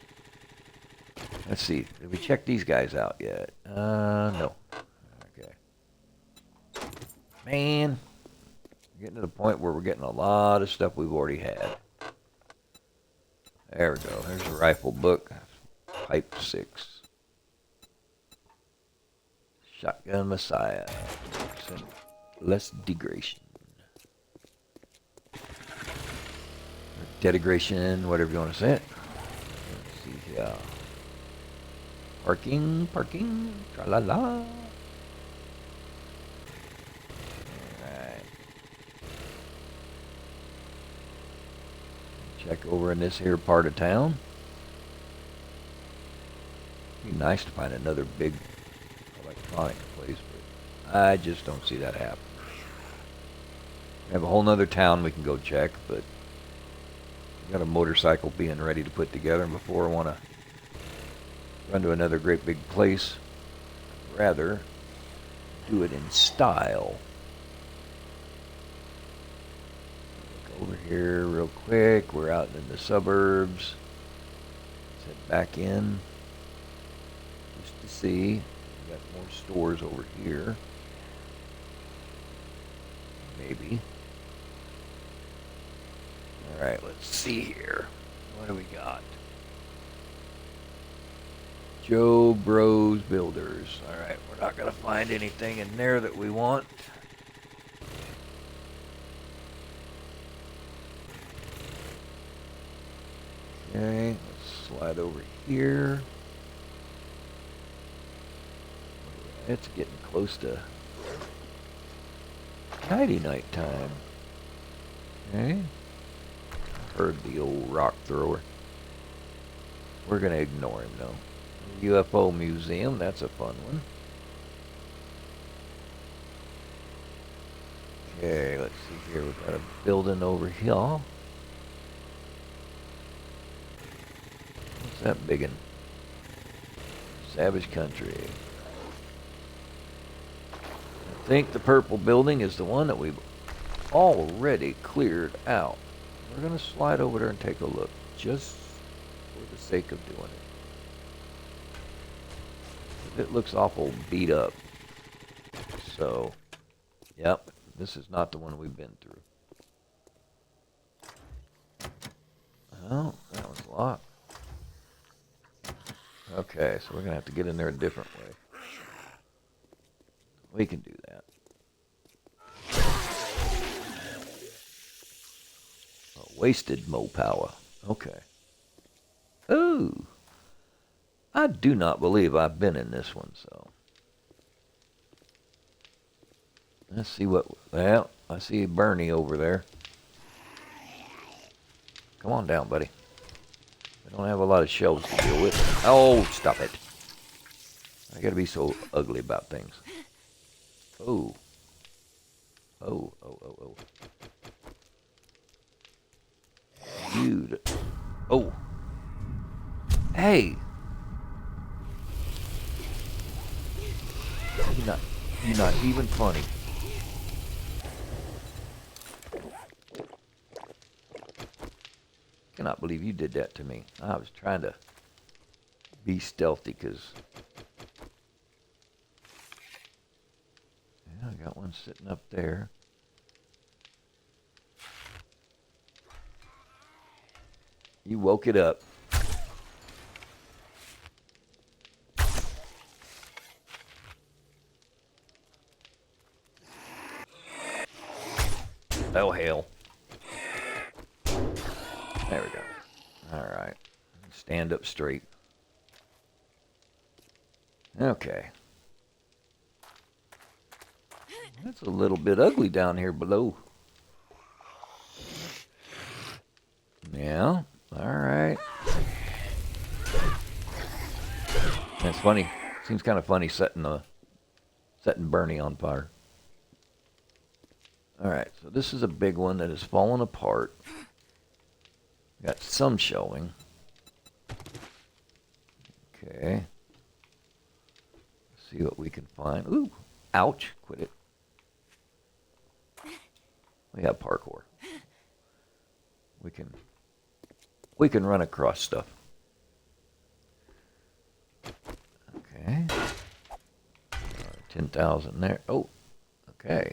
Let's see. Did we check these guys out yet? No. Okay. Man. We're getting to the point where we're getting a lot of stuff we've already had. There we go. There's a rifle book. Pipe 6. Shotgun Messiah. Less degradation. Or detegration, whatever you want to say it. Let's see here. Parking, tra-la-la. Alright. Check over in this here part of town. Be nice to find another big electronic place, but I just don't see that happen. We have a whole nother town we can go check, but we got a motorcycle being ready to put together, and before I want to run to another great big place, I'd rather do it in style. Look over here real quick. We're out in the suburbs. Let's head back in just to see. We got more stores over here. Maybe. Alright, let's see here. What do we got? Joe Bros Builders. Alright, we're not going to find anything in there that we want. Okay, let's slide over here. It's getting close to nighty night time. Okay. I heard the old rock thrower. We're going to ignore him though. UFO Museum, that's a fun one. Okay, let's see here. We've got a building over here. What's that big one? Savage Country. I think the purple building is the one that we've already cleared out. We're going to slide over there and take a look, just for the sake of doing it. It looks awful beat up. So, yep, this is not the one we've been through. Oh, that was locked. Okay, so we're going to have to get in there a different way. We can do that. Oh, wasted mo power. Okay. Ooh. I do not believe I've been in this one, so Let's see what... Well, I see Bernie over there. Come on down, buddy. We don't have a lot of shelves to deal with. Oh, stop it. I gotta be so ugly about things. Oh. Oh. Dude. Oh. Hey. You're not even funny. Cannot believe you did that to me. I was trying to be stealthy because yeah, I got one sitting up there. You woke it up. Oh, hell. There we go. All right. Stand up straight. Okay. That's a little bit ugly down here below. Yeah. All right. That's funny. Seems kind of funny setting Bernie on fire. All right. So this is a big one that has fallen apart. Got some showing. Okay. Let's see what we can find. Ooh. Ouch. Quit it. We have parkour. We can run across stuff. Okay. 10,000 there. Oh. Okay.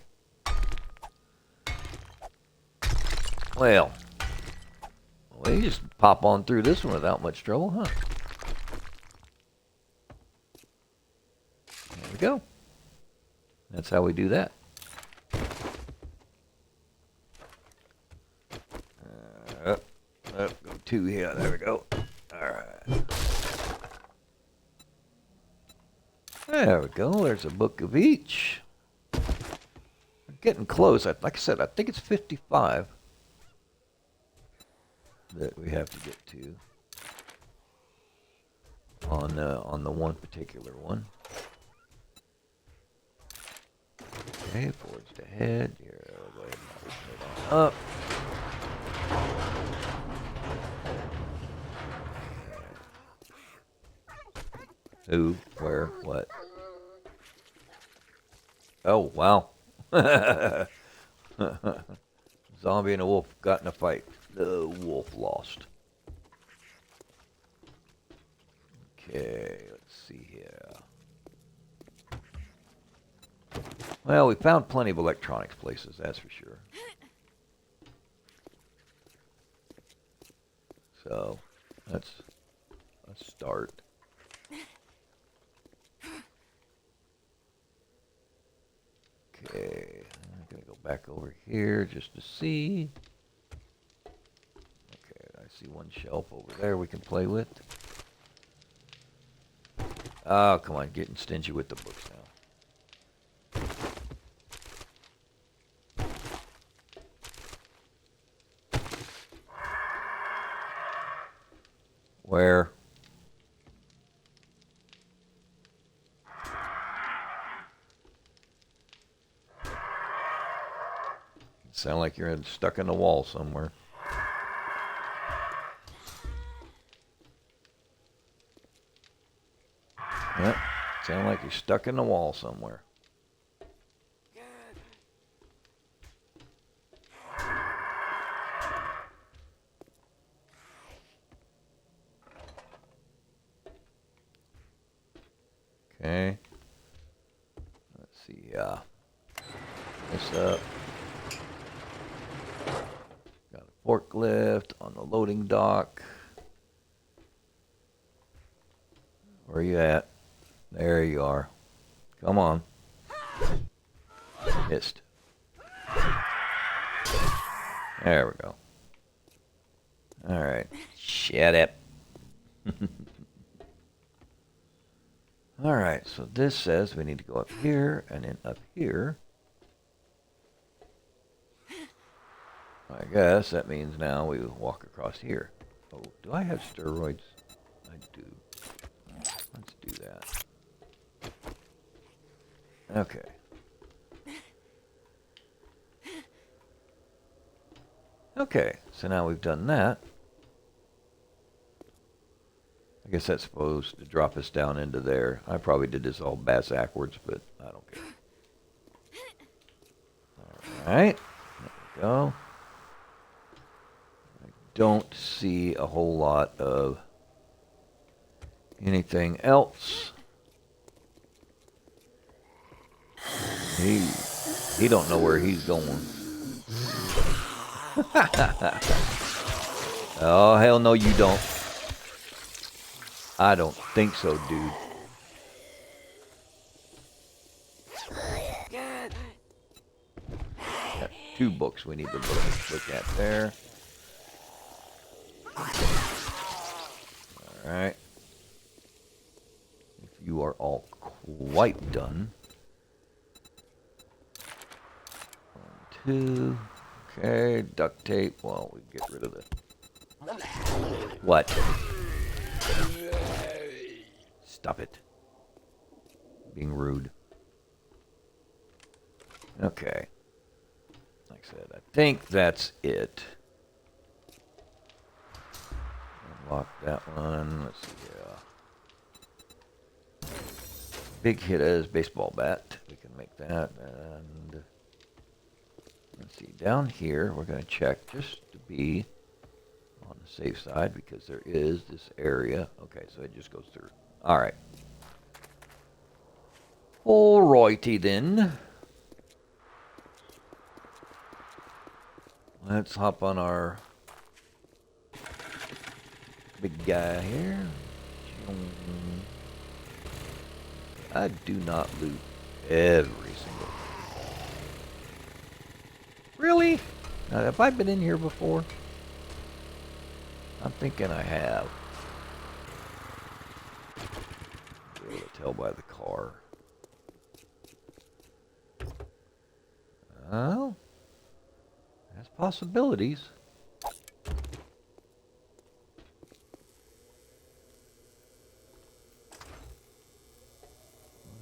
Well, you just pop on through this one without much trouble, huh? There we go. That's how we do that. Go two here. There we go. All right. There we go. There's a book of each. We're getting close. Like I said, I think it's 55 that we have to get to on the one particular one. Okay, forged ahead. Here, I'll go ahead and open it on up. Who? Where? What? Oh, wow. Zombie and a wolf got in a fight. The wolf lost. Okay, let's see here. Well, we found plenty of electronics places, that's for sure. So, let's start. Okay, I'm going to go back over here just to see. Okay, I see one shelf over there we can play with. Oh, come on, getting stingy with the books now. Where? Sound like you're stuck in the wall somewhere. Yep, sound like you're stuck in the wall somewhere. Okay. Let's see. This up. Got a forklift on the loading dock. Where are you at? There you are. Come on. Missed. There we go. All right. Shut up. All right, so this says we need to go up here and then up here. I guess that means now we walk across here. Oh, do I have steroids? I do. Let's do that. Okay. Okay, so now we've done that. I guess that's supposed to drop us down into there. I probably did this all backwards, but I don't care. Alright, there we go. I don't see a whole lot of anything else. He don't know where he's going. Oh, hell no you don't. I don't think so, dude. Got 2 books we need to look at there. Alright. If you are all quite done. 1, 2. Okay, duct tape. Well, we get rid of the... What? Stop it. Being rude. Okay. Like I said, I think that's it. Unlock that one. Let's see. Big hit is baseball bat. We can make that. And let's see. Down here, we're going to check just to be on the safe side because there is this area. Okay, so it just goes through. All right. Alrighty then. Let's hop on our big guy here. I do not loot every single thing. Really? Now, have I been in here before? I'm thinking I have. Be able to tell by the car. Oh, that's possibilities.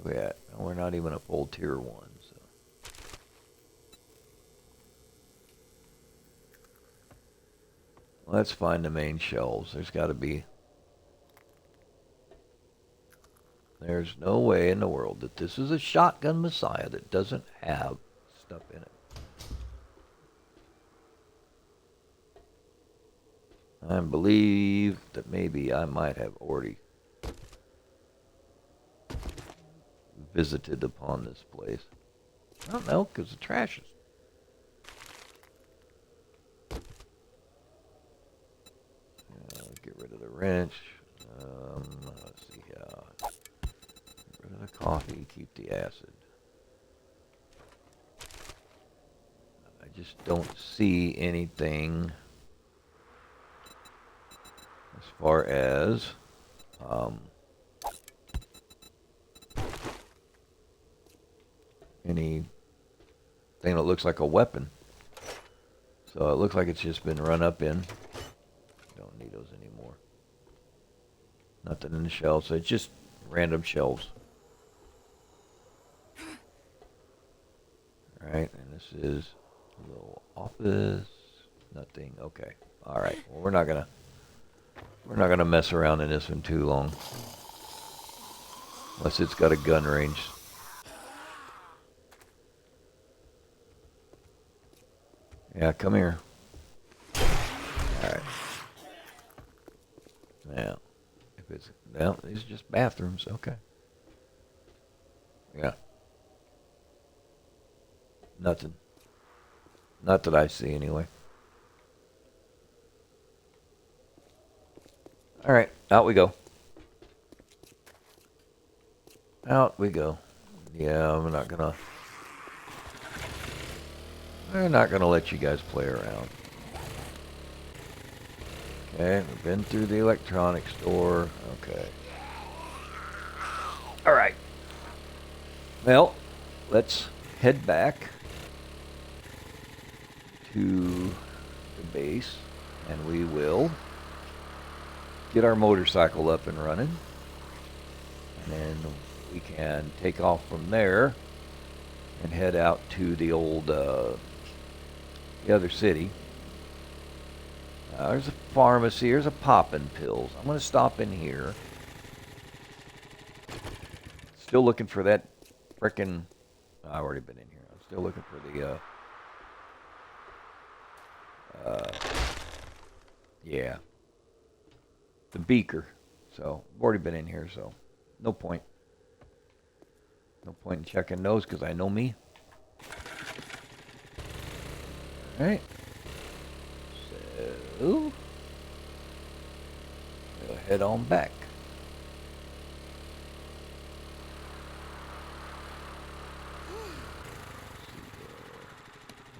Where we at? Oh, we're not even a full tier 1. So. Let's find the main shelves. There's got to be. There's no way in the world that this is a shotgun Messiah that doesn't have stuff in it. I believe that maybe I might have already visited upon this place. I don't know, because the trash is... get rid of the wrench. Let's see here. Get rid of the coffee, keep the acid. I just don't see anything as far as anything that looks like a weapon. So it looks like it's just been run up in. Don't need those anymore. Nothing in the shelves, so it's just random shelves. Alright, and this is a little office. Nothing. Okay. Alright. Well, we're not gonna mess around in this one too long. Unless it's got a gun range. Yeah, come here. Alright. Now, if it's... Well, these are just bathrooms. Okay. Yeah. Nothing. Not that I see, anyway. Alright, out we go. Out we go. Yeah, we're not gonna let you guys play around. Okay, we've been through the electronics store. Okay. Alright. Well, let's head back to base, and we will get our motorcycle up and running. And then we can take off from there and head out to the old, the other city. There's a pharmacy. There's a poppin' pills. I'm going to stop in here. Still looking for that frickin'... I've already been in here. I'm still looking for the, yeah, the beaker. So, I've already been in here, so no point. No point in checking those because I know me. Alright. So, we'll head on back.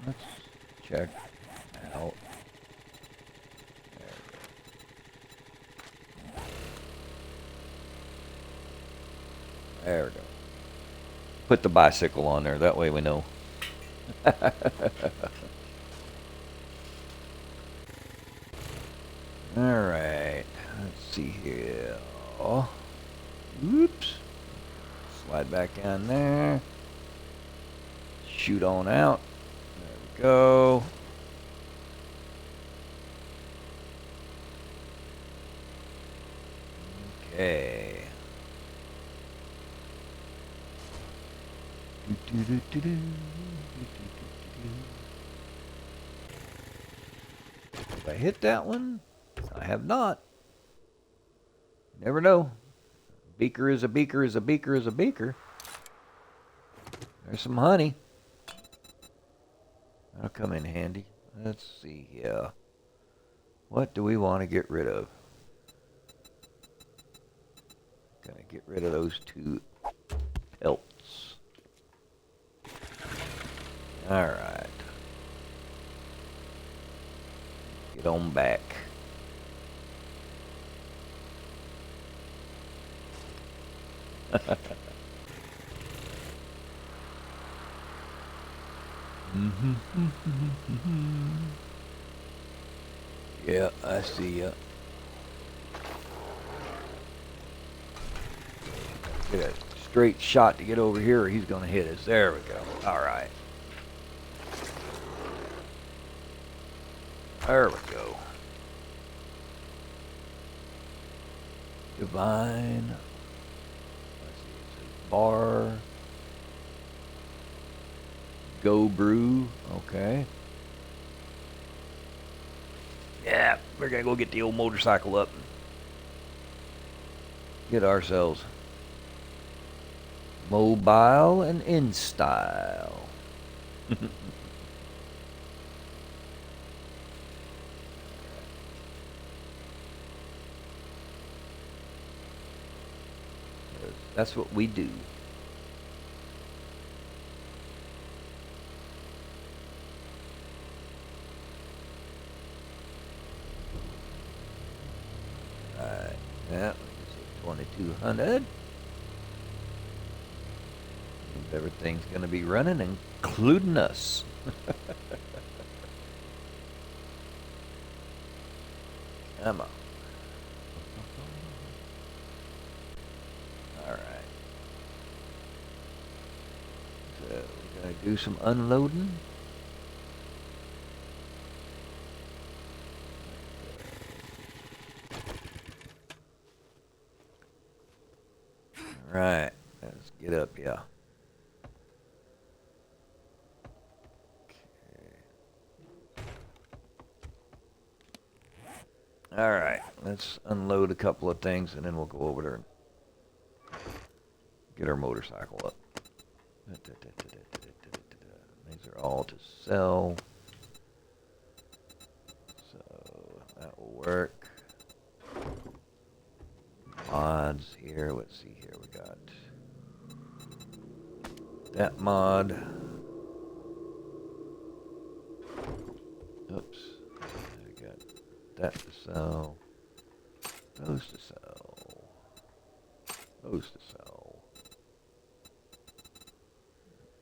Let's check out. There we go. Put the bicycle on there, that way we know. Alright, let's see here. Oh. Oops. Slide back in there. Shoot on out. There we go. Okay. Have I hit that one? I have not. Never know. Beaker is a beaker is a beaker is a beaker. There's some honey. That'll come in handy. Let's see here. What do we want to get rid of? Gonna get rid of those 2 pelts. Alright. Get on back. Yeah, I see ya. Get a straight shot to get over here or he's gonna hit us. There we go. Alright. There we go. Divine. Let's see, it says bar. Go brew. Okay. Yeah, we're gonna go get the old motorcycle up and get ourselves mobile and in style. That's what we do. Alright, yeah, 2200. Everything's going to be running, including us. Come on. Alright. So, we're going to do some unloading. Alright, let's get up here. Alright, let's unload a couple of things and then we'll go over there and get our motorcycle up. These are all to sell. So that will work. Mods here, let's see here, we got that mod. Oops. I got that to sell. Those to sell. Those to sell.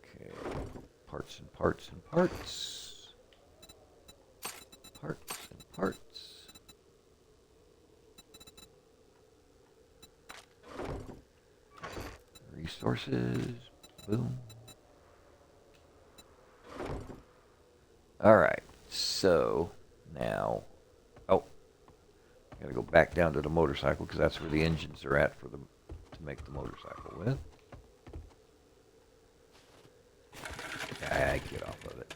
Okay. Parts and parts and parts. parts and parts. Resources. Boom. Alright, so now, oh, gotta go back down to the motorcycle because that's where the engines are at to make the motorcycle with. Get off of it.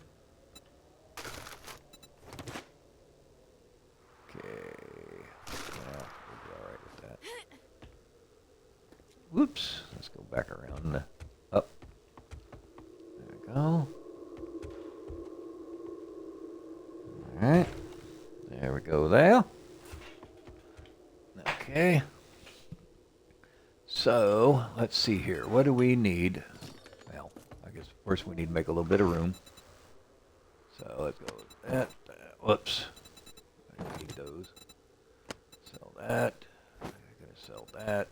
Okay, well, we'll be alright with that. Whoops, let's go back around up. There we go. Alright, there we go there. Okay, so let's see here. What do we need? Well, I guess first we need to make a little bit of room. So let's go with that. Whoops, I don't need those. Sell that. I'm gonna sell that.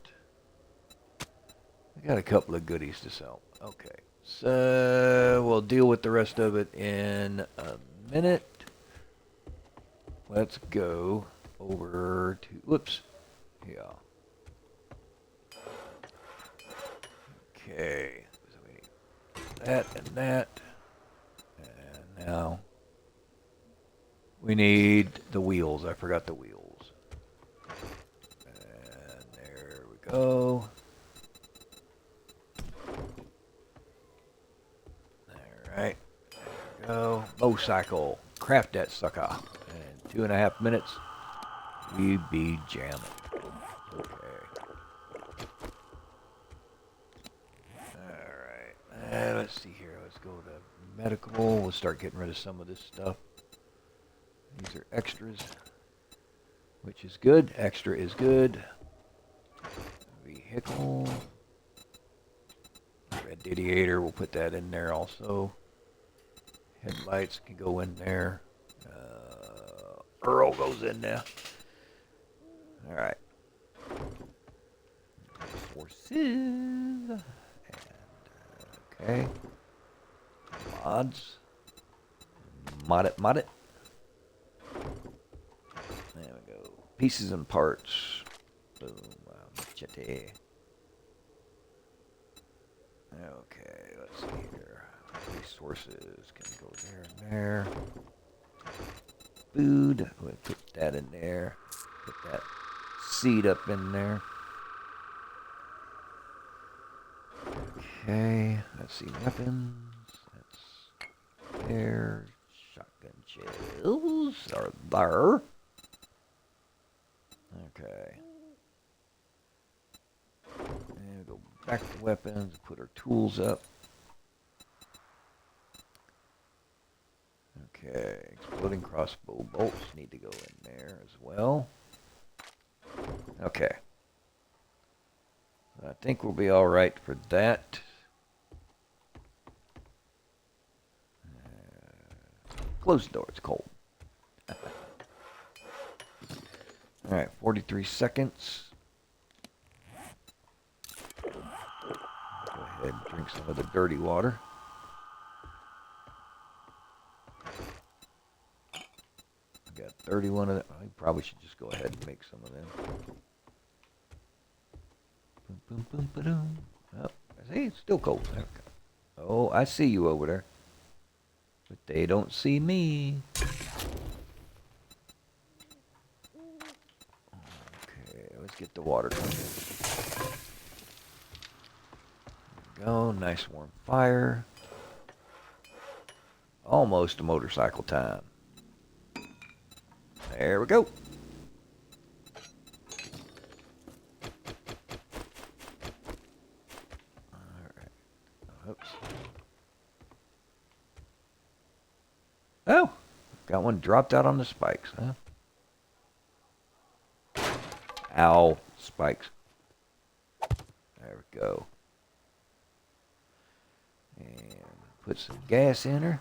I got a couple of goodies to sell. Okay, so we'll deal with the rest of it in a minute. Let's go over to, whoops, yeah. Okay, so we need that and that. And now we need the wheels. I forgot the wheels. And there we go. Alright, there we go. Motorcycle. Craft that sucker. In 2.5 minutes, we be jamming. Okay. Alright, let's see here. Let's go to medical. We'll start getting rid of some of this stuff. These are extras, which is good. Extra is good. Vehicle. Radiator, we'll put that in there also. Headlights can go in there. Earl goes in there. Alright. Forces. And, okay. Mods. Mod it, mod it. There we go. Pieces and parts. Boom. Machete. Okay, let's see here. Resources can go there and there. Food, we'll put that in there. Put that seed up in there. Okay, let's see, weapons. That's there. Shotgun shells are there. Okay. And we'll go back to weapons, put our tools up. Okay, exploding crossbow bolts need to go in there as well. Okay. I think we'll be alright for that. Close the door, it's cold. Alright, 43 seconds. Go ahead and drink some of the dirty water. Got 31 of them. I probably should just go ahead and make some of them. Boom, boom, boom, ba-doom. Oh, see, it's still cold. There we go. Oh, I see you over there. But they don't see me. Okay, let's get the water going. There we go. Nice warm fire. Almost a motorcycle time. There we go. Alright. Oops. Oh, got one dropped out on the spikes, huh? Ow, spikes. There we go. And put some gas in her.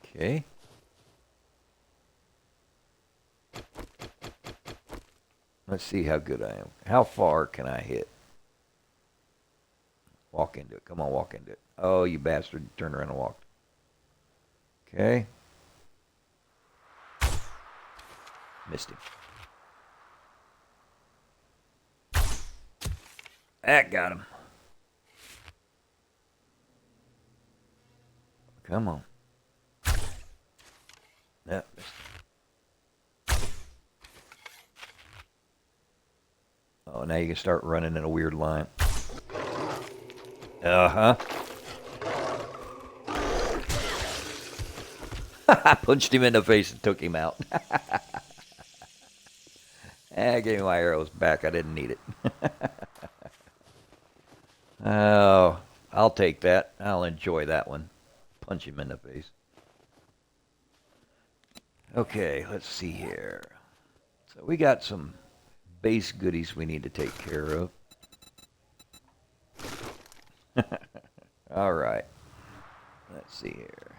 Okay. Let's see how good I am. How far can I hit? Walk into it. Come on, walk into it. Oh, you bastard. Turn around and walk. Okay. Missed him. That got him. Come on. Yep. Oh, now you can start running in a weird line. Uh-huh. I punched him in the face and took him out. I gave me my arrows back. I didn't need it. Oh, I'll take that. I'll enjoy that one. Punch him in the face. Okay, let's see here. So we got some base goodies we need to take care of. All right. Let's see here.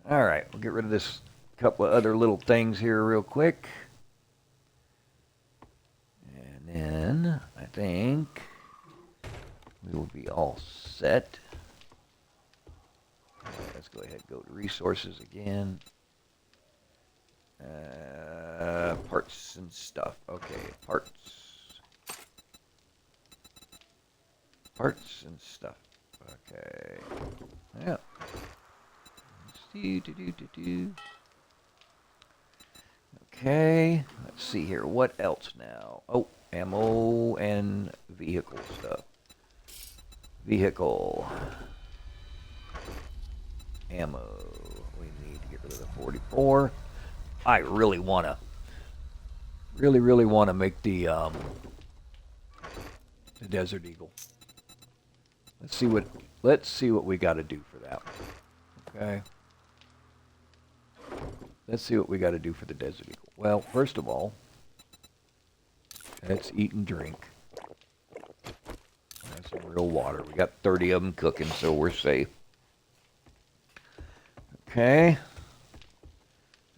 All right, we'll get rid of this couple of other little things here real quick. And then I think we will be all set. All right, let's go ahead and go to resources again. Parts and stuff. Okay, parts. Parts and stuff. Okay. Yeah. Okay, let's see here. What else now? Oh, ammo and vehicle stuff. Vehicle. Ammo. We need to get rid of the 44. I really want to. Really want to make the Desert Eagle. Let's see what we got to do for that. Okay. Let's see what we got to do for the Desert Eagle. Well, first of all, let's eat and drink. That's some real water. We got 30 of them cooking, so we're safe. Okay.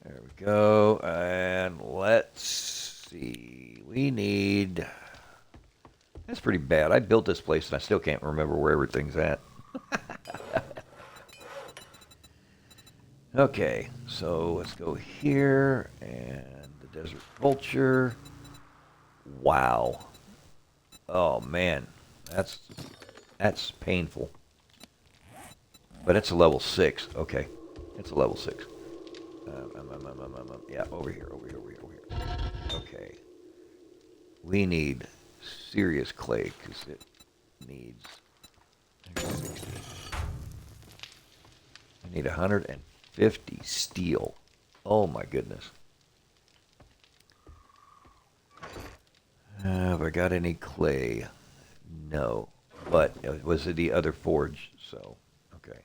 There we go. And let's see. We need... That's pretty bad. I built this place and I still can't remember where everything's at. Okay, so let's go here, and the Desert Vulture. Wow. Oh, man. That's painful. But it's a level 6. Okay. It's a level 6. Yeah, over here. Okay. We need serious clay, because it needs... I need 150 steel. Oh my goodness. Have I got any clay? No. But it was the other forge, so okay.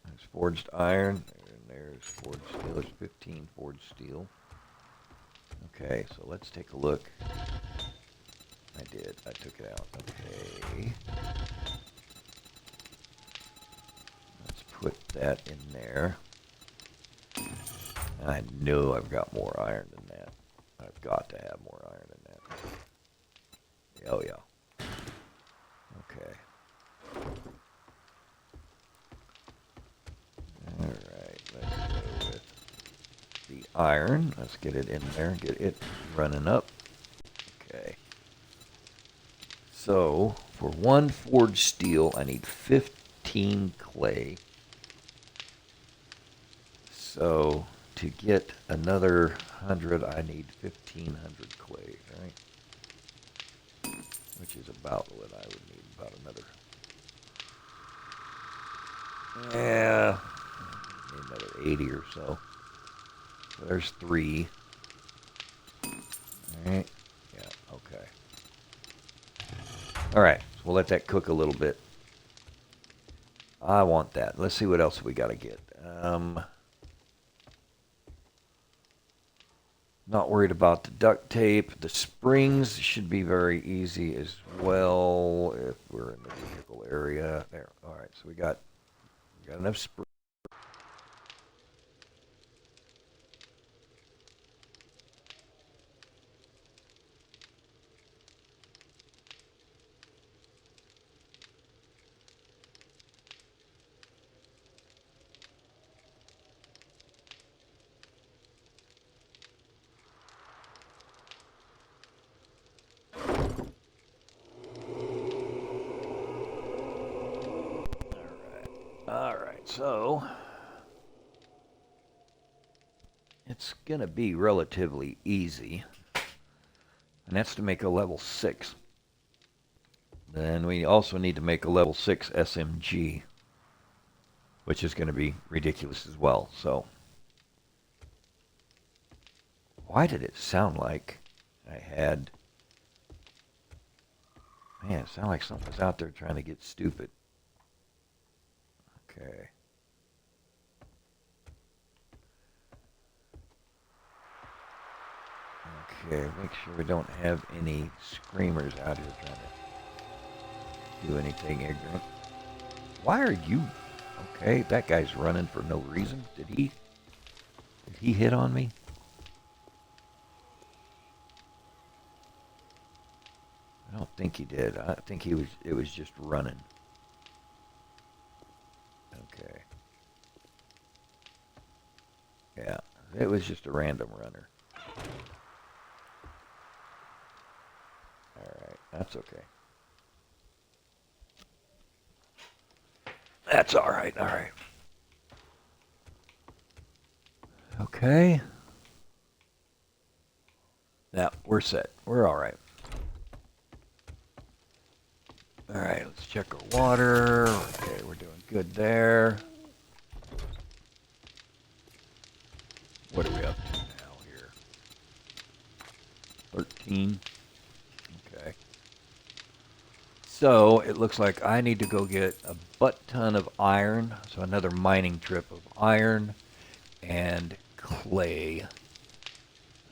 There's forged iron, and there's forged steel. There's 15 forged steel. Okay, so let's take a look. I did. I took it out. Okay. Let's put that in there. I know I've got more iron than that. I've got to have more iron than that. Oh, yeah. Okay. Alright, let's go with the iron. Let's get it in there, get it running up. Okay. So, for one forged steel, I need 15 clay. So, to get another 100, I need 1,500 clay, right? Which is about what I would need, about another. Yeah, need another 80 or so. So there's 3. Alright, yeah, okay. Alright, so we'll let that cook a little bit. I want that. Let's see what else we got to get. Not worried about the duct tape. The springs should be very easy as well if we're in the vehicle area. There. All right, so we got enough springs. So it's going to be relatively easy. And that's to make a level 6. Then we also need to make a level 6 SMG, which is going to be ridiculous as well. So why did it sound like I had... Man, it sounded like something was out there trying to get stupid. Okay. Okay, make sure we don't have any screamers out here trying to do anything ignorant. Why are you... Okay, that guy's running for no reason. Did he hit on me? I don't think he did. I think it was just running. Okay. Yeah, it was just a random runner. Alright, that's okay. That's alright, alright. Okay. Now, we're set. We're alright. Alright, let's check our water. Okay, we're doing good there. What are we up to now here? 13. Okay. So, it looks like I need to go get a butt ton of iron. So another mining trip of iron and clay,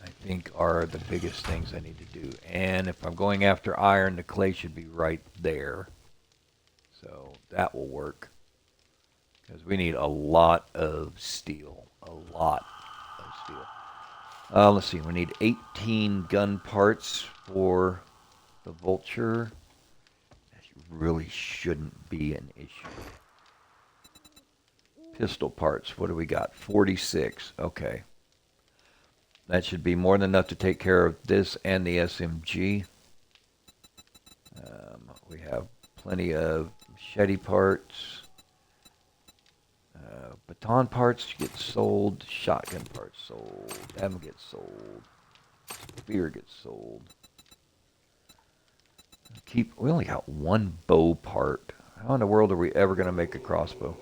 I think, are the biggest things I need to do. And if I'm going after iron, the clay should be right there. So that will work. Because we need a lot of steel. A lot of steel. Let's see, we need 18 gun parts for the Vulture. That really shouldn't be an issue. Pistol parts, what do we got? 46. Okay. That should be more than enough to take care of this and the SMG. We have plenty of machete parts. Baton parts get sold. Shotgun parts sold. Them get sold. Spear gets sold. We only got one bow part. How in the world are we ever going to make a crossbow?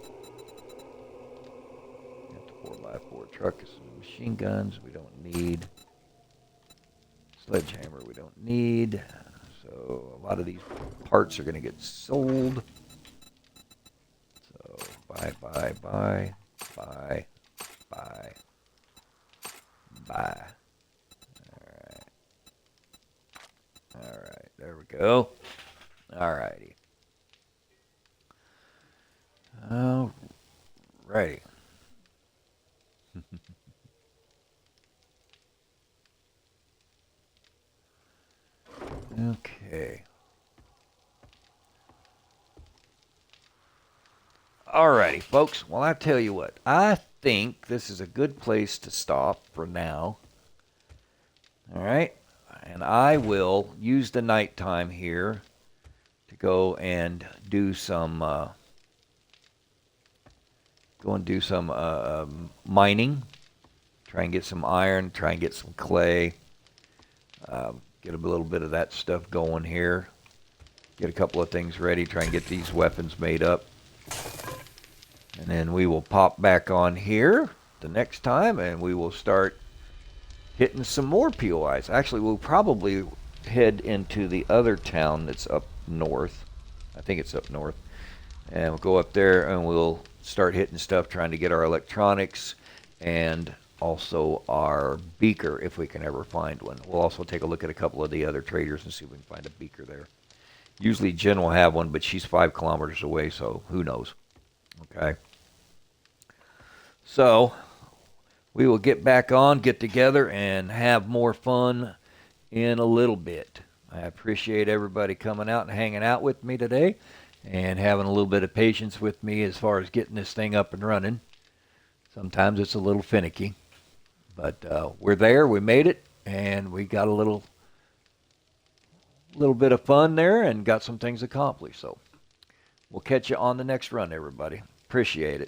Got the 4x4 truck. Some machine guns we don't need. Sledgehammer we don't need. So a lot of these parts are going to get sold. So buy, buy, buy, buy, buy, buy. Alright, there we go. Alrighty. Alrighty. Okay. Alrighty, folks. Well, I tell you what. I think this is a good place to stop for now. Alright. And I will use the nighttime here to go and do some mining. Try and get some iron. Try and get some clay. Get a little bit of that stuff going here. Get a couple of things ready. Try and get these weapons made up. And then we will pop back on here the next time and we will start hitting some more POIs. Actually, we'll probably head into the other town that's up north. I think it's up north. And we'll go up there and we'll start hitting stuff, trying to get our electronics and also our beaker, if we can ever find one. We'll also take a look at a couple of the other traders and see if we can find a beaker there. Usually Jen will have one, but she's 5 kilometers away, so who knows. Okay. So we will get back on, get together, and have more fun in a little bit. I appreciate everybody coming out and hanging out with me today and having a little bit of patience with me as far as getting this thing up and running. Sometimes it's a little finicky, but we're there, we made it, and we got a little bit of fun there and got some things accomplished. So we'll catch you on the next run, everybody. Appreciate it.